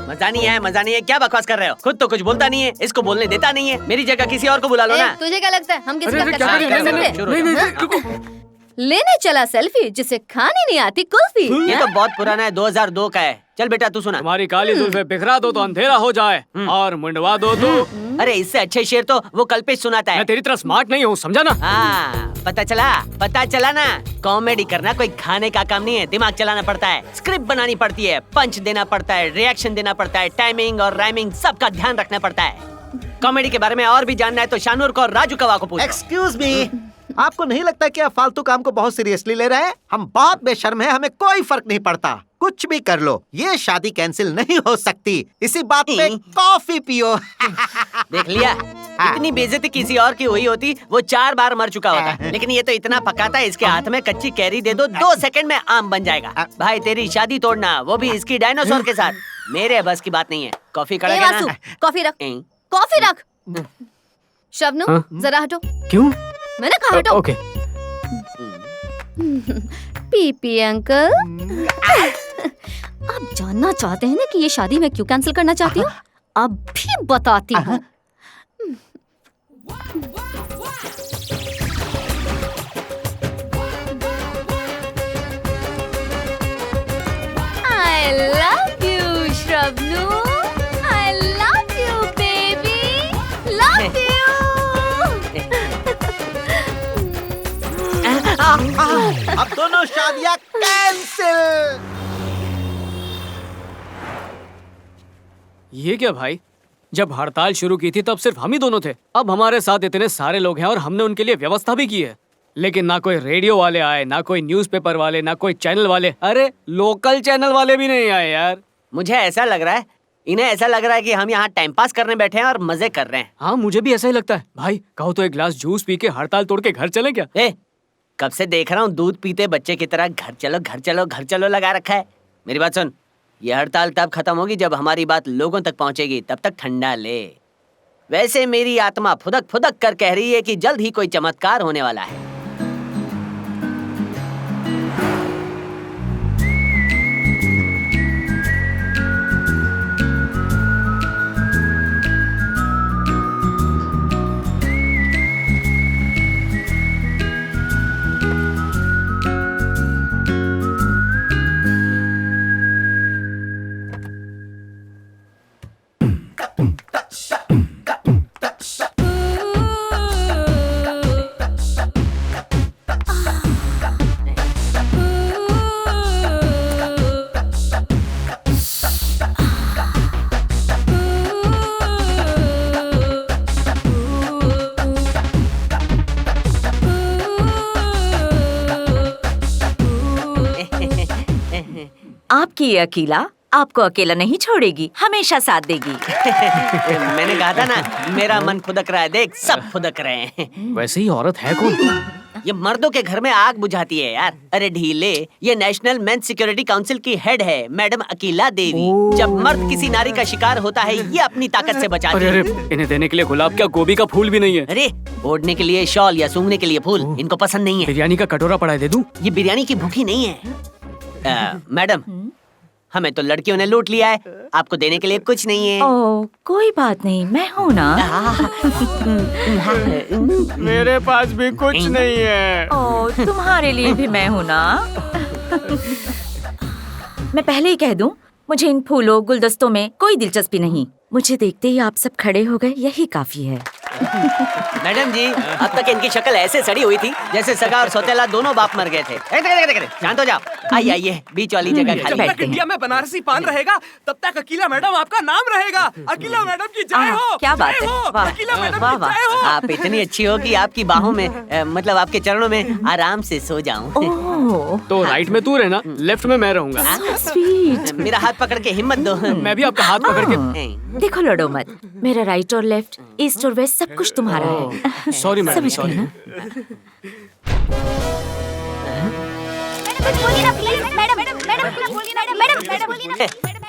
मजा नहीं है, मजा नहीं है। क्या बकवास कर रहे हो? खुद तो कुछ बोलता नहीं है, इसको बोलने देता नहीं है। मेरी जगह किसी और को बुला लो ना। तुझे क्या लगता है हम किसी का नहीं, लेने चला सेल्फी जिसे खानी नहीं आती कुल्फी। ये तो बहुत पुराना है, 2002 का है। चल बेटा तू सुना। तुम्हारी काली जुल्फे बिखरा दो तो अंधेरा हो जाए और मुंडवा दो तो। अरे इससे अच्छे शेर तो वो कल्पेश सुनाता है। मैं तेरी तरह स्मार्ट नहीं हूँ, समझा ना? हाँ, पता चला ना। कॉमेडी करना कोई खाने का काम नहीं है, दिमाग चलाना पड़ता है, स्क्रिप्ट बनानी पड़ती है, पंच देना पड़ता है, रिएक्शन देना पड़ता है, टाइमिंग और राइमिंग सबका ध्यान रखना पड़ता है। कॉमेडी के बारे में और भी जानना है तो शानूर को और राजू कवा को पूछो। एक्सक्यूज मी, आपको नहीं लगता कि आप फालतू काम को बहुत सीरियसली ले रहे हैं? हम बहुत बेशर्म हैं, हमें कोई फर्क नहीं पड़ता, कुछ भी कर लो, ये शादी कैंसिल नहीं हो सकती। इसी बात पे कॉफी पियो। देख लिया, इतनी बेइज्जती किसी और की हुई होती वो 4 बार मर चुका होता, लेकिन ये तो इतना पकाता है, इसके हाथ में कच्ची कैरी दे दो 2 सेकंड में आम बन जाएगा। भाई तेरी शादी तोड़ना, वो भी इसकी डायनासोर के साथ, मेरे बस की बात नहीं है। कॉफी कड़ा क्या ना? कॉफी रख, कॉफी रख। शबनू जरा हटो। क्यों? मैंने कहा हटो। ओके। पीपी अंकल, आप जानना चाहते हैं ना कि ये शादी मैं क्यों कैंसिल करना चाहती हूँ? अब भी बताती हूँ। I love you, शबनू। I love you, baby. Love you. अब दोनों शादियां कैंसिल। ये क्या भाई? जब हड़ताल शुरू की थी तब सिर्फ हम ही दोनों थे, अब हमारे साथ इतने सारे लोग हैं और हमने उनके लिए व्यवस्था भी की है, लेकिन ना कोई रेडियो वाले आए, ना कोई न्यूज़पेपर वाले, ना कोई चैनल वाले। अरे लोकल चैनल वाले भी नहीं आए यार। मुझे ऐसा लग रहा है, इन्हें ऐसा लग रहा है कि हम यहाँ टाइम पास करने बैठे हैं और मजे कर रहे हैं। हाँ मुझे भी ऐसा ही लगता है। भाई कहो तो एक गिलास जूस पी के हड़ताल तोड़ के घर चले क्या? कब से देख रहा हूँ दूध पीते बच्चे की तरह घर चलो घर चलो घर चलो लगा रखा है। मेरी बात सुन, ये हड़ताल तब खत्म होगी जब हमारी बात लोगों तक पहुंचेगी, तब तक ठंडा ले। वैसे मेरी आत्मा फुदक फुदक कर कह रही है कि जल्द ही कोई चमत्कार होने वाला है। आपकी ये अकेला आपको अकेला नहीं छोड़ेगी, हमेशा साथ देगी। मैंने कहा था ना, मेरा मन फुदक रहा है, देख सब फुदक रहे हैं। वैसे ही औरत है कौन? ये मर्दों के घर में आग बुझाती है यार। अरे ढीले, ये नेशनल मेंस सिक्योरिटी काउंसिल की हेड है मैडम अकीला देवी। जब मर्द किसी नारी का शिकार होता है, ये अपनी ताकत से बचाती है। अरे इन्हें देने के लिए गुलाब क्या गोभी का फूल भी नहीं है? अरे ओढ़ने के लिए शॉल या सूंघने के लिए फूल इनको पसंद नहीं है। बिरयानी का कटोरा पड़ा है, दे दूं? ये बिरयानी की भूखी नहीं है। मैडम, हमें तो लड़कियों ने लूट लिया है, आपको देने के लिए कुछ नहीं है। ओह, कोई बात नहीं, मैं हूँ ना। मेरे पास भी कुछ नहीं है। ओह, तुम्हारे लिए भी मैं हूँ ना। मैं पहले ही कह दूं, मुझे इन फूलों गुलदस्तों में कोई दिलचस्पी नहीं। मुझे देखते ही आप सब खड़े हो गए, यही काफी है। मैडम जी, अब तक इनकी शक्ल ऐसे सड़ी हुई थी जैसे सगा और सौतेला दोनों बाप मर गए थे। शांत हो जाओ। आइए आइए, बीच वाली जगह जब खाली तक है। इंडिया में बनारसी पान रहेगा तब तक अकीला मैडम आपका नाम रहेगा। अकीला मैडम की जय हो। क्या बात जय है, हो, वाह, अकीला मैडम वाह, की वाह। जय हो। आप इतनी अच्छी हो कि आपकी बाहों में मतलब आपके चरणों में आराम से सो जाऊं। तो राइट में तू रहना, लेफ्ट में मैं रहूंगा। स्वीट। मेरा हाथ पकड़ के हिम्मत दो। मैं भी आपका हाथ पकड़ के। देखो लड़ो मत, मेरा राइट और लेफ्ट, ईस्ट और वेस्ट सब कुछ तुम्हारा है। सॉरी मैडम, समझ सॉरी। गए ना?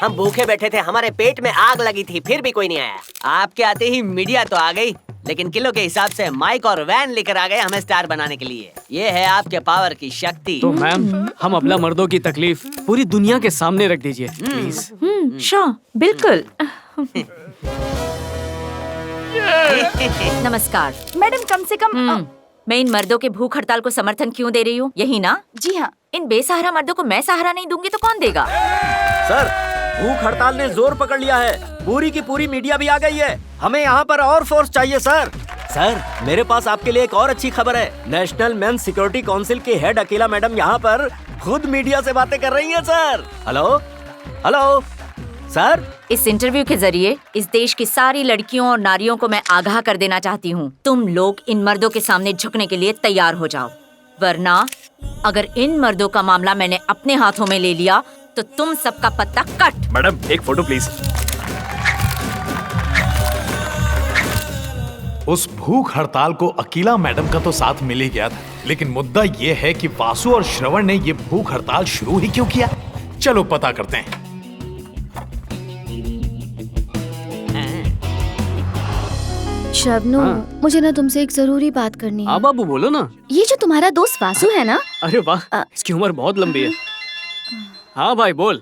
हम भूखे बैठे थे, हमारे पेट में आग लगी थी, फिर भी कोई नहीं आया। आपके आते ही मीडिया तो आ गई, लेकिन किलो के हिसाब से माइक और वैन लेकर आ गए हमें स्टार बनाने के लिए। ये है आपके पावर की शक्ति। तो मैम, हम अबला मर्दों की तकलीफ पूरी दुनिया के सामने रख दीजिए प्लीज। श्योर, बिल्कुल। नमस्कार मैडम, कम से कम मैं इन मर्दों के भूख हड़ताल को समर्थन क्यों दे रही हूँ, यही ना? जी हाँ। इन बेसहारा मर्दों को मैं सहारा नहीं दूंगी तो कौन देगा? सर, भूख हड़ताल ने जोर पकड़ लिया है। पूरी की पूरी मीडिया भी आ गई है। हमें यहाँ पर और फोर्स चाहिए सर। सर, मेरे पास आपके लिए एक और अच्छी खबर है। नेशनल मेंस सिक्योरिटी काउंसिल के हेड अकीला मैडम यहाँ पर खुद मीडिया से बातें कर रही हैं सर। Hello hello sir. इस इंटरव्यू के जरिए इस देश की सारी लड़कियों और नारियों को मैं आगाह कर देना चाहती हूँ, तुम लोग इन मर्दों के सामने झुकने के लिए तैयार हो जाओ, वरना अगर इन मर्दों का मामला मैंने अपने हाथों में ले लिया तो तुम सबका पत्ता कट। मैडम, एक फोटो प्लीज। उस भूख हड़ताल को अकीला मैडम का तो साथ मिल ही गया था, लेकिन मुद्दा ये है कि वासु और श्रवण ने ये भूख हड़ताल शुरू ही क्यों किया। चलो पता करते हैं। शबनू, मुझे ना तुमसे एक जरूरी बात करनी है। हाँ बाबू, बोलो ना। ये जो तुम्हारा दोस्त वासु है ना? अरे वाह, इसकी उम्र बहुत लंबी है। हाँ भाई बोल।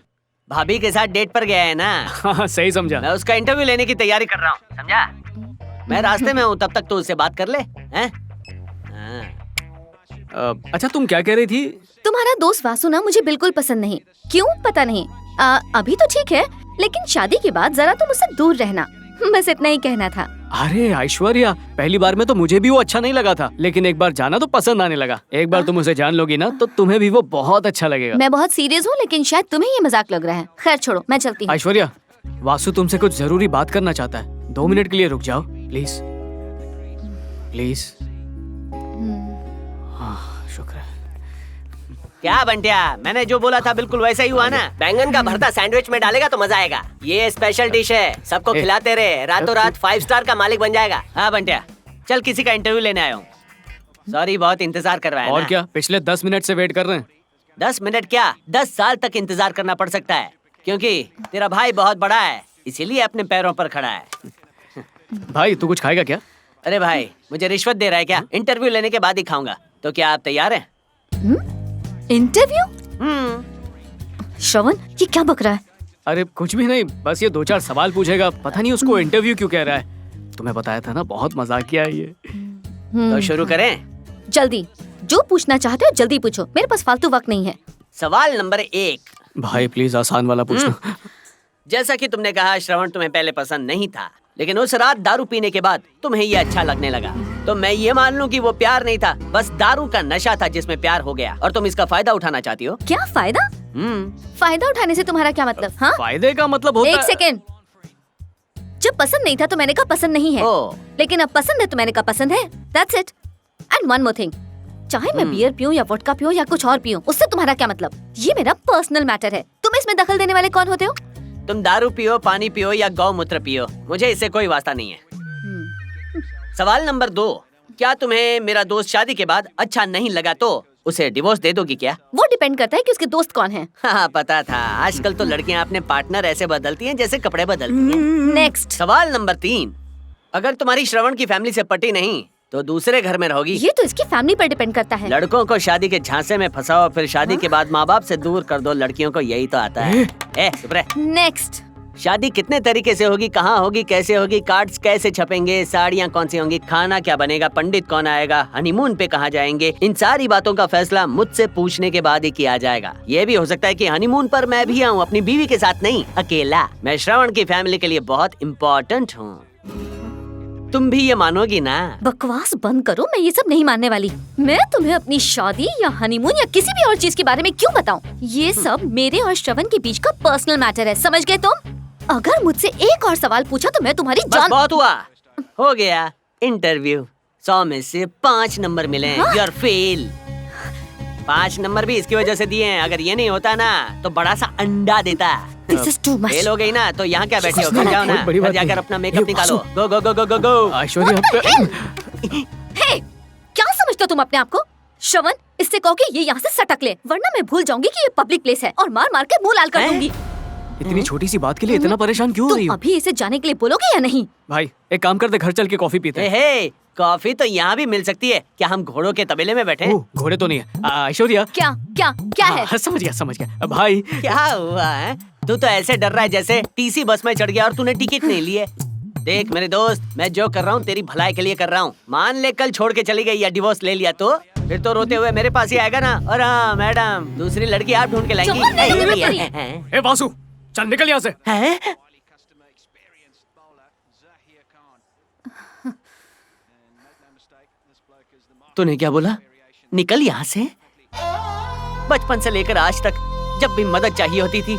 भाभी के साथ डेट पर गया है ना? हाँ, सही समझा। मैं उसका इंटरव्यू लेने की तैयारी कर रहा हूँ, समझा? मैं रास्ते में हूँ, तब तक तो उससे बात कर ले। हैं? अच्छा, तुम क्या कह रही थी? तुम्हारा दोस्त वासु ना मुझे बिल्कुल पसंद नहीं। क्यों पता नहीं। अभी तो ठीक है, लेकिन शादी के बाद जरा तुम उससे दूर रहना, बस इतना ही कहना था। अरे ऐश्वर्या, पहली बार में तो मुझे भी वो अच्छा नहीं लगा था, लेकिन एक बार जाना तो पसंद आने लगा। एक बार तुम उसे जान लोगी ना तो तुम्हें भी वो बहुत अच्छा लगेगा। मैं बहुत सीरियस हूँ, लेकिन शायद तुम्हें ये मजाक लग रहा है। खैर छोड़ो, मैं चलती हूँ। ऐश्वर्या, वासु तुमसे कुछ जरूरी बात करना चाहता है। 2 मिनट के लिए रुक जाओ प्लीज प्लीज। शुक्र है। क्या बंटिया, मैंने जो बोला था बिल्कुल वैसा ही हुआ ना? बैंगन का भरता सैंडविच में डालेगा तो मजा आएगा। ये स्पेशल डिश है, सबको खिलाते रहे, रातों रात 5 स्टार का मालिक बन जाएगा। हाँ बंटिया, चल किसी का इंटरव्यू लेने आया हूँ। सॉरी, बहुत इंतजार करवाया। और क्या, पिछले 10 मिनट से वेट कर रहे हैं। 10 मिनट क्या, 10 साल तक इंतजार करना पड़ सकता है, क्योंकि तेरा भाई बहुत बड़ा है, इसीलिए अपने पैरों पर खड़ा है। भाई तू कुछ खाएगा क्या? अरे भाई, मुझे रिश्वत दे रहा है क्या? इंटरव्यू लेने के बाद ही खाऊंगा। तो क्या आप तैयार हैं? इंटरव्यू? श्रवण, ये क्या बक रहा है? अरे कुछ भी नहीं, बस ये 2-4 सवाल पूछेगा। पता नहीं उसको इंटरव्यू क्यों कह रहा है। तुम्हें बताया था ना, बहुत मजाक किया है ये। तो शुरू करें? जल्दी, जो पूछना चाहते हो जल्दी पूछो, मेरे पास फालतू वक्त नहीं है। सवाल नंबर 1। भाई प्लीज आसान वाला पूछना। जैसा कि तुमने कहा, श्रवण तुम्हें पहले पसंद नहीं था, लेकिन उस रात दारू पीने के बाद तुम्हें ये अच्छा लगने लगा, तो मैं ये मान लूं कि वो प्यार नहीं था, बस दारू का नशा था जिसमें प्यार हो गया, और तुम इसका फायदा उठाना चाहती हो। क्या फायदा? फायदा उठाने से तुम्हारा क्या मतलब? हाँ, फायदे का मतलब होता है। 1 सेकेंड। जब पसंद नहीं था तो मैंने कहा पसंद नहीं है, लेकिन अब पसंद है तो मैंने कहा पसंद है। That's it. And one more thing. चाहे मैं बियर पीऊं या वोडका पीऊं या कुछ और पीऊं, उससे तुम्हारा क्या मतलब? ये मेरा पर्सनल मैटर है, तुम इसमें दखल देने वाले कौन होते हो? तुम दारू पियो, पानी पियो या गौमूत्र पियो, मुझे इससे कोई वास्ता नहीं है। सवाल नंबर 2। क्या तुम्हें मेरा दोस्त शादी के बाद अच्छा नहीं लगा तो उसे डिवोर्स दे दोगी क्या? वो डिपेंड करता है कि उसके दोस्त कौन है। हाँ, पता था। आजकल तो लड़कियां अपने पार्टनर ऐसे बदलती हैं जैसे कपड़े बदलती हैं। नेक्स्ट। सवाल नंबर 3। अगर तुम्हारी श्रवण की फैमिली से पटी नहीं तो दूसरे घर में रहोगी। ये तो इसकी फैमिली पर डिपेंड करता है। लड़कों को शादी के झांसे में फंसाओ, फिर शादी के बाद माँ बाप से दूर कर दो। लड़कियों को यही तो आता है। चुप रह। नेक्स्ट। शादी कितने तरीके से होगी, कहाँ होगी, कैसे होगी, कार्ड्स कैसे छपेंगे, साड़ियाँ कौन सी होंगी, खाना क्या बनेगा, पंडित कौन आएगा, हनीमून पे कहाँ जाएंगे, इन सारी बातों का फैसला मुझसे पूछने के बाद ही किया जाएगा। ये भी हो सकता है कि हनीमून पर मैं भी आऊँ, अपनी बीवी के साथ नहीं, अकेला। मैं श्रवण की फैमिली के लिए बहुत इम्पोर्टेंट हूँ। तुम भी ये मानोगी ना? बकवास बंद करो, मैं ये सब नहीं मानने वाली। मैं तुम्हें अपनी शादी या हनीमून या किसी भी और चीज के बारे में क्यों बताऊं? ये सब मेरे और श्रवण के बीच का पर्सनल मैटर है, समझ गए तुम? अगर मुझसे एक और सवाल पूछा तो मैं तुम्हारी बस जान। बहुत हुआ, हो गया इंटरव्यू। 100 में से 5 नंबर मिले, यू आर फेल। 5 नंबर भी इसकी वजह से दिए हैं। अगर ये नहीं होता ना तो बड़ा सा अंडा देता। फेल हो गई ना तो यहाँ क्या बैठे हो, घर जाओ ना, घर जाकर अपना मेकअप निकालो। गो गो गो गो गो गो। हे, क्या समझते हो तुम अपने आप को? श्रवण, इससे कहो कि ये यहाँ से सटक ले, वरना मैं भूल जाऊंगी कि ये पब्लिक प्लेस है और मार मार के मुंह लाल कर दूंगी। इतनी छोटी सी बात के लिए इतना परेशान क्यों हो रही हो? अभी इसे जाने के लिए बोलोगे या नहीं? भाई एक काम करते, घर चल के कॉफी पीते हैं। हे, कॉफी तो यहाँ भी मिल सकती है। क्या हम घोड़ों के तबेले में बैठे? घोड़े तो नहीं है। ऐश्वर्या, क्या क्या क्या है? समझ गया भाई। क्या हुआ है? तू तो ऐसे डर रहा है जैसे टीसी बस में चढ़ गया और तूने टिकट नहीं लिए। देख मेरे दोस्त, मैं जो कर रहा हूँ तेरी भलाई के लिए कर रहा हूँ। मान ले कल छोड़ के चली गई या डिवोर्स ले लिया तो फिर तो रोते हुए मेरे पास ही आएगा ना। और हाँ मैडम, दूसरी लड़की आप ढूंढ के लाएंगी। ए वासु, चल निकल यहाँ से। तूने क्या बोला? निकल यहाँ से? बचपन से लेकर आज तक जब भी मदद चाहिए होती थी,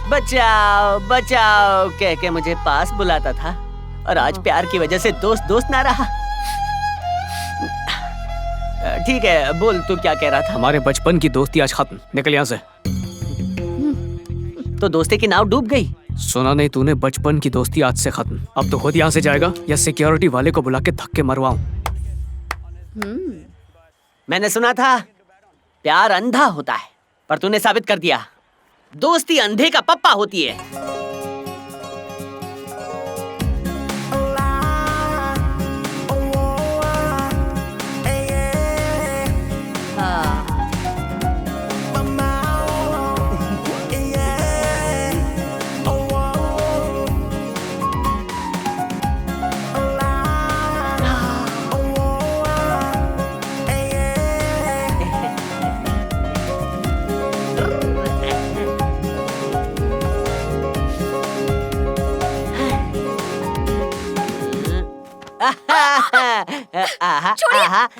बचाओ बचाओ कह के मुझे पास बुलाता था, और आज प्यार की वजह से दोस्त दोस्त ना रहा। ठीक है, बोल तू क्या कह रहा था? हमारे बचपन की दोस्ती आज खत्म, निकल यहाँ से। तो दोस्ती की नाव डूब गई। सुना नहीं तूने? बचपन की दोस्ती आज से खत्म। अब तो खुद यहाँ से जाएगा या सिक्योरिटी वाले को बुला के धक्के मरवाऊं? मैंने सुना था प्यार अंधा होता है, पर तूने साबित कर दिया दोस्ती अंधे का पप्पा होती है।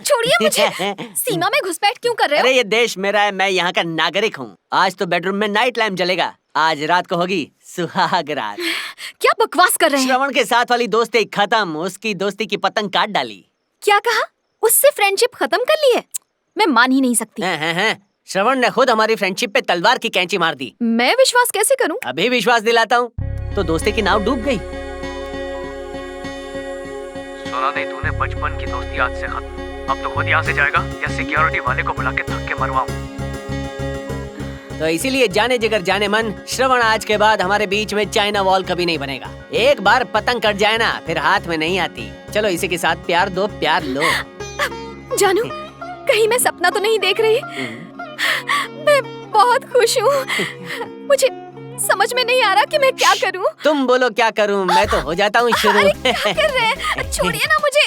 छोड़िए मुझे। सीमा में घुसपैठ क्यों कर रहे हो? अरे ये देश मेरा है, मैं यहाँ का नागरिक हूँ। आज तो बेडरूम में नाइट लैम्प जलेगा। आज रात को होगी सुहाग रात। क्या बकवास कर रहे हैं? श्रवण के साथ वाली दोस्ती खत्म, उसकी दोस्ती की पतंग काट डाली। क्या कहा? उससे फ्रेंडशिप खत्म कर ली है? मैं मान ही नहीं सकती। श्रवण ने खुद हमारी फ्रेंडशिप पे तलवार की कैंची मार दी। मैं विश्वास कैसे करूं? अभी विश्वास दिलाता हूँ। तो दोस्ती की नाव डूब गई। सुना नहीं तूने? बचपन की दोस्ती आज से खत्म। अब तो खुद यहाँ से जाएगा या सिक्योरिटी वाले को बुला के धक्के मरवाऊं? तो इसीलिए जाने जिगर जाने मन, श्रवण आज के बाद हमारे बीच में चाइना वॉल कभी नहीं बनेगा। एक बार पतंग कट जाए ना फिर हाथ में नहीं आती। चलो इसी के साथ प्यार दो, प्यार लो। जानू, कहीं मैं सपना तो नहीं देख रही? मैं बहुत खुश हूँ। मुझे समझ में नहीं आ रहा कि मैं क्या करूं। तुम बोलो क्या करूं, मैं तो हो जाता हूँ शुरू। क्या कर रहे हैं? छोड़िए ना मुझे।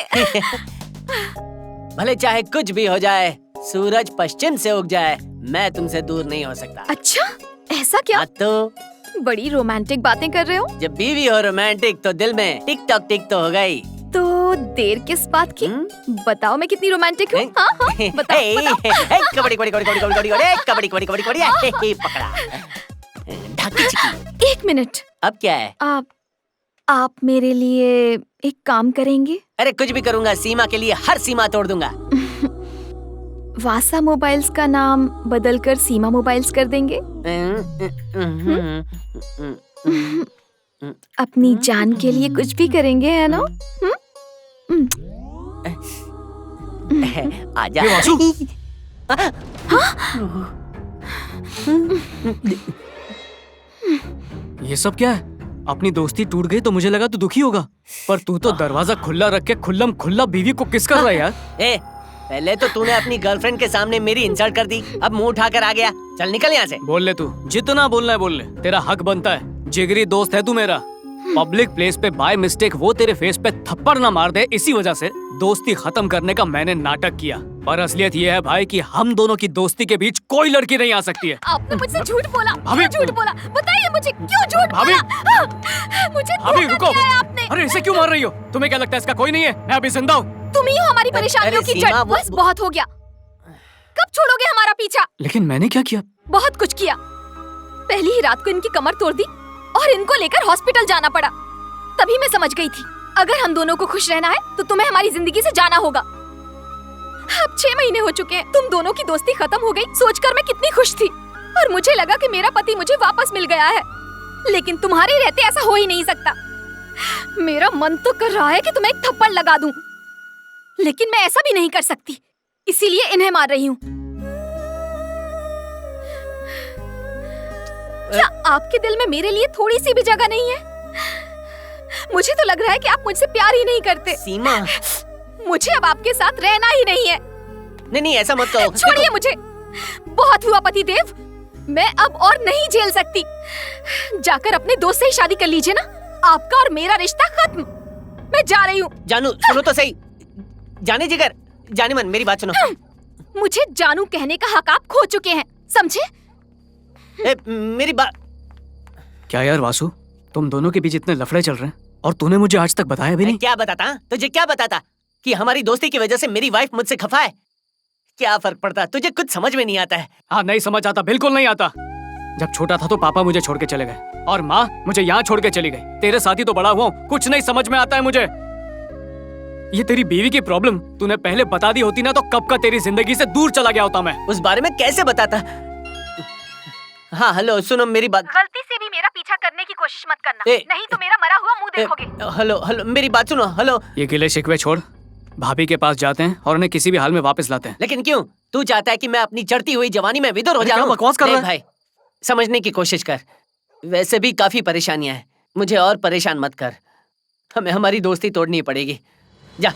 भले चाहे कुछ भी हो जाए, सूरज पश्चिम से उग जाए, मैं तुमसे दूर नहीं हो सकता। अच्छा, ऐसा क्या? तो बड़ी रोमांटिक बातें कर रहे हो। जब बीवी हो रोमांटिक तो दिल में टिक टॉक टिक तो हो गई। तो देर किस बात की? बताओ मैं कितनी रोमांटिक हूँ। हाँ, बताओ, बताओ। कबड्डी कबड्डी कबड्डी कबड्डी कबड्डी कबड्डी कबड्डी कबड्डी कबड्डी पकड़ा। एक मिनट। अब क्या है? आप मेरे लिए एक काम करेंगे? अरे कुछ भी करूंगा, सीमा के लिए हर सीमा तोड़ दूंगा। वासा मोबाइल्स का नाम बदलकर सीमा मोबाइल्स कर देंगे? अपनी जान के लिए कुछ भी करेंगे, है ना? आजा। ये सब क्या है? अपनी दोस्ती टूट गई तो मुझे लगा तू दुखी होगा, पर तू तो दरवाजा खुला रख के खुल्लम खुल्ला बीवी को किस कर रहा है यार? पहले तो तूने अपनी गर्लफ्रेंड के सामने मेरी इंसल्ट कर दी, अब मुंह उठाकर आ गया। चल निकल यहाँ से। बोल ले तू, जितना बोलना है बोल ले, तेरा हक बनता है। जिगरी दोस्त है तू मेरा। पब्लिक प्लेस पे बाय मिस्टेक वो तेरे फेस पे थप्पड़ ना मार दे, इसी वजह से दोस्ती खत्म करने का मैंने नाटक किया। पर असलियत ये है भाई कि हम दोनों की दोस्ती के बीच कोई लड़की नहीं आ सकती है। आपने मुझसे झूठ बोला। भाभी, क्यों झूठ बोला? बताइए मुझे क्यों झूठ भाभी, बोला? मुझे भाभी धोखा रुको। दिया है आपने। अरे इसे क्यों मार रही हो? तुम्हें क्या लगता है इसका कोई नहीं है? मैं अभी जिंदा हूँ। तुम ही हो हमारी परेशानियों अरे की सीमा, जड़। बस बहुत हो गया। कब छोड़ोगे हमारा पीछा? लेकिन मैंने क्या किया? बहुत कुछ किया। पहली ही रात को इनकी कमर तोड़ दी और इनको लेकर हॉस्पिटल जाना पड़ा। तभी मैं समझ गई थी अगर हम दोनों को खुश रहना है तो तुम्हें हमारी जिंदगी से जाना होगा। अब 6 महीने हो चुके हैं, तुम दोनों की दोस्ती खत्म हो गई सोचकर मैं कितनी खुश थी और मुझे लगा कि मेरा पति मुझे वापस मिल गया है। लेकिन तुम्हारे रहते ऐसा हो ही नहीं सकता। मेरा मन तो कर रहा है कि तुम्हें एक थप्पड़ लगा दूं, लेकिन मैं ऐसा भी नहीं कर सकती, इसीलिए इन्हें मार रही हूँ। क्या आपके दिल में मेरे लिए थोड़ी सी भी जगह नहीं है? मुझे तो लग रहा है कि आप मुझसे प्यार ही नहीं करते। सीमा, मुझे अब आपके साथ रहना ही नहीं है। नहीं ऐसा मत कहो। छोड़िए मुझे, बहुत हुआ पति देव। मैं अब और नहीं झेल सकती। जाकर अपने दोस्त से ही शादी कर लीजिए ना, आपका और मेरा रिश्ता खत्म। मैं जा रही हूँ। जानू सुनो तो सही। जाने जिगर, जाने मन, मेरी बात सुनो। मुझे जानू कहने का हक आप खो चुके हैं, समझे? मेरी बात। क्या यार वासु, तुम दोनों के बीच इतने लफड़े चल रहे हैं और तूने मुझे आज तक बताया भी नहीं। क्या बताता? तुझे क्या बताता कि हमारी दोस्ती की वजह से मेरी वाइफ मुझसे खफा है? क्या फर्क पड़ता? तुझे कुछ समझ में नहीं आता है। हाँ, नहीं समझ आता, बिल्कुल नहीं आता। जब छोटा था तो पापा मुझे छोड़ के चले गए और माँ मुझे यहाँ छोड़ के चली गई। तेरे साथ ही तो बड़ा हुआ हूँ, कुछ नहीं समझ में आता है मुझे। ये तेरी बीवी की प्रॉब्लम तूने पहले बता दी होती ना तो कब का तेरी जिंदगी से दूर चला गया होता मैं। उस बारे में कैसे बताता? हाँ हेलो, सुनो मेरी बात। गलती से भी मेरा पीछा करने की कोशिश मत करना, नहीं तो मेरा मरा हुआ मुंह देखोगे। हेलो मेरी बात सुनो। हेलो, ये गिले शिकवे छोड़, भाभी के पास जाते हैं और उन्हें किसी भी हाल में वापस लाते हैं। लेकिन क्यों? तू चाहता है कि मैं अपनी चढ़ती हुई जवानी में विधुर हो क्या जाऊं? बकवास कर रहा है? भाई समझने की कोशिश कर। वैसे भी काफी परेशानियां हैं, मुझे और परेशान मत कर। हमें हमारी दोस्ती तोड़नी पड़ेगी। जा।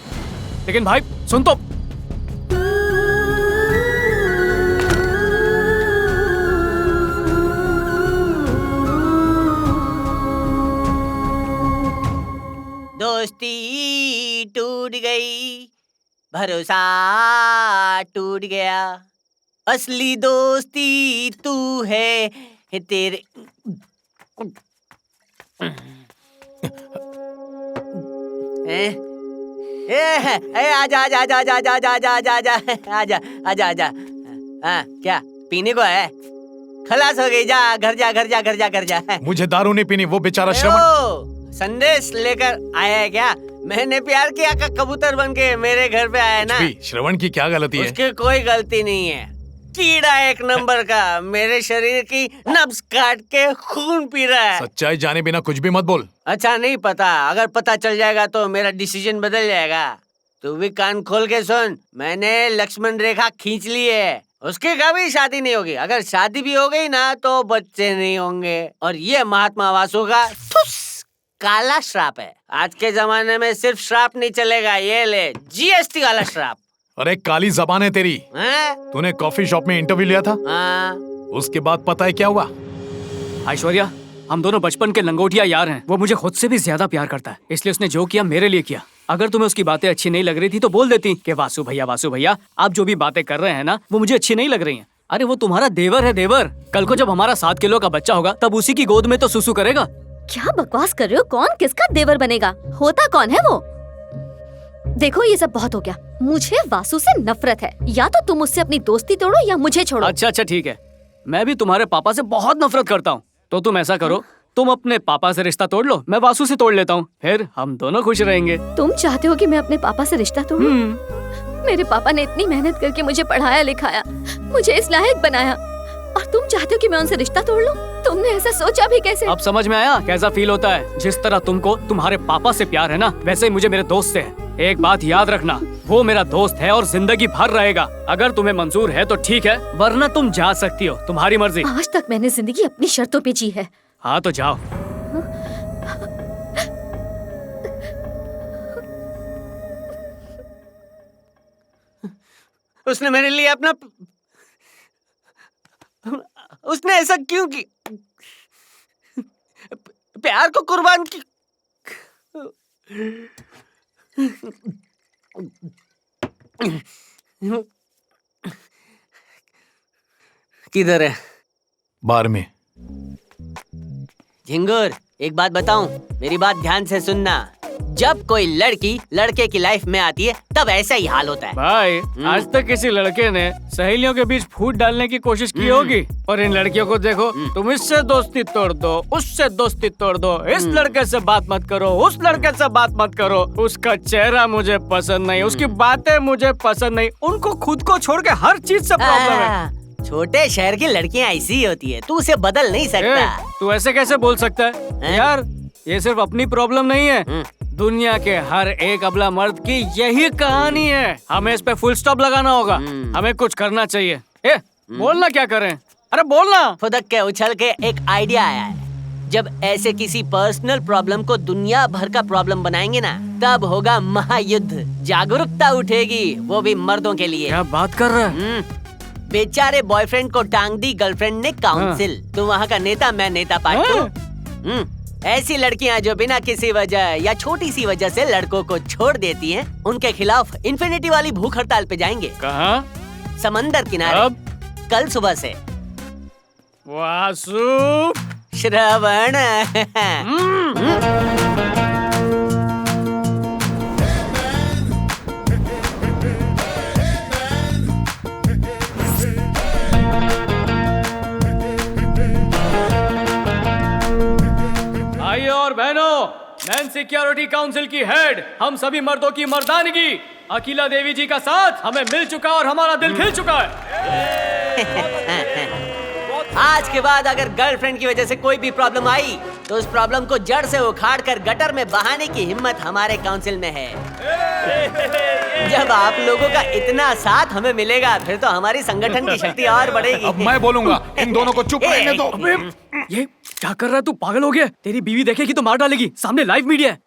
लेकिन भाई सुन तो। दोस्ती टूट गई, भरोसा टूट गया, असली दोस्ती तू है तेरे। आजा आजा आजा आजा आजा आजा आजा आजा आजा आजा आजा। हाँ क्या पीने को है? खलास हो गई, जा घर जा घर जा घर जा घर जा। मुझे दारू नहीं पीनी, वो बेचारा श्रवण संदेश लेकर आया है क्या? मैंने प्यार किया का कबूतर बन के मेरे घर पे आया है ना। श्रवण की क्या गलती है? उसकी कोई गलती नहीं है। कीड़ा एक नंबर का मेरे शरीर की नब्ज काट के खून पी रहा है। सच्चाई जाने बिना कुछ भी मत बोल। अच्छा नहीं पता, अगर पता चल जाएगा तो मेरा डिसीजन बदल जाएगा। तू भी कान खोल के सुन, मैंने लक्ष्मण रेखा खींच ली है। उसकी कभी शादी नहीं होगी। अगर शादी भी हो गई ना तो बच्चे नहीं होंगे। और ये महात्मा वासु का काला श्राप है। आज के जमाने में सिर्फ श्राप नहीं चलेगा, ये ले जीएसटी वाला श्राप। अरे काली जबान है तेरी। तूने कॉफी शॉप में इंटरव्यू लिया था? उसके बाद पता है क्या हुआ? ऐश्वर्या, हम दोनों बचपन के लंगोटिया यार हैं। वो मुझे खुद से भी ज्यादा प्यार करता है, इसलिए उसने जो किया मेरे लिए किया। अगर तुम्हें उसकी बातें अच्छी नहीं लग रही थी तो बोल देती कि वासु भैया आप जो भी बातें कर रहे हैं ना वो मुझे अच्छी नहीं लग रही हैं। अरे वो तुम्हारा देवर है, देवर। कल को जब हमारा 7 किलो का बच्चा होगा तब उसी की गोद में तो सुसु करेगा। क्या बकवास कर रहे हो? कौन किसका देवर बनेगा? होता कौन है वो? देखो ये सब बहुत हो गया। मुझे वासु से नफरत है। या तो तुम उससे अपनी दोस्ती तोड़ो या मुझे छोड़ो। अच्छा ठीक है, मैं भी तुम्हारे पापा से बहुत नफरत करता हूँ। तो तुम ऐसा करो, तुम अपने पापा से रिश्ता तोड़ लो, मैं वासु से तोड़ लेता हूँ, फिर हम दोनों खुश रहेंगे। तुम चाहते हो कि मैं अपने पापा से रिश्ता तोड़ूं? मेरे पापा ने इतनी मेहनत करके मुझे पढ़ाया लिखाया, मुझे इस लायक बनाया, और तुम चाहते हो कि मैं उनसे रिश्ता तोड़ लूं? तुमने ऐसा सोचा भी कैसे? अब समझ में आया कैसा फील होता है। जिस तरह तुमको तुम्हारे पापा से प्यार है ना, वैसे ही मुझे मेरे दोस्त से है। एक बात याद रखना, वो मेरा दोस्त है और जिंदगी भर रहेगा। अगर तुम्हें मंजूर है तो ठीक है, वरना तुम जा सकती हो, तुम्हारी मर्जी। आज तक मैंने जिंदगी अपनी शर्तों पे जी है। हाँ तो जाओ। उसने मेरे लिए अपना, उसने ऐसा क्यों की? प्यार को कुर्बान की। किधर है? बार में। झिंगुर, एक बात बताऊं, मेरी बात ध्यान से सुनना। जब कोई लड़की लड़के की लाइफ में आती है तब ऐसा ही हाल होता है। भाई, आज तक किसी लड़के ने सहेलियों के बीच फूट डालने की कोशिश की होगी, और इन लड़कियों को देखो, तुम इससे दोस्ती तोड़ दो, उससे दोस्ती तोड़ दो, इस लड़के से बात मत करो, उस लड़के से बात मत करो, उसका चेहरा मुझे पसंद नहीं, उसकी बातें मुझे पसंद नहीं, उनको खुद को छोड़ के हर चीज से प्रॉब्लम है। छोटे शहर की लड़कियां ऐसी ही होती है, तू उसे बदल नहीं सकता। तू ऐसे कैसे बोल सकता है? यार, ये सिर्फ अपनी प्रॉब्लम नहीं है, दुनिया के हर एक अबला मर्द की यही कहानी है। हमें इस पे फुल स्टॉप लगाना होगा, हमें कुछ करना चाहिए। बोलना क्या करें? अरे बोलना। फुदक के उछल के एक आइडिया आया है। जब ऐसे किसी पर्सनल प्रॉब्लम को दुनिया भर का प्रॉब्लम बनाएंगे ना, तब होगा महायुद्ध, जागरूकता उठेगी, वो भी मर्दों के लिए। क्या बात कर रहा है? बेचारे बॉयफ्रेंड को टांग दी गर्लफ्रेंड ने काउंसिल। तू वहाँ का नेता, मैं नेता पार्ट। ऐसी लड़कियाँ जो बिना किसी वजह या छोटी सी वजह से लड़कों को छोड़ देती हैं, उनके खिलाफ इन्फिनिटी वाली भूख हड़ताल पे जाएंगे। कहाँ? समंदर किनारे। कल सुबह से। वासु श्रवण। भाइयों और बहनों, मैन सिक्योरिटी काउंसिल की हेड, हम सभी मर्दों की मर्दानगी अकीला देवी जी का साथ हमें मिल चुका और हमारा दिल खिल चुका है। आज के बाद अगर गर्लफ्रेंड की वजह से कोई भी प्रॉब्लम आई, तो उस प्रॉब्लम को जड़ से उखाड़ कर गटर में बहाने की हिम्मत हमारे काउंसिल में है। जब आप लोगों का इतना साथ हमें मिलेगा, फिर तो हमारी संगठन की शक्ति और बढ़ेगी। अब मैं बोलूंगा, इन दोनों को चुप रहने दो। ये क्या कर रहा है? तू पागल हो गया? तेरी बीवी देखेगी तो मार डालेगी, सामने लाइव मीडिया है।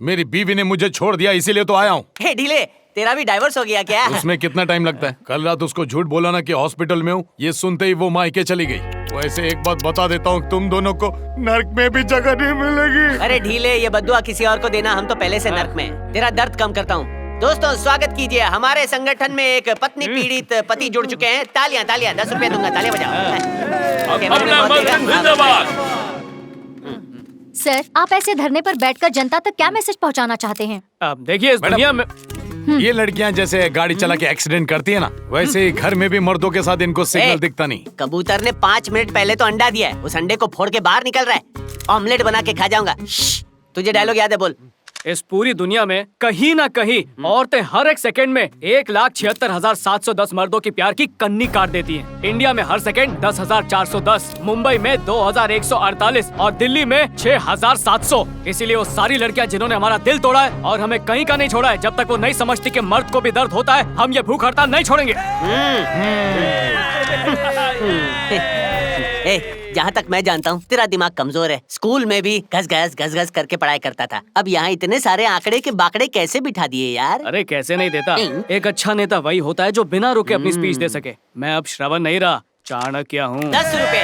मेरी बीवी ने मुझे छोड़ दिया, इसीलिए तो आया हूँ। हे ढीले, तेरा भी डाइवर्स हो गया क्या? उसमें कितना टाइम लगता है? कल रात उसको झूठ बोला ना कि हॉस्पिटल में हूँ, ये सुनते ही वो मायके चली गई। वैसे एक बात बता देता हूँ, तुम दोनों को नर्क में भी जगह नहीं मिलेगी। अरे ढीले, ये बद्दुआ किसी और को देना, हम तो पहले से नर्क में। तेरा दर्द कम करता हूँ। दोस्तों, स्वागत कीजिए, हमारे संगठन में एक पत्नी पीड़ित पति जुड़ चुके हैं। तालियां तालियां, 10 रुपए दूंगा, तालियां बजाओ। सर, आप ऐसे धरने पर बैठकर जनता तक क्या मैसेज पहुंचाना चाहते हैं? अब देखिए, इस दुनिया में ये लड़कियां जैसे गाड़ी चला के एक्सीडेंट करती है ना, वैसे ही घर में भी मर्दों के साथ इनको सिग्नल दिखता नहीं। कबूतर ने 5 मिनट पहले तो अंडा दिया है, उस अंडे को फोड़ के बाहर निकल रहा है। ऑमलेट बना के खा जाऊंगा। तुझे डायलॉग याद है? बोल। इस पूरी दुनिया में कहीं ना कहीं औरतें हर एक सेकंड में 1,76,710 मर्दों की प्यार की कन्नी काट देती हैं। इंडिया में हर सेकंड 10,410, मुंबई में 2,148 और दिल्ली में 6,700। इसीलिए वो सारी लड़कियां जिन्होंने हमारा दिल तोड़ा है और हमें कहीं का नहीं छोड़ा है, जब तक वो नहीं समझती कि मर्द को भी दर्द होता है, हम ये भूख हड़ताल नहीं छोड़ेंगे। जहाँ तक मैं जानता हूँ, तेरा दिमाग कमजोर है। स्कूल में भी घस घस करके पढ़ाई करता था। अब यहाँ इतने सारे आंकड़े के बाकड़े कैसे बिठा दिए यार? अरे कैसे नहीं देता, एक अच्छा नेता वही होता है जो बिना रुके अपनी स्पीच दे सके। मैं अब श्रवण नहीं रहा, चाणक्य हूँ। 10 रुपए।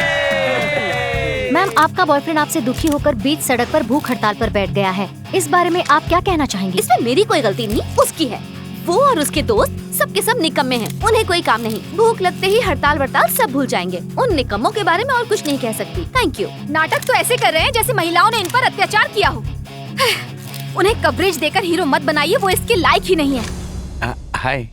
मैम, आपका बॉयफ्रेंड आपसे दुखी होकर बीच सड़क पर भूख हड़ताल पर बैठ गया है। इस बारे में आप क्या कहना चाहेंगी? इसमें मेरी कोई गलती नहीं, उसकी है। वो और उसके दोस्त सबके सब निकम्मे हैं, उन्हें कोई काम नहीं। भूख लगते ही हड़ताल वड़ताल सब भूल जाएंगे। उन निकम्मों के बारे में और कुछ नहीं कह सकती। Thank you. नाटक तो ऐसे कर रहे हैं जैसे महिलाओं ने इन पर अत्याचार किया हो। उन्हें कवरेज देकर हीरो मत बनाइए, वो इसके लायक ही नहीं है। हाय।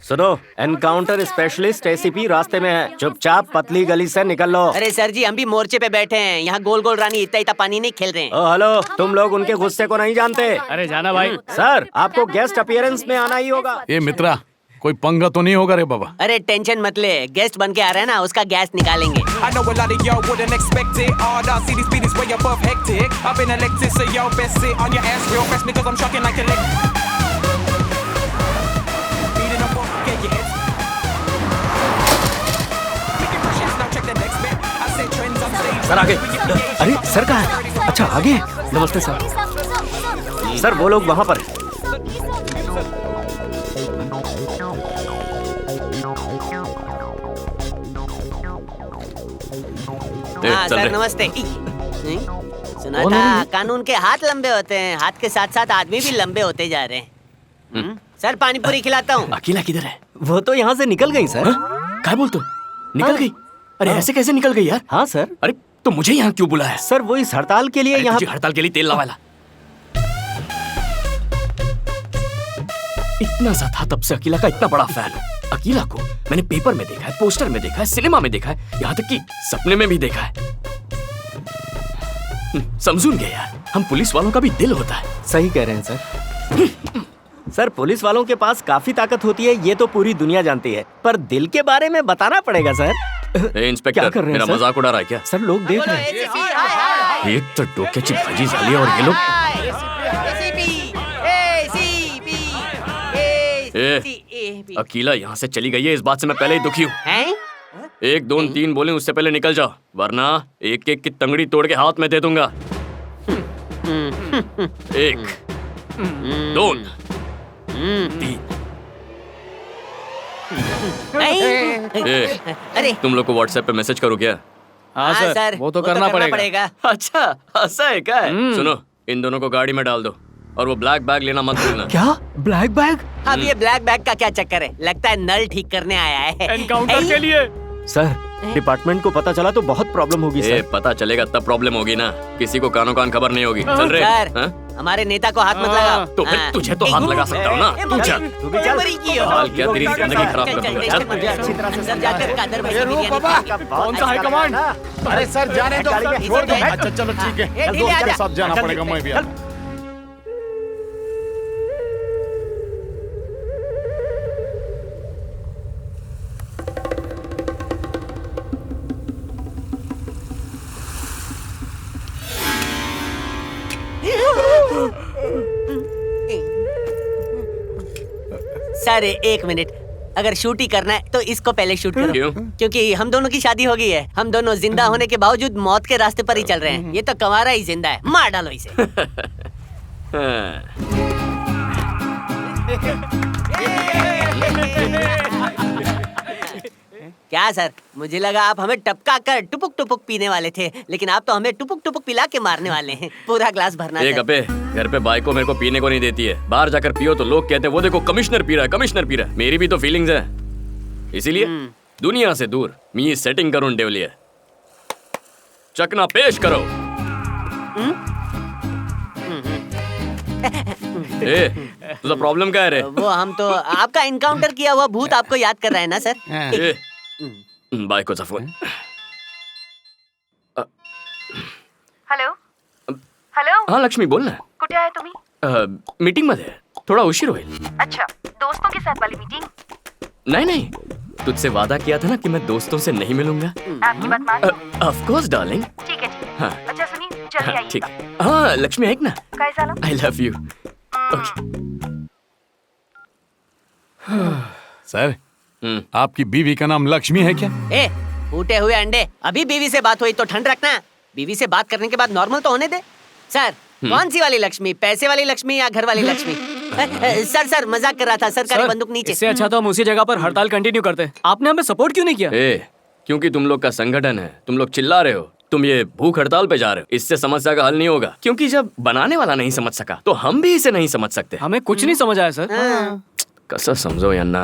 सुनो, एनकाउंटर स्पेशलिस्ट एसीपी रास्ते में है, चुपचाप पतली गली से निकल लो। अरे सर जी, हम भी मोर्चे पे बैठे हैं, यहाँ गोल गोल रानी इतना पानी नहीं खेल रहे हैं। ओ हेलो, तुम लोग उनके गुस्से को नहीं जानते। अरे जाना भाई। सर, आपको गेस्ट अपीयरेंस में आना ही होगा। ये मित्रा, कोई पंगा तो नहीं होगा रे बाबा? अरे टेंशन मत ले, गेस्ट बन के आ रहे हैं ना, उसका गैस निकालेंगे। सर आगे। अरे सर कहाँ है? अच्छा आगे। नमस्ते सर। सर वो लोग वहाँ पर। हाँ सर, नमस्ते। सुना था कानून के हाथ लंबे होते हैं, हाथ के साथ साथ आदमी भी लंबे होते जा रहे हैं। सर पानी पूरी खिलाता हूँ। अकेला किधर है? वो तो यहाँ से निकल गई सर। क्या बोलते हो? निकल गई? अरे ऐसे कैसे निकल गई यार? हाँ सर। अरे तो मुझे यहाँ क्यों बुलाया? सर वो इस हड़ताल के लिए यहाँ। हड़ताल के लिए तेल लगा ला। इतना सा था तब से अकीला का इतना बड़ा फैन हूँ। अकीला को मैंने पेपर में देखा है, पोस्टर में देखा है, सिनेमा में देखा है, यहाँ तक कि सपने में भी देखा है। समझून गए यार, हम पुलिस वालों का भी दिल होता है। सही कह रहे हैं सर। सर पुलिस वालों के पास काफी ताकत होती है, ये तो पूरी दुनिया जानती है, पर दिल के बारे में बताना पड़ेगा सर। इंस्पेक्टर, क्या कर रहे हैं मेरा सर? मजाक उड़ा रहा है क्या? सर लोग देख रहे हैं। एक तो डोके चिप भजी जाली और ये लोग। अकीला यहाँ से चली गई है, इस बात से मैं पहले ही दुखी हूँ। 1 2 3 बोले उससे पहले निकल जाओ, वरना एक एक की तंगड़ी तोड़ के हाथ में दे दूंगा। 1 2 3। अरे तुम लोग को व्हाट्सएप पे मैसेज करो क्या? हाँ सर, वो तो करना पड़ेगा। अच्छा ऐसा है क्या? सुनो, इन दोनों को गाड़ी में डाल दो और वो ब्लैक बैग लेना मत भूलना। क्या ब्लैक बैग? अब ये ब्लैक बैग का क्या चक्कर है? लगता है नल ठीक करने आया है। एनकाउंटर के लिए। सर डिपार्टमेंट को पता चला तो बहुत प्रॉब्लम होगी सर। पता चलेगा तब प्रॉब्लम होगी ना, किसी को कानो कान खबर नहीं होगी। चल रहे सर, हमारे नेता को हाथ मत लगाओ। तो फिर तुझे तो हाथ लगा सकता हूँ ना। तू चल। तू भी चल। हाल क्या तेरी जिंदगी खराब कर दूंगा। चल। सर जाकर कादर भाई से बिरयानी। कौन सा हाई कमांड? अरे सर जाने दो, छोड़ दो। अच्छा चलो ठीक है, दोस्त के साथ जाना पड़ेगा। मैं भी सर 1 मिनट, अगर शूट ही करना है तो इसको पहले शूट करो। क्यों? क्योंकि हम दोनों की शादी हो गई है, हम दोनों जिंदा होने के बावजूद मौत के रास्ते पर ही चल रहे हैं। ये तो कंवारा ही जिंदा है, मार डालो इसे। क्या सर, मुझे लगा आप हमें टपका कर टुपुक टुपुक पीने वाले थे, लेकिन आप तो हमें टुपुक टुपुक पिला के मारने वाले हैं। पूरा ग्लास भरना है। अबे घर पे बाइक को मेरे को पीने को नहीं देती है, बाहर जाकर पियो तो लोग कहते हैं वो देखो कमिश्नर पी रहा है, कमिश्नर पी रहा है। मेरी भी तो फीलिंग्स है, इसीलिए दुनिया से दूर मी सेटिंग करूं डेवलिया। चकना पेश करो। तुझा प्रॉब्लम क्या है रे? वो हम तो आपका इनकाउंटर किया हुआ भूत आपको याद कर रहा है ना सर। बायकोचा फोन। Hello hello. हाँ लक्ष्मी बोल ना. कुठे आहे तुम्ही? मीटिंग मध्ये. थोड़ा उशीर होईल. अच्छा, दोस्तों के साथ वाली मीटिंग? नहीं नहीं, तुझसे वादा किया था ना कि मैं दोस्तों से नहीं मिलूंगा. आपकी बात मान ली. Of course darling. ठीक है. हाँ. अच्छा सुनिए, जल्दी आइए. ठीक. हाँ लक्ष्मी ऐक ना. काय झालं? आई लव यू. ओके. सर, आपकी बीवी का नाम लक्ष्मी है क्या? ए, फूटे हुए अंडे. अभी बीवी से बात हुई तो ठंड रखना. बीवी से बात करने के बाद नॉर्मल तो होने दे. सर, कौन सी वाली लक्ष्मी, पैसे वाली लक्ष्मी या घर वाली लक्ष्मी? सर मजाक कर रहा था. सरकारी बंदूक नीचे. इससे अच्छा तो हम उसी जगह पर हड़ताल कंटिन्यू करते. आपने हमें सपोर्ट क्यों नहीं किया? क्योंकि तुम लोग का संगठन है, तुम लोग चिल्ला रहे हो, तुम ये भूख हड़ताल पे जा रहे हो. इससे समस्या का हल नहीं होगा, क्योंकि जब बनाने वाला नहीं समझ सका तो हम भी इसे नहीं समझ सकते. हमें कुछ नहीं समझ आया सर. कसर समझो यन्ना.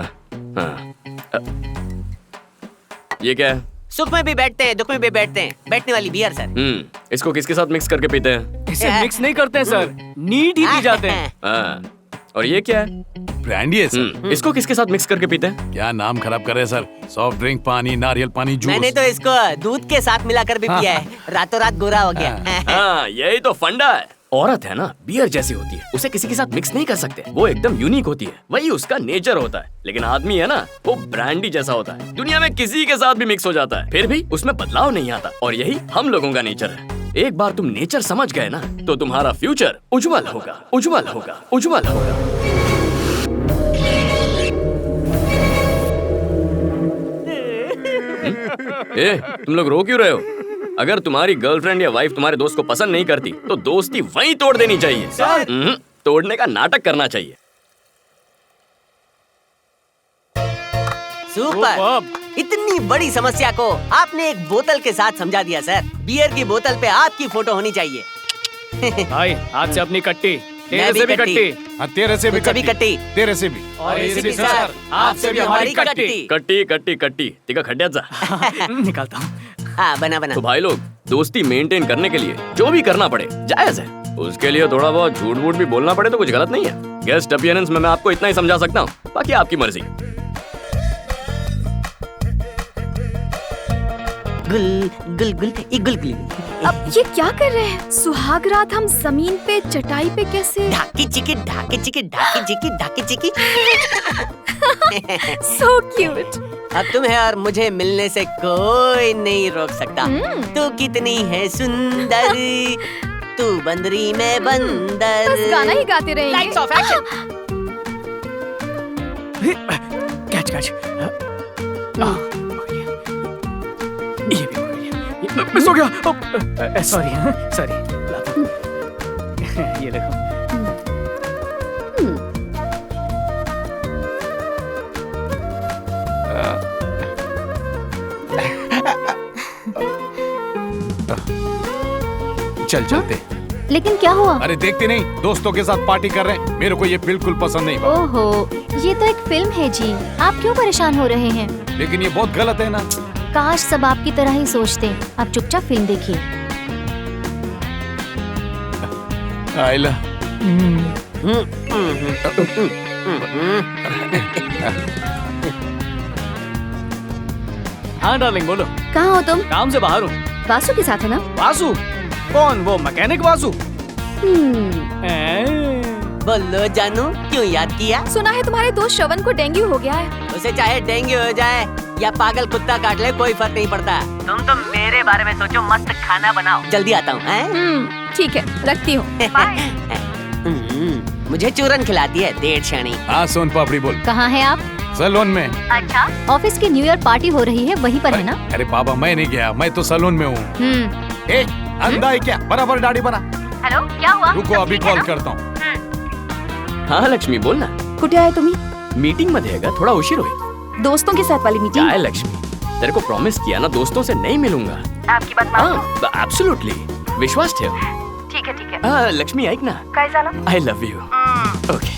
ये क्या है? सुख में भी बैठते हैं, दुख में भी बैठते हैं. बैठने वाली बियर सर. इसको किसके साथ मिक्स करके पीते हैं? इसे मिक्स नहीं करते हैं सर, नीट ही पी जाते हैं. और ये क्या है? ब्रांडी है सर. इसको किसके साथ मिक्स करके पीते हैं? क्या नाम खराब कर रहे हैं सर. सॉफ्ट ड्रिंक, पानी, नारियल पानी, जूस. मैंने तो इसको दूध के साथ मिलाकर भी पिया है. रातों रात गोरा हो गया. यही तो फंडा है. औरत है ना, बियर जैसी होती है, उसे किसी के साथ मिक्स नहीं कर सकते. वो एकदम यूनिक होती है, वही उसका नेचर होता है. लेकिन आदमी है ना, वो ब्रांडी जैसा होता है, दुनिया में किसी के साथ भी मिक्स हो जाता है, फिर भी उसमें बदलाव नहीं आता. और यही हम लोगों का नेचर है. एक बार तुम नेचर समझ गए ना, तो तुम्हारा फ्यूचर उज्जवल होगा, उज्जवल होगा, उज्जवल होगा. तुम लोग रो क्यों रहे हो? अगर तुम्हारी गर्लफ्रेंड या वाइफ तुम्हारे दोस्त को पसंद नहीं करती तो दोस्ती वहीं तोड़ देनी चाहिए. तोड़ने का नाटक करना चाहिए. सुपर. इतनी बड़ी समस्या को आपने एक बोतल के साथ समझा दिया सर. बियर की बोतल पे आपकी फोटो होनी चाहिए. भाई हाथ से अपनी कट्टी, मैं तेरे भी से भी कट्टी। कट्टी। हाँ, तेरे से भी मुझसे भी कट्टी। तेरे से भी। और एसीपी सर, आपसे भी हमारी कट्टी। कट्टी कट्टी कट्टी तिका खड्ड्याचा निकालता हूँ। हाँ बना बना। तो भाई लोग दोस्ती मेंटेन करने के लिए जो भी करना पड़े जायज है। उसके लिए थोड़ा बहुत झूठ वूठ भी बोलना पड़े तो कुछ गलत नहीं है। गेस्ट अपीयरेंस में मैं आपको इतना ही समझा सकता हूँ, बाकी आपकी मर्जी। गुल गुल गुल गुल गुल। अब ये क्या कर रहे हैं? सुहाग रात हम जमीन पे चटाई पे कैसे? ढाकी चिकी ढाकी चिकी ढाकी चिकी ढाकी चिकी। So cute. अब तुम्हें और मुझे मिलने से कोई नहीं रोक सकता। तू कितनी है सुंदर, तू बंदरी में बंदर। बस गाना ही गाते रहेंगे। Lights off action. Catch catch. ये भी हो गया। मिस हो गया। Sorry sorry. ये देखो। चल चलते। लेकिन क्या हुआ? अरे देखते नहीं, दोस्तों के साथ पार्टी कर रहे हैं। मेरे को ये बिल्कुल पसंद नहीं। ओहो, ये तो एक फिल्म है जी, आप क्यों परेशान हो रहे हैं? लेकिन ये बहुत गलत है ना। काश सब आपकी तरह ही सोचते। आप चुपचाप फिल्म देखिए। आइला। हाँ डार्लिंग बोलो। कहाँ हो तुम? काम से बाहर हूँ। वासु के साथ है ना? वासु? कौन, वो मैकेनिक वासु? बोलो जानू, क्यों याद किया? सुना है तुम्हारे दोस्त श्रवण को डेंगू हो गया है। उसे चाहे डेंगू हो जाए या पागल कुत्ता काट ले, कोई फर्क नहीं पड़ता। तुम तो मेरे बारे में सोचो, मस्त खाना बनाओ। जल्दी आता हूँ। ठीक है, रखती हूँ। मुझे चूरन खिलाती है डेढ़ शानी। हाँ सोन पापड़ी बोल। कहाँ हैं आप? सैलून में। अच्छा, ऑफिस की न्यू ईयर पार्टी हो रही है, वहीं पर है ना? अरे बाबा मैं नहीं गया, मैं तो सैलून में हूँ। ए अंधा है क्या? बराबर दाढ़ी बना। हेलो, क्या हुआ? रुको अभी कॉल करता हूँ। हाँ लक्ष्मी बोल ना। कुठे आहे तुम्ही? मीटिंग मध्ये आहे का? थोड़ा उशीर होईल। दोस्तों के साथ वाली मीटिंग? क्या है लक्ष्मी, तेरे को प्रॉमिस किया ना दोस्तों से नहीं मिलूंगा। आपकी बात मानो? एब्सोल्युटली, विश्वास ठेव। ठीक है ठीक है। लक्ष्मी ऐक ना, काय झालं? आई लव यू। ओके।